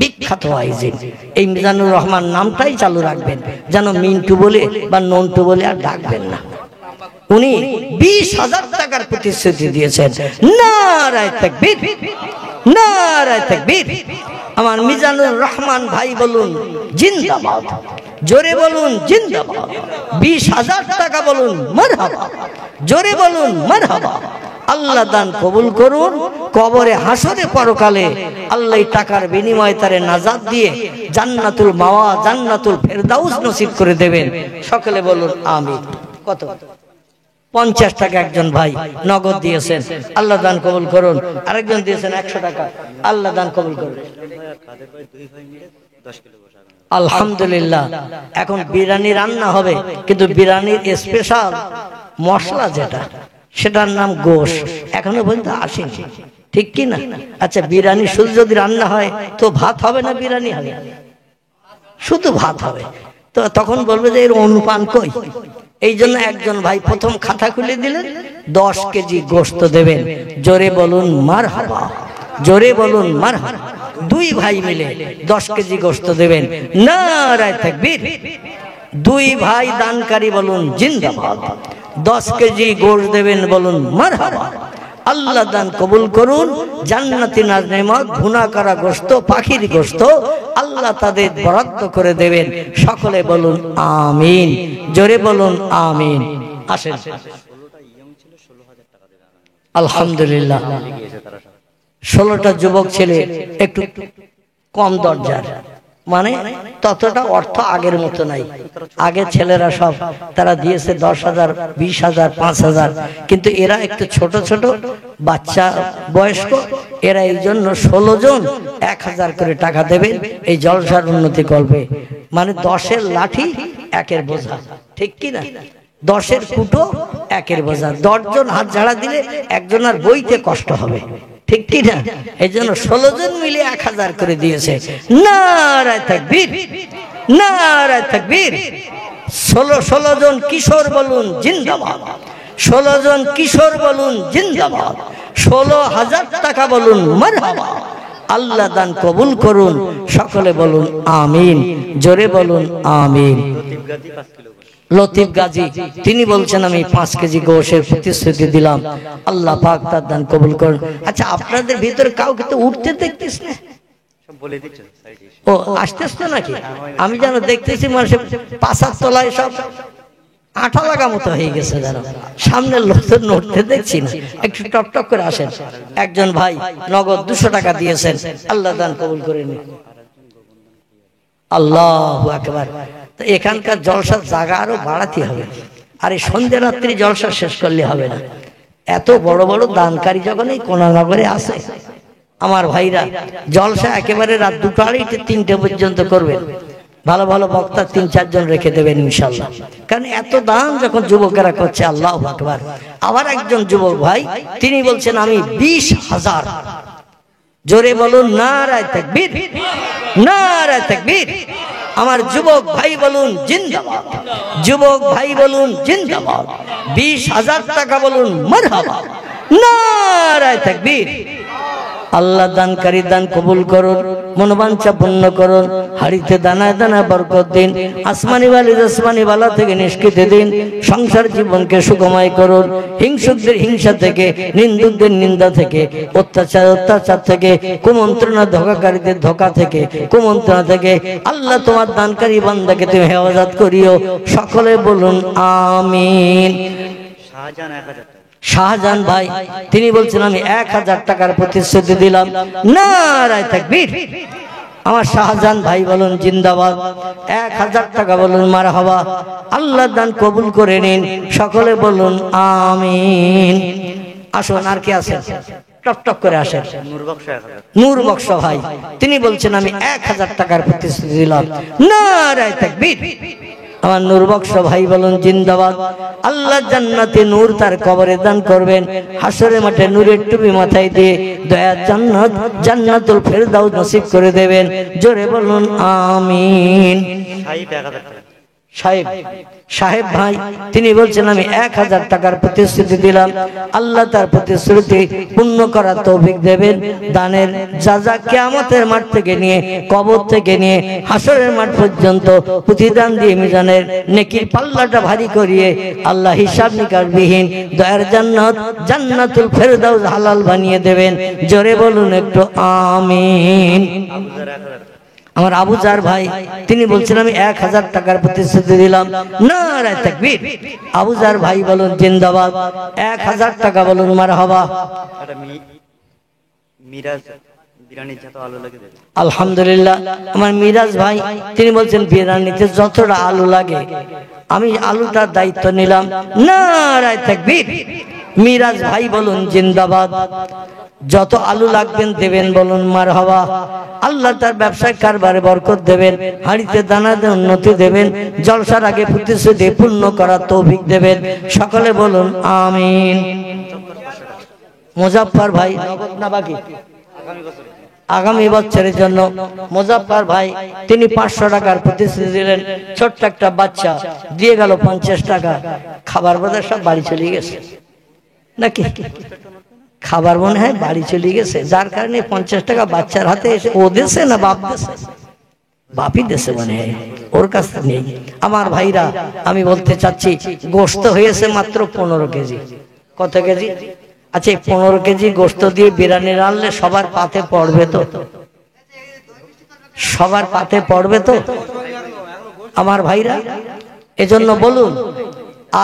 বিখ্যাত ওয়াইজিন। এই মিজানুর রহমান নামটাই চালু রাখবেন, যেন মিন্টু বলে বা নন্টু বলে আর ডাকবেন না। উনি 20,000 টাকার প্রতিশ্রুতি দিয়েছেন। নারায়ে তাকবীর। নারায়ে তাকবীর। আমার মিজানুর রহমান ভাই বলুন জিন্দাবাদ, জোরে বলুন জিন্দাবাদ। 20,000 টাকা বলুন মারহাবা, জোরে বলুন মারহাবা। আল্লাহ দান কবুল করুন। কবরে হাসরে পরকালে আল্লাহ টাকার বিনিময়ে তারে নাজাত দিয়ে জান্নাতুল মাওয়া জান্নাতুল ফেরদাউস নসিব করে দেবেন। সকলে বলুন আমিন। কত? 50 টাকা একজন ভাই নগদ দিয়েছেন, আল্লাহ দান কবুল করুন। আরেকজন দিয়েছেন 100 টাকা, আল্লাহ দান কবুল করুন। আলহামদুলিল্লাহ। এখন বিরিয়ানি রান্না হবে, কিন্তু বিরিয়ানির স্পেশাল মশলা যেটা, সেটার নাম গোশ, এখনো পর্যন্ত আসেনি, ঠিক কি না? আচ্ছা, বিরিয়ানি শুধু যদি রান্না হয় তো ভাত হবে না, বিরিয়ানি হবে? শুধু ভাত হবে। তো তখন বলবে যে এর অনুপান কই? এই জন্য একজন ভাই প্রথম খাতা খুলে দিলেন, 10 কেজি গোশত দেবেন। জোরে বলুন মারহাবা, জোরে বলুন মারহাবা। 2 ভাই মিলে 10 কেজি গোশত দেবেন। নারায়ে তাকবীর। 2 ভাই দানকারী বলুন জিন্দাবাদ। 10 কেজি গোশত দেবেন, বলুন মারহাবা। আল্লাহ দান কবুল করুন। জান্নাতি নেয়ামত, ভুনা করা গোশত, পাখির গোশত আল্লাহ তাদের বরাদ্দ করে দেবেন। সকলে বলুন আমিন, জোরে বলুন আমিন। আসেন। আলহামদুলিল্লাহ। 16টা যুবক ছেলে একটু কম দরজার, মানে ততটা অর্থ আগের মতো নাই। আগে ছেলেরা সব তারা দিয়েছে 10,000, 20,000, 5,000, কিন্তু এরা একটু ছোট ছোট বাচ্চা বয়স্ক, এরা এই জন্য 16 জন 1,000 করে টাকা দেবেন এই জলসার উন্নতি করবে। মানে 10-এর লাঠি 1-এর বোঝা, ঠিক কি না? 10-এর কুটো 1-এর বোঝা। 10 জন হাত ঝাড়া দিলে একজনের বইতে কষ্ট হবে, ঠিক কি না? এই জন্য 16 জন মিলে 1,000 করে দিয়েছে। নারায়ে তাকবীর, নারায়ে তাকবীর। 16 জন কিশোর বলুন জিন্দাবাদ, 16 জন কিশোর বলুন জিন্দাবাদ। 16,000 টাকা বলুন মারহাবা। আল্লাহ দান কবুল করুন। সকলে বলুন আমিন, জোরে বলুন আমিন। লতিফ গাজী তিনি বলছেন আমি 5 কেজি গোশের প্রতিশ্রুতি দিলাম, আল্লাহ পাক তার দান কবুল করুন। আচ্ছা, আপনাদের ভিতরে কাউকে তো উঠতে দেখতেছ না? ও আসতেছ না নাকি? আমি যেন দেখতেছি মানুষের পাশার তলায় সব আঠা লাগা মতো হয়ে গেছে, যেন সামনের লোকজন নড়তে দেখছি না। একটু টক টক করে আসেন। একজন ভাই নগদ 200 টাকা দিয়েছেন, আল্লাহ দান কবুল করে নিন। আল্লাহু আকবার। তো এখানকার জলসার জায়গা আরো বাড়াতে হবে, আর এই সন্ধ্যা রাত্রি জলসা শেষ করলে হবে না। এত বড় বড় দানকারী যখন এই কোনানগরে আছে, আমার ভাইরা জলসা একেবারে রাত 2টা, 2:30, 3টে পর্যন্ত করবেন। ভালো ভালো বক্তা 3-4 জন রেখে দেবেন ইনশাল্লাহ। কারণ এত দান যখন যুবকেরা করছে, আল্লাহু আকবার। আবার একজন যুবক ভাই তিনি বলছেন আমি 20,000, জোরে বলুন নারায়ে তাকবীর, নারায়ে তাকবীর। আমার যুবক ভাই বলুন জিন্দাবাদ, যুবক ভাই বলুন জিন্দাবাদ। 20,000 টাকা বলুন মারহাবা, নারায়ে তাকবীর। আল্লাহ দানকারী দান কবুল করুন, মনোবাঞ্ছা পূর্ণ করুন, হাড়িতে দানায় দানায় বরকত দিন, আসমানি বালি আসমানি বালা থেকে নিষ্কৃতি দিন, সংসার জীবনকে সুখময় করুন, হিংসুকদের হিংসা থেকে, নিন্দুকদের নিন্দা থেকে, অত্যাচার থেকে, কুমন্ত্রণা ধোঁকাকারীদের ধোঁকা থেকে, কুমন্ত্রণা থেকে আল্লাহ তোমার দানকারী বান্দাকে তুমি হেফাজত করিও। সকলে বলুন আমিন। শাহজাহান ভাই তিনি বলছেন আমি 1,000 টাকার প্রতিশ্রুতি দিলাম, নারায়ে তাকবীর। আমার শাহজাহান ভাই বলুন জিন্দাবাদ। 1,000 টাকা বলুন মারহাবা। আল্লাহ দান কবুল করে নিন। সকলে বলুন আমিন। আসুন, আর কি আছেন? টক টক করে আসেন। নূর বক্স ভাই তিনি বলছেন আমি 1,000 টাকার প্রতিশ্রুতি দিলাম, নারায়ে তাকবীর। আমার নূর বক্স ভাই বলুন জিন্দাবাদ। আল্লাহ জান্নাতে নূর তার কবরে দান করবেন, হাসরের মাঠে নূরের টুপি মাথায় দিয়ে দয়া জান্নাত জান্নাতুল ফেরদাউস নসিব করে দেবেন। জোরে বলুন আমিন। সাহেব সাহেব ভাই তিনি বলছেন আমি 1000 টাকার প্রতিশ্রুতি দিলাম, আল্লাহ তার প্রতিশ্রুতি পূর্ণ করার তৌফিক দেবেন। দানের যা কিয়ামতের মাঠ থেকে নিয়ে কবর থেকে নিয়ে হাসরের মাঠ পর্যন্ত প্রতিদান দিয়ে মিজানের নেকির পাল্লাটা ভারী করিয়ে আল্লাহ হিসাব নিকাশবিহীন দয়ার জান্নাত জান্নাতুল ফেরদাউস হালাল বানিয়ে দেবেন। জোরে বলুন একটু আমিন। আমার আবু জার ভাই তিনি বলছেন আমি 1000 টাকার প্রতিশ্রুতি দিলাম। নারায়ে তাকবীর। আবু জার ভাই বলুন জিন্দাবাদ। 1000 টাকা বলুন মারহাবা। মিরাজ বিরিয়ানি যত আলু লাগে দেবে। আলহামদুলিল্লাহ। আমার মিরাজ ভাই তিনি বলছেন বিরিয়ানিতে যতটা আলু লাগে আমি আলুটার দায়িত্ব নিলাম। নারায়ে তাকবীর। মিরাজ ভাই বলুন জিন্দাবাদ। যত আলু লাগবেন দেবেন বলুন মারহাবা। আল্লাহ তার ব্যবসায় কারবারে বরকত দেবেন, হাড়িতে দানাতে উন্নতি দেবেন, জলসার আগে প্রতিশ্রুতি পূর্ণ করার তৌফিক দেবেন। সকলে বলুন আমিন। মুজাফফর ভাই নগদ না বাকি? আগামী বছরের জন্য মুজাফফর ভাই তিনি 500 টাকার প্রতিশ্রুতি দিলেন। ছোট্ট একটা বাচ্চা দিয়ে গেল 50 টাকা। খাবার বোধহয় সব বাড়ি চলে গেছে নাকি? খাবার মনে হয় বাড়ি চলে গেছে, যার কারণে 50 টাকা বাচ্চার হাতে এসে ও দেশে না বাপ দেশে? বাপই দেশে মনে হয়, ওর কাছে নেই। আমার ভাইরা আমি বলতে চাচ্ছি গোশত হয়েছে মাত্র 15 কেজি। কত কেজি? আচ্ছা 15 কেজি গোশত দিয়ে বিরিয়ানি রান্নলে সবার পাতে পড়বে তো? সবার পাতে পড়বে তো আমার ভাইরা? এজন্য বলুন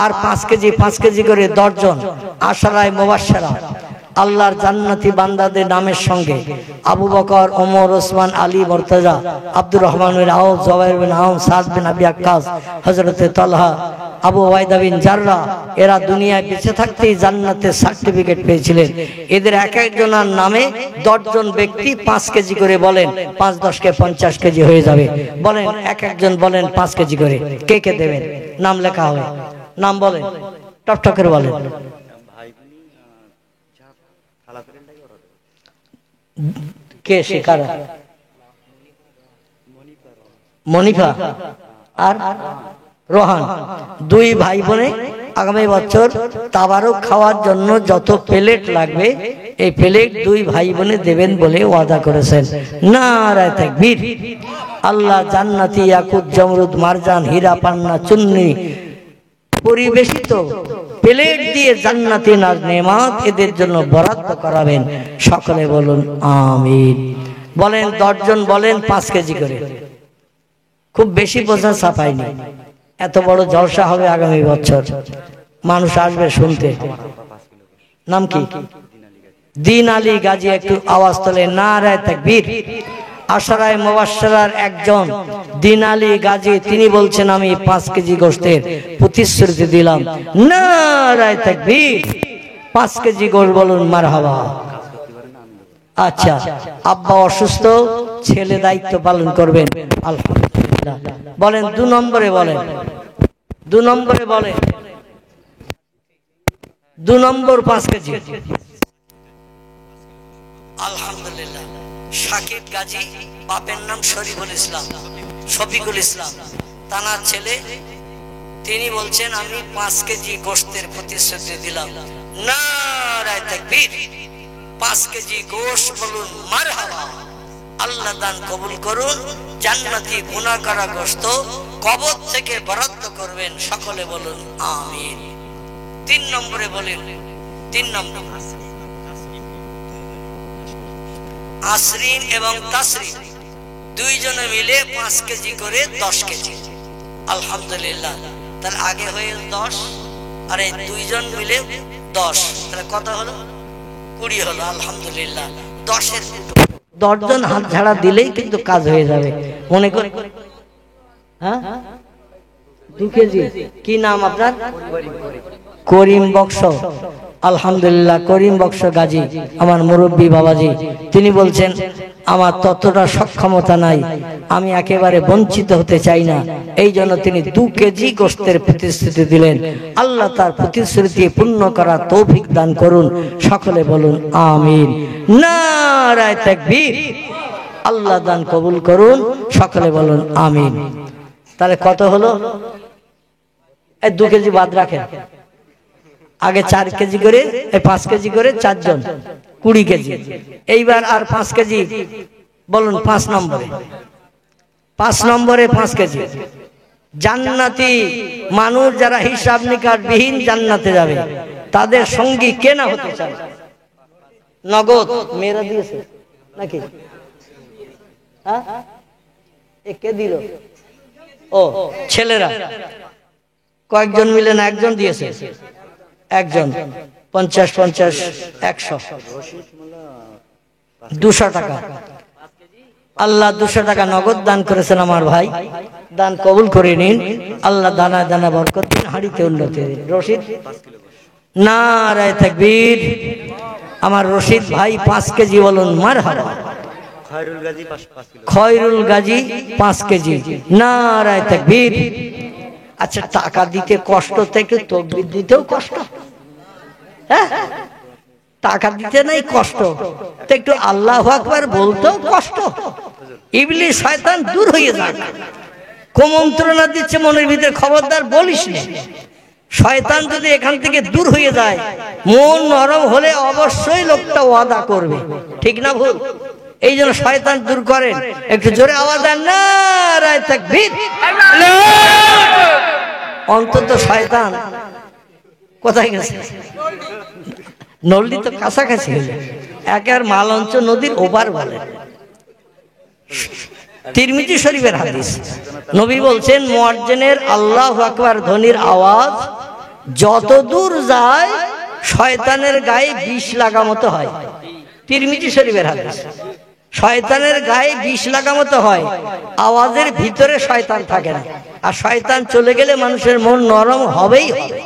আর 5 কেজি করে 10 জন আশারায়ে মুবাশশারা আল্লাহর জান্নাতি বান্দাদের নামের সঙ্গে আবু বকর, ওমর, ওসমান, আলী, মুর্তজা, আব্দুর রহমান বিন আউফ, জুবাইর বিন আওম, সাদ বিন আবি ওয়াক্কাস, হযরত তালহা, আবু ওবাইদা বিন জাররা এরা দুনিয়ায় বেঁচে থাকতেই জান্নাতের সার্টিফিকেট পেয়েছিলেন। এদের এক একজনের নামে 10 জন ব্যক্তি 5 কেজি করে বলেন, 5-10 কে 50 কেজি হয়ে যাবে। বলেন এক একজন বলেন 5 কেজি করে কে কে দেবেন? নাম লেখা হবে, নাম বলেন, টক করে বলেন। কে শিকারা? মনিফা আর রোহান, 2 ভাই বোনে আগামী বছর তাবারক খাওয়ার জন্য যত প্লেট লাগবে এই প্লেট 2 ভাই বোনে দেবেন বলে ওয়াদা করেছেন। নারায়ে তাকবীর। আল্লাহ জান্নাতি ইয়াকুত, জমরুদ, মারজান, হীরা, পান্না, চুন্নি পরিবেশিত প্লেট দিয়ে জান্নাতি নাজ নেমাত এদের জন্য বরাদ্দ করাবেন। সকলে বলুন আমিন। বলেন 10 জন বলেন 5 কেজি করে। খুব বেশি বোঝা ছাপাইনি, এত বড় জলসা হবে আগামী বছর, মানুষ আসবে শুনতে। নাম কি? দিন আলী গাজী। একটু আওয়াজ তোলে নারায়ে তাকবীর। আশারায়ে মুবাশশারার একজন দিন আলী গাজী তিনি বলছেন আমি 5 কেজি গোশতের প্রতিশ্রুতি দিলাম। নারায়ে তাকবীর। 5 কেজি গোশত বলুন মারহাবা। আচ্ছা আব্বা অসুস্থ, ছেলে দায়িত্ব পালন করবেন আলহামদুলিল্লাহ। বলেন 2 নম্বরে বলেন, 2 নম্বরে বলেন, 2 নম্বর 5 কেজি আলহামদুলিল্লাহ। শাকিব গাজী, বাপের নাম শরীফুল ইসলাম, শফিকুল ইসলাম, তানার ছেলে তিনি বলছেন আমি 5 কেজি গোশতের প্রতিশ্রুতি দিলাম। নারায়ে তাকবীর। 5 কেজি গোশত বলুন মারহাবা। আল্লাহ দান কবুল করুন, জান্নাতি গুনাহ করা গোশত কবর থেকে বরাদ্দ করবেন। সকলে বলুন আমিন। 3 নম্বরে বলেন, 3 নম্বর আসরিন এবং তাসরিন 2 জনে মিলে 5 কেজি করে 10 কেজি আলহামদুলিল্লাহ। তাহলে আগে হয়ে 10 আর এই 2 জন মিলে 10, তাহলে কত হলো? 20 হলো আলহামদুলিল্লাহ। 10 জন হাত ঝাড়া দিলেই কিন্তু কাজ হয়ে যাবে মনে করে। হ্যাঁ 2 কেজি। কি নাম আপনার? করিম বক্স। আলহামদুলিল্লাহ করিম বক্স গাজী আমার মুরব্বী বাবাজি তিনি বলছেন আমার ততটা সক্ষমতা নাই, আমি একেবারে বঞ্চিত হতে চাই না, এই জন্য তিনি 2 কেজি গোশতের প্রতিশ্রুতি দিলেন। আল্লাহ তার প্রতিশ্রুতি পূর্ণ করার তৌফিক দান করুন। সকলে বলুন আমিন। নারায়ে তাকবীর। আল্লাহ দান কবুল করুন। সকলে বলুন আমিন। তাহলে কত হলো? এই 2 কেজি বাদ রাখেন, আগে 4 কেজি করে, এই 5 কেজি করে 4 জন 20 কেজি। এইবার আর 5 কেজি বলুন, 5 নম্বরে 5 নম্বরে 5 কেজি। জান্নাতি মানুষ যারা হিসাব নিকাশ বিহীন জান্নাতে যাবে, তাদের সঙ্গী কে না হতে চায়? নগদ মেয়েরা দিয়েছে নাকি? হ্যাঁ, কে দিল? ও ছেলেরা কয়েকজন মিলে না, একজন দিয়েছে, একজন 50 50 100 200 টাকা। আল্লাহ 200 টাকা নগদ দান করেছেন আমার ভাই, দান কবুল করে নিন। আল্লাহ দানা দানা বরকত দিন, হাড়িতে উন্নতি দিন। রশিদ, নারায়ে তাকবীর। আমার রশিদ ভাই 5 কেজি বলুন মারহাবা। খয়রুল গাজী 5 কিলো। খয়রুল গাজী 5 কেজি, নারায়ে তাকবীর। আচ্ছা, টাকা দিতে কষ্ট থেকে তাকবীর দিতেও কষ্ট। হ্যাঁ, টাকা দিতে নাই কষ্ট, তো একটু আল্লাহু আকবার বলতেও কষ্ট। ইবলিস শয়তান দূর হয়ে যাক। কুমন্ত্রণা দিচ্ছে মনের ভিতরে, খবরদার বলিস না। শয়তান যদি এখান থেকে দূর হয়ে যায়, মন নরম হলে অবশ্যই লোকটা ওয়াদা করবে, ঠিক না ভুল? এই জন্য শয়তান দূর করেন। একটু জোরে আওয়াজ দেন, নারায়ে তাকবীর। অন্তত শয়তান কোথায় গেছে? নল্লি তো কাছাকাছি হয়ে যায়, একের মালঞ্চ নদীর ওপার বলে। তিরমিজি শরীফের হাদিস, নবী বলছেন মুয়াজ্জিনের আল্লাহু আকবার ধ্বনির আওয়াজ যত দূর যায় শয়তানের গায়ে বিষ লাগা মতো হয়। তিরমিজি শরীফের হাদিস, শয়তানের গায়ে বিষ লাগা মতো হয়। আওয়াজের ভিতরে শয়তান থাকে না, আর শয়তান চলে গেলে মানুষের মন নরম হবেই হবে।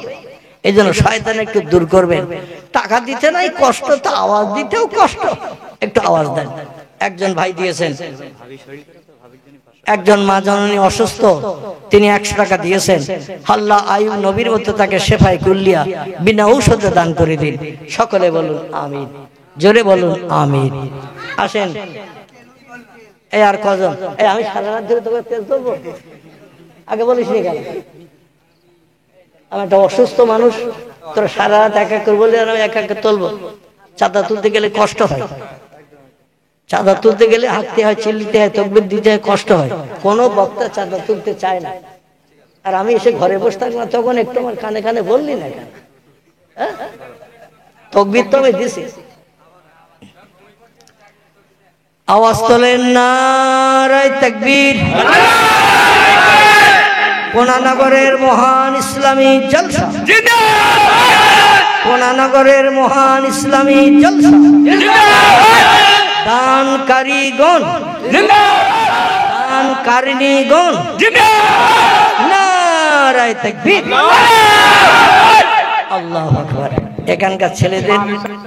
এই জন্য শয়তান একটু দূর করবেন। টাকা দিতে নাই কষ্ট, তো আওয়াজ দিতেও কষ্ট, একটু আওয়াজ দেন। একজন ভাই দিয়েছেন, একজন মা জননী অসুস্থ, তিনি 100 টাকা দিয়েছেন। আল্লাহ আয়ুব নবীর মতো তাকে শেফায়ে কুল্লিয়া বিনা ঔষধে দান করে দিন। সকলে বলুন আমিন, জোরে বলুন আমিন। আসেন, এই আর কজন? এই আমি সারা রাত ধরে তোকে তেল তুলবো, আগে বলিস নি কেন? আমি একটা অসুস্থ মানুষ, তোরা সারা রাত এক এক করে বললে আমি এক এক তুলবো। চাঁদা তুলতে গেলে কষ্ট হয়, চাঁদা তুলতে গেলে হাঁটতে হয়, চিল্লিতে হয়, তাকবীর দিতে হয়, কষ্ট হয়। কোনো বক্তা চাঁদা তুলতে চায় না। আর আমি এসে ঘরে বসে থাকলাম, তখন একটু আমার কানে কানে বললি না কেন? তাকবীর তো আমি দিছি। আওয়াজ তোলেন, নারায়ে তাকবীর। কোনানগরের মহান ইসলামী জলসা, কোনানগরের মহান ইসলামী জলসা, দানকারীগণ, দানকারিণীগণ, নারায়ে তাকবীর। আল্লাহু আকবার। এখানকার ছেলেদের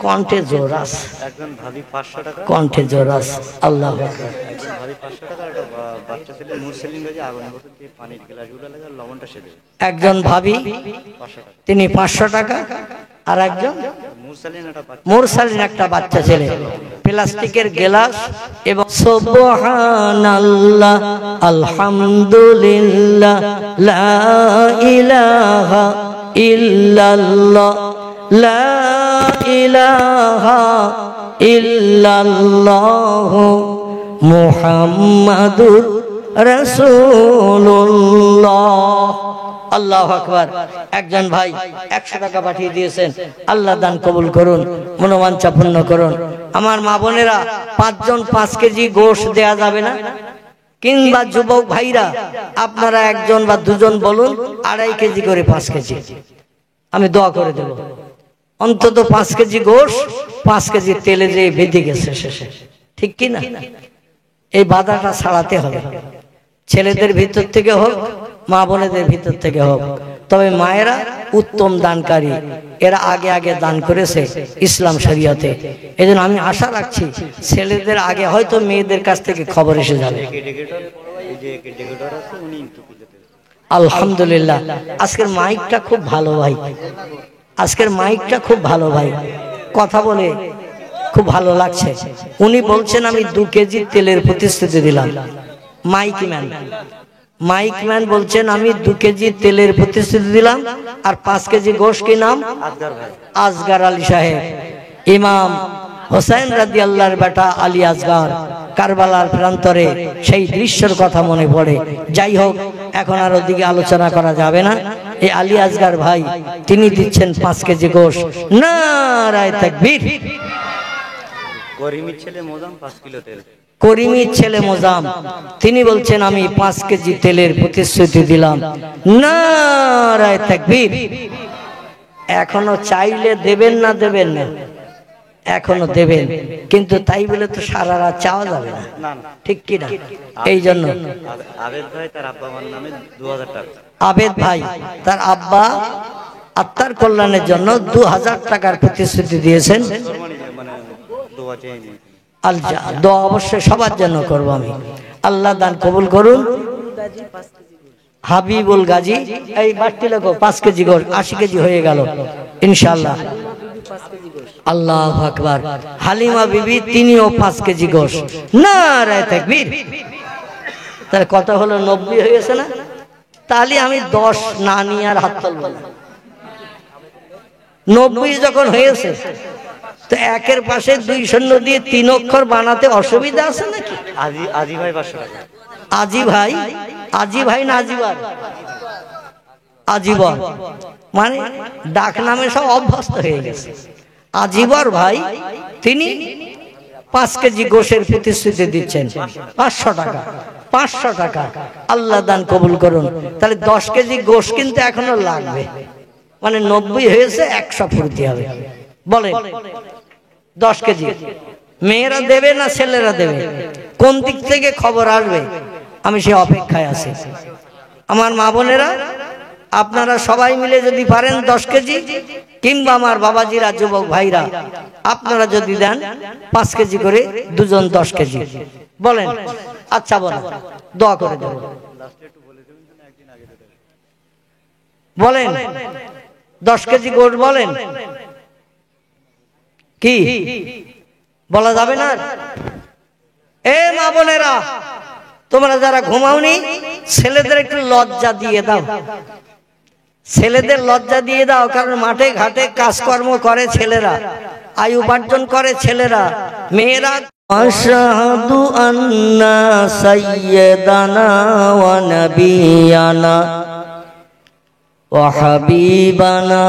কণ্ঠে জোর আছে, একজন ভাবি 500 টাকা, কণ্ঠে জোর আছে। আল্লাহু আকবার। একজন ভাবি 500 টাকা, একটা বাচ্চা ছেলে মুরসেলিন গাজী আগুন বসে দিয়ে পানির গ্লাসগুলো লাগে আর লবণটা সে দেবে। একজন ভাবি 500 টাকা, তিনি 500 টাকা, আর একজন মুরসালিন একটা বাচ্চা, মুরসালিন একটা বাচ্চা ছেলে প্লাস্টিকের গ্লাস এবং সুবহানাল্লাহ আলহামদুলিল্লাহ লা ইলাহা ইল্লাল্লাহ লা ইলাহা ইল্লাল্লাহ মুহাম্মাদুর রাসূলুল্লাহ। আল্লাহু আকবার। একজন ভাই 100 টাকা পাঠিয়ে দিয়েছেন, আল্লাহ দান কবুল করুন, মনোবাঞ্ছা পূর্ণ করুন। আমার মা বোনেরা, 5 জন 5 কেজি গোশত দেয়া যাবে না? কিংবা যুবক ভাইরা আপনারা 1 জন বা 2 জন বলুন 2.5 কেজি করে 5 কেজি, আমি দোয়া করে দেব। অন্তত 5 কেজি গোশত 5 কেজি তেলে যে বেঁধে গেছে শেষে, ঠিক কি না? এই বাধাটা ছাড়াতে হবে, ছেলেদের ভিতর থেকে হোক, মা বোনেদের ভিতর থেকে হোক। তবে মায়েরা উত্তম দানকারী, এরা আগে আগে দান করেছে ইসলাম শরীয়তে। এজন্য আমি আশা রাখছি ছেলেদের আগে হয়তো মেয়েদের কাছ থেকে খবর এসে যাবে। আলহামদুলিল্লাহ। আজকের মাইকটা খুব ভালো ভাই, আজকের মাইকটা খুব ভালো ভাই, কথা বলে খুব ভালো লাগছে। উনি বলছেন আমি 2 কেজি তেলের প্রতিশ্রুতি দিলাম। মাইক ম্যান মাইকম্যান বলছেন আমি 2 কেজি তেলের প্রতিশ্রুতি দিলাম আর 5 কেজি গোশ। কি নাম? আসগার ভাই। আসগার আলী সাহেব। ইমাম হোসেন রাদিয়াল্লাহর বেটা আলী আসগার, কারবালার প্রান্তরে সেই দৃশ্যের কথা মনে পড়ে। যাই হোক, এখন আর ওদিকে আলোচনা করা যাবে না। এই আলী আসগার ভাই তিনি দিচ্ছেন 5 কেজি গোশ। নারায়ে তাকবীর। করিমের ছেলে মোজাম 5 কিলো তেল। করিমের ছেলে মোজাম তিনি বলছেন আমি 5 কেজি তেলের প্রতিশ্রুতি দিলাম। নারায়ে তাকবীর। এখনো চাইলে দেবেন না দেবেন না? এখনো দেবেন, কিন্তু তাই বলে তো সারা রাত চাওয়া যাবে না, না না, ঠিক কি না? এই জন্য আবেদ ভাই তার আব্বা আমার নামে 2000 টাকা। আবেদ ভাই তার আব্বা আত্মার কল্যাণের জন্য 2000 টাকার প্রতিশ্রুতি দিয়েছেন। মানে দোয়া চাইনি। আলজা দোয়া অবশ্যই সবার জন্য করব আমি। আল্লাহ দান কবুল করুন। হাবিবুল গাজী এই বাড়তি লেখো 5 কেজি গোশ, 80 কেজি হয়ে গেল ইনশাআল্লাহ। আল্লাহু আকবার। হালিমা বিবি তিনিও 5 কেজি গোশ। নারায়ে তাকবীর। তাহলে কত হলো? 90 হয়ে গেছে না? তাহলে আমি 10 না নিয়ে আর হাত তুলব না। 90 যখন হয়েছে তো একের পাশে 2 শূন্য দিয়ে 3 অক্ষর বানাতে অসুবিধা আছে নাকি? আজি ভাই 500 টাকা। আজি ভাই, আজি ভাই না আজিবার? আজিবর মানে ডাক নামে সব অভ্যস্ত হয়ে গেছে। আজিবর ভাই তিনি 5 কেজি গোশের প্রতিশ্রুতি দিচ্ছেন। 500 টাকা, 500 টাকা। আল্লাহ দান কবুল করুন। তাহলে 10 কেজি গোশ কিন্তু এখনো লাগবে, মানে 90 হয়েছে, 100 ফুরতে হবে। বলেন 10 কেজি মেয়েরা দেবে না ছেলেরা দেবে? কোন দিক থেকে খবর আসবে আমি সে অপেক্ষায় আছি। আমার মা বোনেরা আপনারা সবাই মিলে যদি পারেন 10 কেজি, কিংবা আমার বাবাজিরা যুবক ভাইরা আপনারা যদি দেন 5 কেজি করে, দুজন 10 কেজি। বলেন আচ্ছা, বলেন দোয়া করে দেব। বলেন 10 কেজি গোশ বলেন। কি বলা যাবে না? এ মা বোনেরা তোমরা যারা ঘুমাওনি ছেলেদের একটু লজ্জা দিয়ে দাও, ছেলেদের লজ্জা দিয়ে দাও। কারণ মাঠে ঘাটে কাজকর্ম করে ছেলেরা, আয় উপার্জন করে ছেলেরা। মেয়েরা আশহাদু আন্না সাইয়্যিদানা ওয়া নাবিয়ানা ওয়া হাবিবানা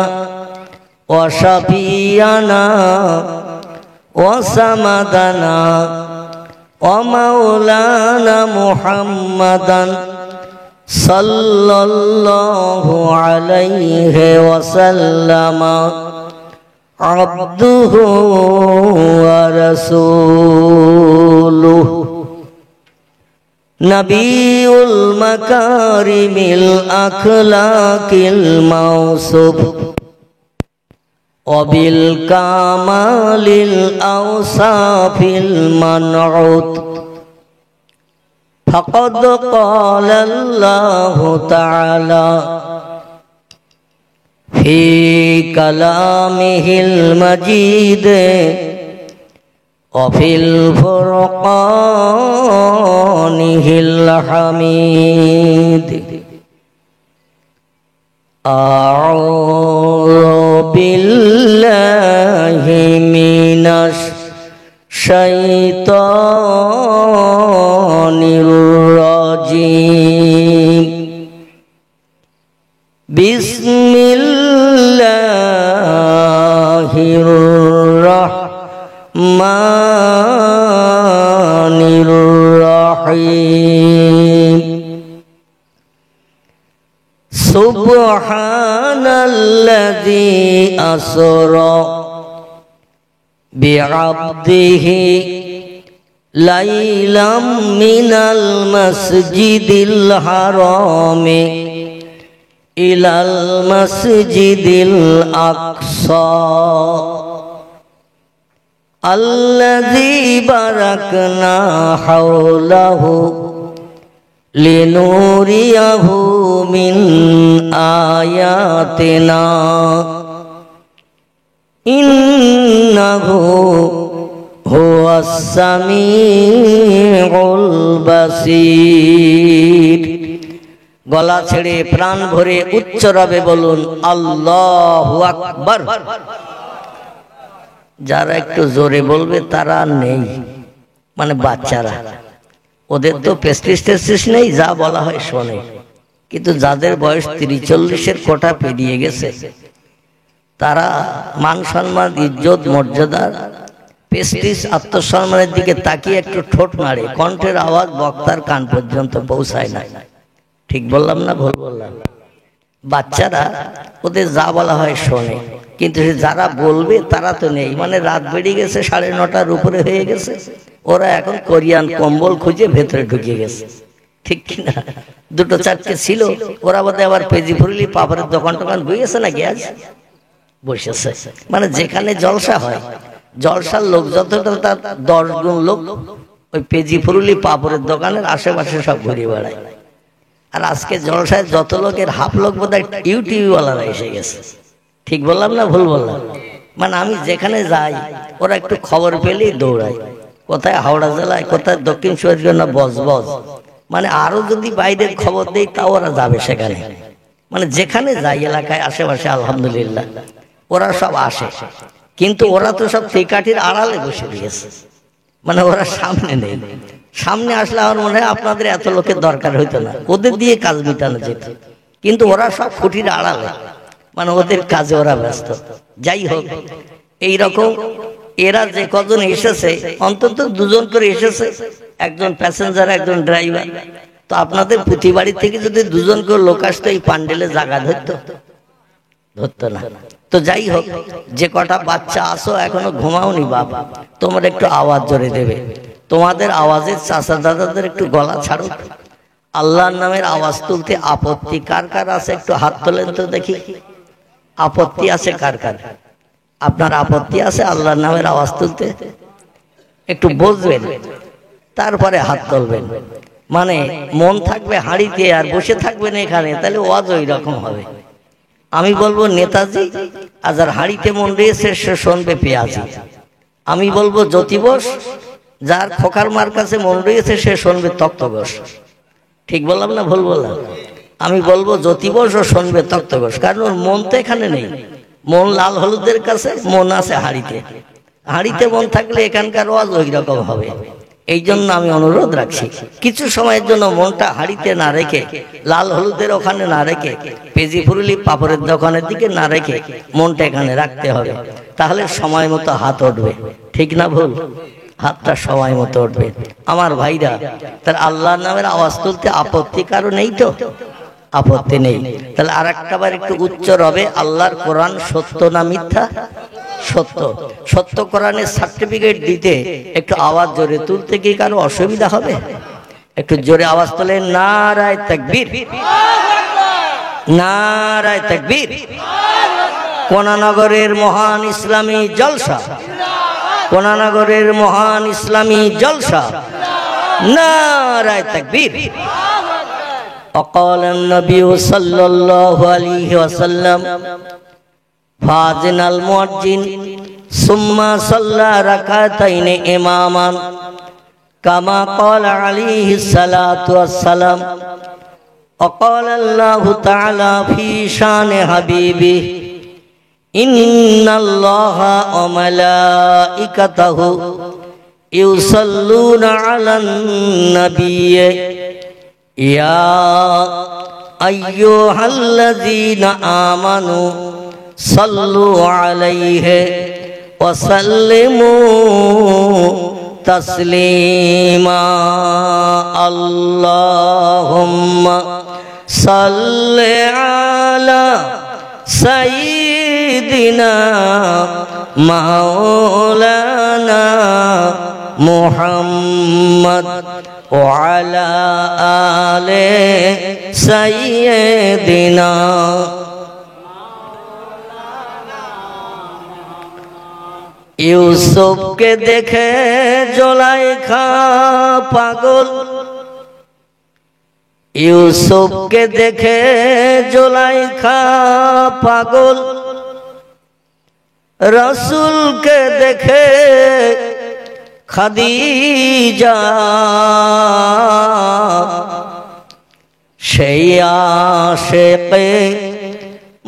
ওয়া শাফিয়ানা ওয়া সামাদানা ওয়া মাওলানা মুহাম্মাদান সাল্লাল্লাহু আলাইহি ওয়াসাল্লাম আবদুহু ওয়া রাসূলুহু নবিউল মাকারিমিল আখলাকিল মাওসুফ ওয়াবিল কামালিল আওসাফিল মানউত فقد قال الله تعالى في كلامه المجيد وفي الفرقانه الحميد أعوذ بالله من الشيطان الرجيم بسم الله الرحمن الرحيم سبحان الذي أسرى بعبده ليلا من المسجد الحرام إلى المسجد الأقصى الذي باركنا حوله لنريه من آياتنا إنه هو السميع البصير গলা ছেড়ে প্রাণ ভরে উচ্চ রবে বলুন আল্লাহু আকবার। যারা একটু জোরে বলবে তারা নেই, মানে বাচ্চারা, ওদের তো প্রেস্টিজ নেই, যা বলা হয় শোনে। কিন্তু যাদের বয়স 30-40-এর কোটা পেরিয়ে গেছে, তারা মান সম্মান, ইজ্জত, মর্যাদার, প্রেস্টিজ, আত্মসম্মানের দিকে তাকিয়ে একটু ঠোঁট নাড়ে, কণ্ঠের আওয়াজ বক্তার কান পর্যন্ত পৌঁছায় না। ঠিক বললাম না ভুল বললাম? বাচ্চারা ওদের যা বলা হয় শোনে, কিন্তু যারা বলবে তারা তো নেই। মানে রাত বেরিয়ে গেছে, 9:30-র উপরে হয়ে গেছে, ওরা এখন কোরিয়ান কম্বল খুঁজে ভেতরে ঢুকিয়ে গেছে। ঠিক কিনা? 2-4টে ছিল, ওরা বোধহয় আবার পেজি ফুরলি পাপড়ের দোকান টোকান বইয়েছে না গ্যাস বসেছে। মানে যেখানে জলসা হয়, জলসার লোক যতটা, তার 10 গুণ লোক ওই পেজি ফুরুলি পাপড়ের দোকানের আশেপাশে সব ঘুরে বেড়ায়। আর আজকে জলসায় যত লোকের হাফ লোক বোধহয় ইউটিউবওয়ালারা এসে গেছে। ঠিক বললাম না ভুল বললাম? মানে আমি যেখানে যাই, ওরা একটু খবর পেলেই দৌড়ায়, কোথায় হাওড়া জেলায়, কোথায় দক্ষিণ শরীর না বজবজ। মানে আরো যদি বাইরের খবর দেই তাও ওরা যাবে সেখানে। মানে যেখানে যাই এলাকায় আশেপাশে, আলহামদুলিল্লাহ ওরা সব আসে। কিন্তু ওরা তো সব তেকাঠির আড়ালে বসে দিয়েছে, মানে ওরা সামনে নেই। সামনে আসলে আমার মনে হয় আপনাদের এত লোকের দরকার হইতো না, ওদের দিয়ে কাজ মিটানো যেত। কিন্তু ওরা সব খুঁটির আড়ালে, মানে ওদের কাজে ওরা ব্যস্ত। যাই হোক, এইরকম এরা যে কজন এসেছে, অন্তত 2 জন করে এসেছে, একজন প্যাসেঞ্জার, একজন ড্রাইভার। তো আপনাদের পুঁথি বাড়ি থেকে যদি 2 জন করে লোক আসতো, এই পান্ডেলে জায়গা ধরতো না। তো যাই হোক, যে কটা বাচ্চা আসো এখনো ঘুমাওনি বাপ, তোমরা একটু আওয়াজ জোরে দেবে। তোমাদের আওয়াজের চাচা দাদাদের একটু গলা ছাড়ো। আল্লাহর নামের আওয়াজ তুলতে আপত্তি কার কার আছে? একটু হাত তোলেন তো দেখি। আপত্তি আছে কার কার? আপনার আপত্তি আছে আল্লাহর নামের আওয়াজ তুলতে? একটু বুঝবেন, তারপরে হাত তুলবেন। মানে মন থাকবে হাঁড়িতে আর বসে থাকবেন এখানে, তাহলে ওয়াজ ওই রকম হবে। আমি বলবো নেতাজি, আর যার হাঁড়িতে মন রয়েছে সে শুনবে পেঁয়াজি। আমি বলবো জ্যোতি বোস, যার খোকার মার কাছে মন রয়েছে সে শুনবে তক্তঘোষ। ঠিক বললাম না ভুল বললাম? আমি বলবো জ্যোতি বোস ও শুনবে তক্তঘোষ, কারণ ওর মন তো এখানে নেই। মন লাল হলুদের কাছে, মন আছে হাঁড়িতে। হাঁড়িতে মন থাকলে এখানকার ওয়াজ ওই রকম হবে। এই জন্য আমি অনুরোধ রাখছি, কিছু সময়ের জন্য মনটা হাঁড়িতে না রেখে, লাল হলুদের ওখানে না রেখে, পেজি ফুরুলি পাপড়ের দোকানের দিকে না রেখে মনটা এখানে রাখতে হবে। তাহলে সময় মতো হাত উঠবে। ঠিক না ভুল? হাতটা সময় মতো উঠবে। আমার ভাইরা, তার আল্লাহর নামের আওয়াজ তুলতে আপত্তি কারো নেই তো? আপত্তি নেই। তাহলে আর একটা বার একটু উচ্চ রবে, আল্লাহর কোরআন সত্য না মিথ্যা? সত্য। সত্য কোরআনের সার্টিফিকেট দিতে একটু আওয়াজ জোরে তুলতে কি কারো অসুবিধা হবে? একটু জোরে আওয়াজ তোলেন, নারায়ে তাকবীর, নারায়ে তাকবীর। কোনানগরের মহান ইসলামী জলসা, কোনানগরের মহান ইসলামী জলসা, নারায়ে তাকবীর। وقال النبي صلى الله عليه وسلم فاذن المؤذن ثم صلى ركعتين اماما كما قال عليه الصلاه والسلام وقال الله تعالى في شان حبيبه ان الله وملائكته يصلون على النبي يا أيها الذين آمنوا صلوا عليه وسلموا تسليما اللهم صل على سيدنا مولانا محمد وعلى آل سيدنا यूसुफ के देखे जुलाइखा पागल, यूसुफ के देखे जुलाइखा पागल, रसूल के देखे खादीजा সেই আশেকে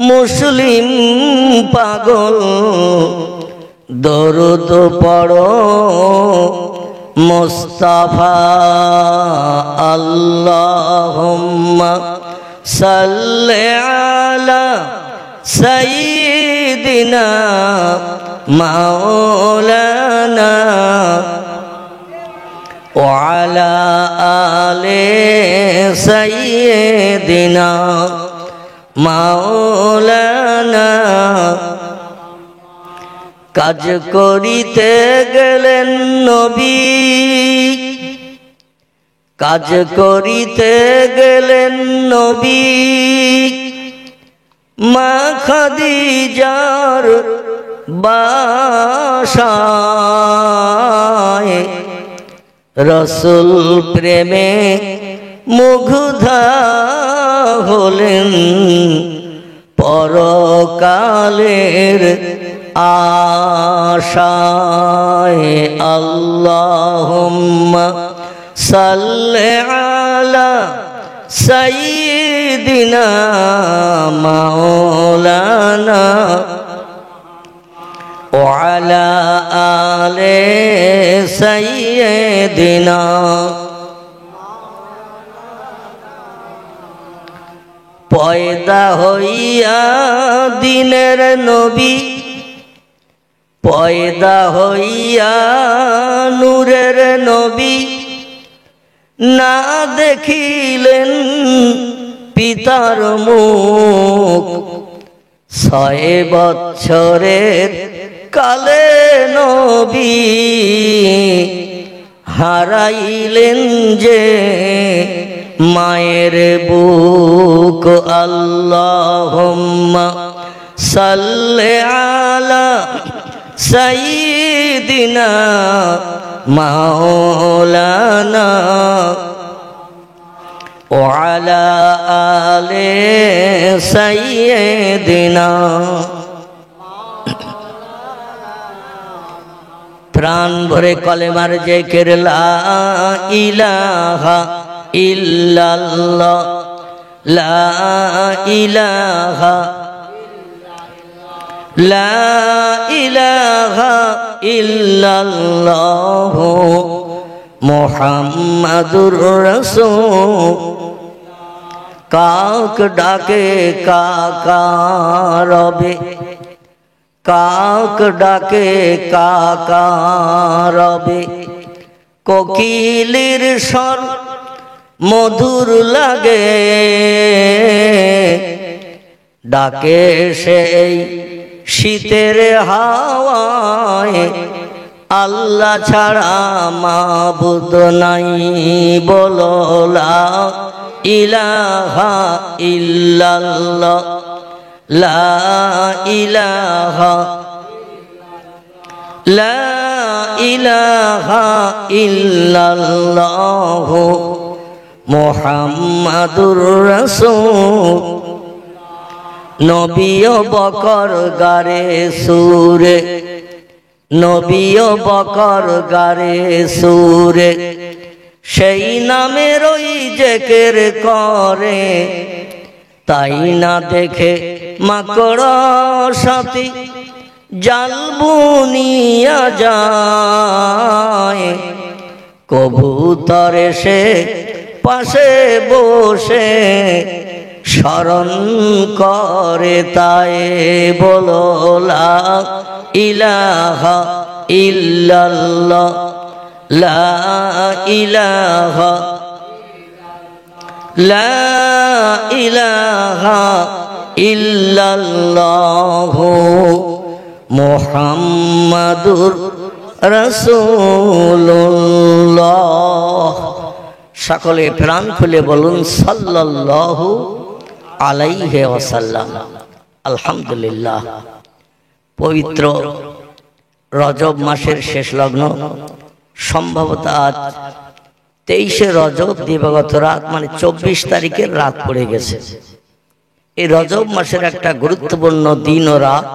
মুসলিম পাগল দরুদ পড়ো মুস্তাফা আল্লাহুম্মা সাল্লি আলা সাইয়্যিদিনা মাওলানা ওয়া আলা আলি সাইয়্যিদিনা মাওলানা। কাজ করিতে গেলেন নবী, কাজ করিতে গেলেন নবী, মা খাদিজার বাসায়। রসুল প্রেমে মুগ্ধা হলেন, পরকালের আশায়। আল্লাহুম্মা সাল্লি আলা সাইয়্যিদিনা মাওলানা ওয়া আলা আলি সাইয়্যিদিনা। পয়দা হইয়া দিনের নবী, পয়দা হইয়া নূরের নবী, না দেখিলেন পিতার মুখ। 6 বৎসরের কালে নবী হারাইলেন যে মায়ের বুক। আল্লাহুম্মা সাল্লি আলা সাইয়্যিদিনা মাওলানা ওয়া আলা আলি সাইয়্যিদিনা। প্রাণ ভরে কলেমার জিকির লা ইলাহা ইল্লাল্লাহ, লা ইলাহা, লা ইলাহা ইল্লাল্লাহ মুহাম্মাদুর রাসূল। কাক ডাকে কাকা রবে, কাক ডাকে কাকা রবে, কোকিলের স্বর মধুর লাগে, ডাকে সেই শীতের হাওয়ায়। আল্লাহ ছাড়া মাবুদ নাই, বলো লা ইলাহা ইল্লাল্লাহ, লা ইলাহা, লা ইলাহা ইল্লাল্লাহ মুহাম্মাদুর রাসূল। নবী বকর গারে সুরে, নবী বকর গারে সুরে, সেই নামের ওই জিকির করে। তাই না দেখে মাকড় সাথী জাল বুনিয়া যায়, কবুতর এসে পাশে বসে স্মরণ করে। তাই বলো লা ইলাহা ইল্লাল্লাহ, লা ইলাহা, লা ইলাহা ইল্লাল্লাহ মুহাম্মাদুর রাসূলুল্লাহ। সকলে প্রাণ খুলে বলুন সাল্লাল্লাহু আলাইহি ওয়াসাল্লাম। আলহামদুলিল্লাহ। পবিত্র রজব মাসের শেষ লগ্ন, সম্ভবত আজ 23শে রজব দিবাগত রাত, মানে 24 তারিখের রাত পড়ে গেছে। এই রজব মাসের একটা গুরুত্বপূর্ণ দিন ও রাত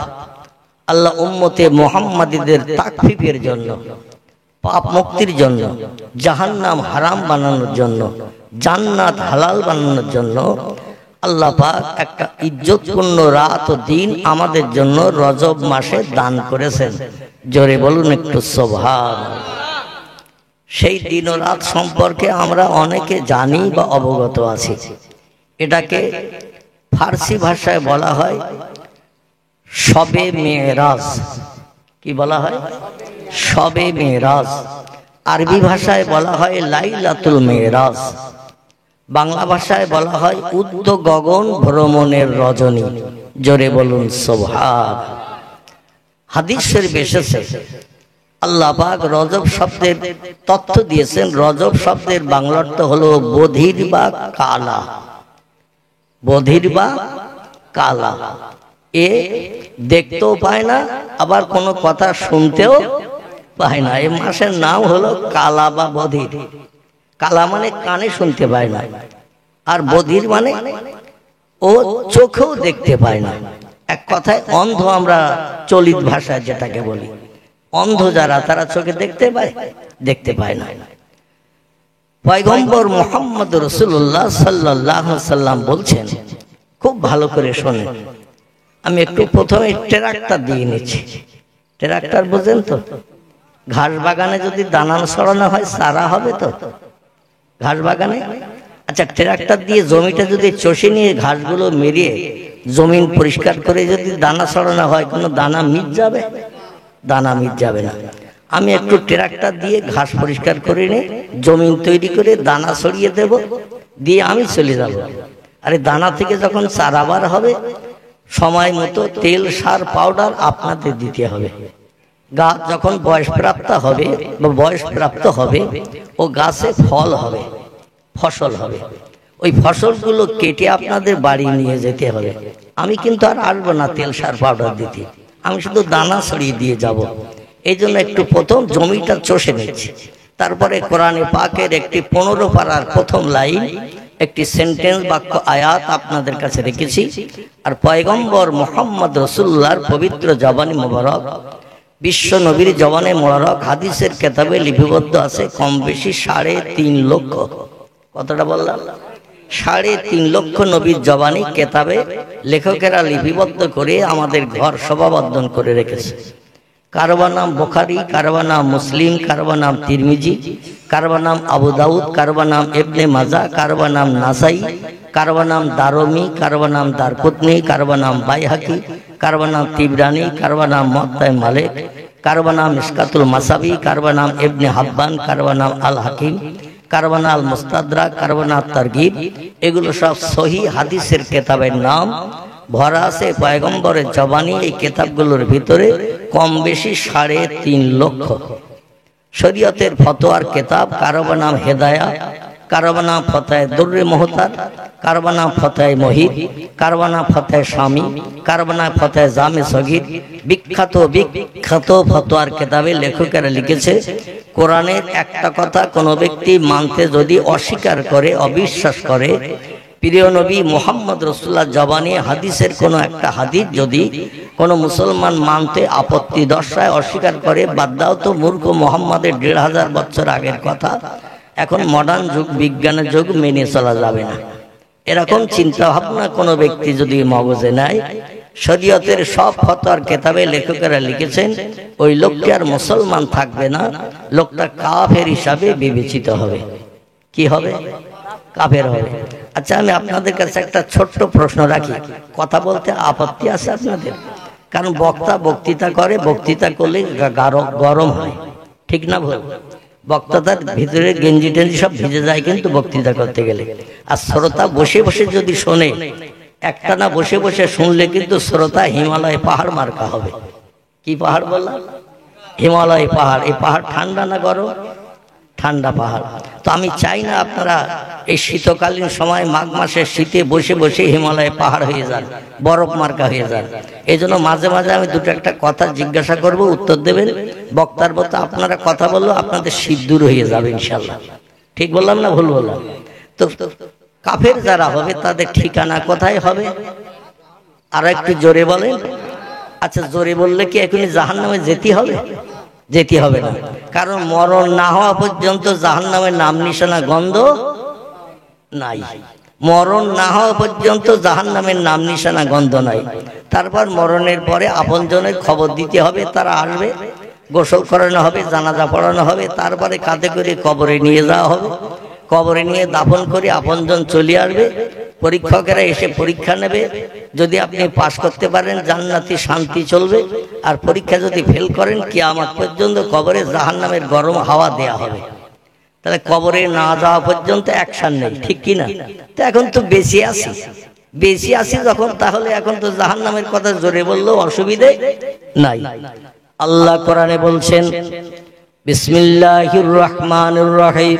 আল্লাহ উম্মতে মুহাম্মাদীদের তাকফীফের জন্য, পাপ মুক্তির জন্য, জাহান্নাম হারাম বানানোর জন্য জান্নাত হালাল বানানোর জন্য আল্লাহ পাক একটা ইজ্জতপূর্ণ রাত ও দিন আমাদের জন্য রজব মাসে দান করেছেন। জোরে বলুন একটু সুবহানাল্লাহ। সেই দিন ও রাত সম্পর্কে আমরা অনেকে জানি বা অবগত আছি। এটাকে ফার্সি ভাষায় বলা হয় শবে মেরাজ। কি বলা হয়? শবে মেরাজ। আরবি ভাষায় বলা হয় লাইলাতুল মেরাজ। বাংলা ভাষায় বলা হয় উদ্ধ গগন ভ্রমণের রজনী। জোরে বলুন সুবহান। হাদিস শরীফে এসেছে আল্লাহ পাক রজব শব্দের তথ্য দিয়েছেন। রজব শব্দের বাংলা অর্থ হলো বধির বা কালা। বধির বা কালা। এ দেখতেও পায় না, আবার কোনো কথা শুনতেও পায় না। এই মাসের নাম হলো কালা বা বধির। কালা মানে কানে শুনতে পায় না, আর বধির মানে ও চোখেও দেখতে পায় না। এক কথায় অন্ধ, আমরা চলিত ভাষায় যেটাকে বলি। অন্ধ যারা, তারা চোখে দেখতে পায়? দেখতে পায় না। পয়গম্বর মুহাম্মদ রাসূলুল্লাহ সাল্লাল্লাহু আলাইহি সাল্লাম বলছেন, খুব ভালো করে শোনেন। আমি একটু প্রথমে ট্রাক্টর দিয়ে নিচ্ছি। ট্রাক্টর বোঝেন তো? ঘাস বাগানে যদি দানা ছড়ানো হয় চারা হবে তো ঘাস বাগানে? আচ্ছা, ট্রাক্টর দিয়ে জমিটা যদি চষে নিয়ে ঘাসগুলো মেরিয়ে জমিন পরিষ্কার করে যদি দানা ছড়ানো হয়, কোনো দানা মিট যাবে? দানা মিট যাবে না। আমি একটু ট্রাক্টর দিয়ে ঘাস পরিষ্কার করে নিয়ে জমিন তৈরি করে দানা ছড়িয়ে দেব, দিয়ে আমি চলে যাব। আরে দানা থেকে যখন চারা বার হবে, সময় মতো তেল, সার, পাউডার আপনাদের দিতে হবে। গাছ যখন বয়সপ্রাপ্ত হবে বা বয়সপ্রাপ্ত হবে, ও গাছে ফল হবে, ফসল হবে। ওই ফসলগুলো কেটে আপনাদের বাড়ি নিয়ে যেতে হবে। আমি কিন্তু আর আসবো না তেল, সার, পাউডার দিতে, আমি শুধু দানা ছড়িয়ে দিয়ে যাব। এই জন্য একটু প্রথম জমিটা চষে নিচ্ছি। তারপরে কোরআনে পাকের একটি 15 পারার প্রথম লাইন, একটি সেন্টেন্স, বাক্য, আয়াত আপনাদের কাছে রেখেছি। আর পয়গম্বর মুহাম্মদ রাসূলুল্লাহর পবিত্র জবানি মোবারক, বিশ্ব নবীর জবানে মোবারক হাদিসের কেতাবে লিপিবদ্ধ আছে কম বেশি 3.5 লক্ষ। কতটা বললাম? 3.5 লক্ষ নবীর জবানি কেতাবে লেখকেরা লিপিবদ্ধ করে আমাদের ঘর শোভাবর্ধন করে রেখেছে। কারবার নাম বুখারী, কারবার নাম মুসলিম, কারবার নাম তিরমিজি, কারবার নাম আবু দাউদ, কারবার নাম ইবনে মাজাহ, কারবার নাম নাসাই, কারবার নাম দারমি, কারবার নাম দারকুতনি, কারবার নাম বাইহাকি, কারবার নাম তিবরানি, কারবার নাম মুওয়াত্তা মালিক, কারবার নাম মিশকাতুল মাসাবি, কারবার নাম ইবনে হাব্বান, কারবার নাম আল হাকিম, কারবার নাম আল মুস্তাদরাক, কারবার নাম তারগিব। এগুলো সব সহিহ হাদিসের কেতাবের নাম। ভরা আছে পয়গম্বরের জবানি এই কেতাবগুলোর ভিতরে কম বেশি 3.5 লক্ষ। শরীয়তের ফতোয়ার কেতাব, কারবার নাম হেদায়া, কারবার নাম ফতোয়া দুররে মুহতার, কারবার নাম ফতোয়া মুহিত, কারবার নাম ফতোয়া শামী, কারবার নাম ফতোয়া জামে সগীর। বিখ্যাত বিখ্যাত ফতোয়ার কেতাবে লেখকেরা লিখেছে, কোরআনের একটা কথা কোনো ব্যক্তি মানতে যদি অস্বীকার করে, অবিশ্বাস করে, প্রিয় নবী মুহাম্মদ রাসূলুল্লাহ জবানি হাদিসের কোনো একটা হাদিস যদি কোনো মুসলমান মানতে আপত্তি দর্শায়, অস্বীকার করে, বাদ দাও তো মূর্খ মুহাম্মাদের 1500 বছর আগের কথা, এখন মডার্ন যুগ, বিজ্ঞানের যুগ, মেনে চলা যাবে না। এরকম চিন্তা ভাবনা কোনো ব্যক্তি যদি মগজে নেয়, শরীয়তের সব ফতোয়ার কেতাবে লেখকেরা লিখেছেন ওই লোকটি আর মুসলমান থাকবে না, লোকটা কাফের হিসাবে বিবেচিত হবে। কি হবে? কাফের হবে। আচ্ছা, আমি আপনাদের কাছে একটা ছোট্ট প্রশ্ন রাখি। কথা বলতে আপত্তি আছে আপনাদের? কারণ বক্তা বক্তৃতা করে, বক্তৃতা করলে গরম হয়, ঠিক না ভুল? বক্তাদের ভিতরে গেঞ্জি টেঞ্জি সব ভিজে যায় কিন্তু বক্তৃতা করতে গেলে। আর শ্রোতা বসে বসে যদি শোনে, একটা না বসে বসে শুনলে কিন্তু শ্রোতা হিমালয় পাহাড় মার্কা হবে। কি পাহাড় বললাম? হিমালয় পাহাড়। এই পাহাড় ঠান্ডা না গরম? ঠান্ডা পাহাড়। তো আমি চাই না আপনারা এই শীতকালীন সময়, মাঘ মাসের শীতে বসে বসে হিমালয় পাহাড় হয়ে যান, বরফ মার্কা হয়ে যান। এই জন্য মাঝে মাঝে আমি দুটো একটা কথা জিজ্ঞাসা করব, উত্তর দেবেন। বক্তার মতো আপনারা কথা বললেও আপনাদের শীত দূর হয়ে যাবে ইনশাল্লাহ। ঠিক বললাম না ভুল বললাম? তো কাফের যারা হবে তাদের ঠিকানা কোথায় হবে? আর একটু জোরে বলেন। আচ্ছা, জোরে বললে কি এখনই জাহান্নামে যেতে হবে? যেতে হবে না, কারণ মরণ না হওয়া পর্যন্ত জাহান্নামের নাম নিশানা গন্ধ নাই। মরণ না হওয়া পর্যন্ত জাহান্নামের নাম নিশানা গন্ধ নাই। তারপর মরণের পরে আপনজনের খবর দিতে হবে, তারা আসবে, গোসল করানো হবে, জানাজা পড়ানো হবে, তারপরে কাঁধে করে কবরে নিয়ে যাওয়া হবে, কবরে নিয়ে দাফন করে আপনজন চলে আসবে, পরীক্ষকেরা এসে পরীক্ষা নেবে। যদি আপনি পাস করতে পারেন জান্নাতি শান্তি চলবে, আর পরীক্ষা যদি ফেল করেন কিয়ামত পর্যন্ত কবরে জাহান্নামের গরম হাওয়া দেয়া হবে। তাহলে কবরে না যাওয়া পর্যন্ত অ্যাকশন নেই, ঠিক কি না? তো এখন তো বেশি আছি যখন, তাহলে এখন তো জাহান্নামের কথা জোরে বললেও অসুবিধে নাই। আল্লাহ কোরআনে বলছেন, বিসমিল্লাহির রহমানির রহিম,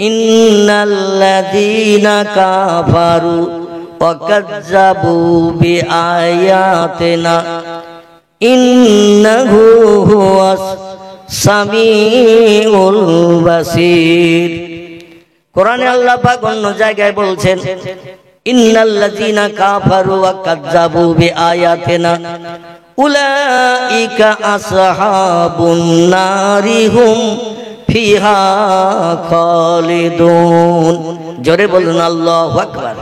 ইন্নাল্লাযীনা কাফারু ওয়া কাযযাবু বিআয়াতিনা ইন্নাহু হুয়াস সামিউল বাসীর। কোরআনে আল্লাহ পাক অন্য জায়গায় বলছেন, ইন্নাল্লাযীনা কাফারু ওয়া কাযযাবু বিআয়াতিনা উলাইকা আসহাবুন নারি হুম ফিহা খালিদুন। জোরে বলুন আল্লাহু আকবার।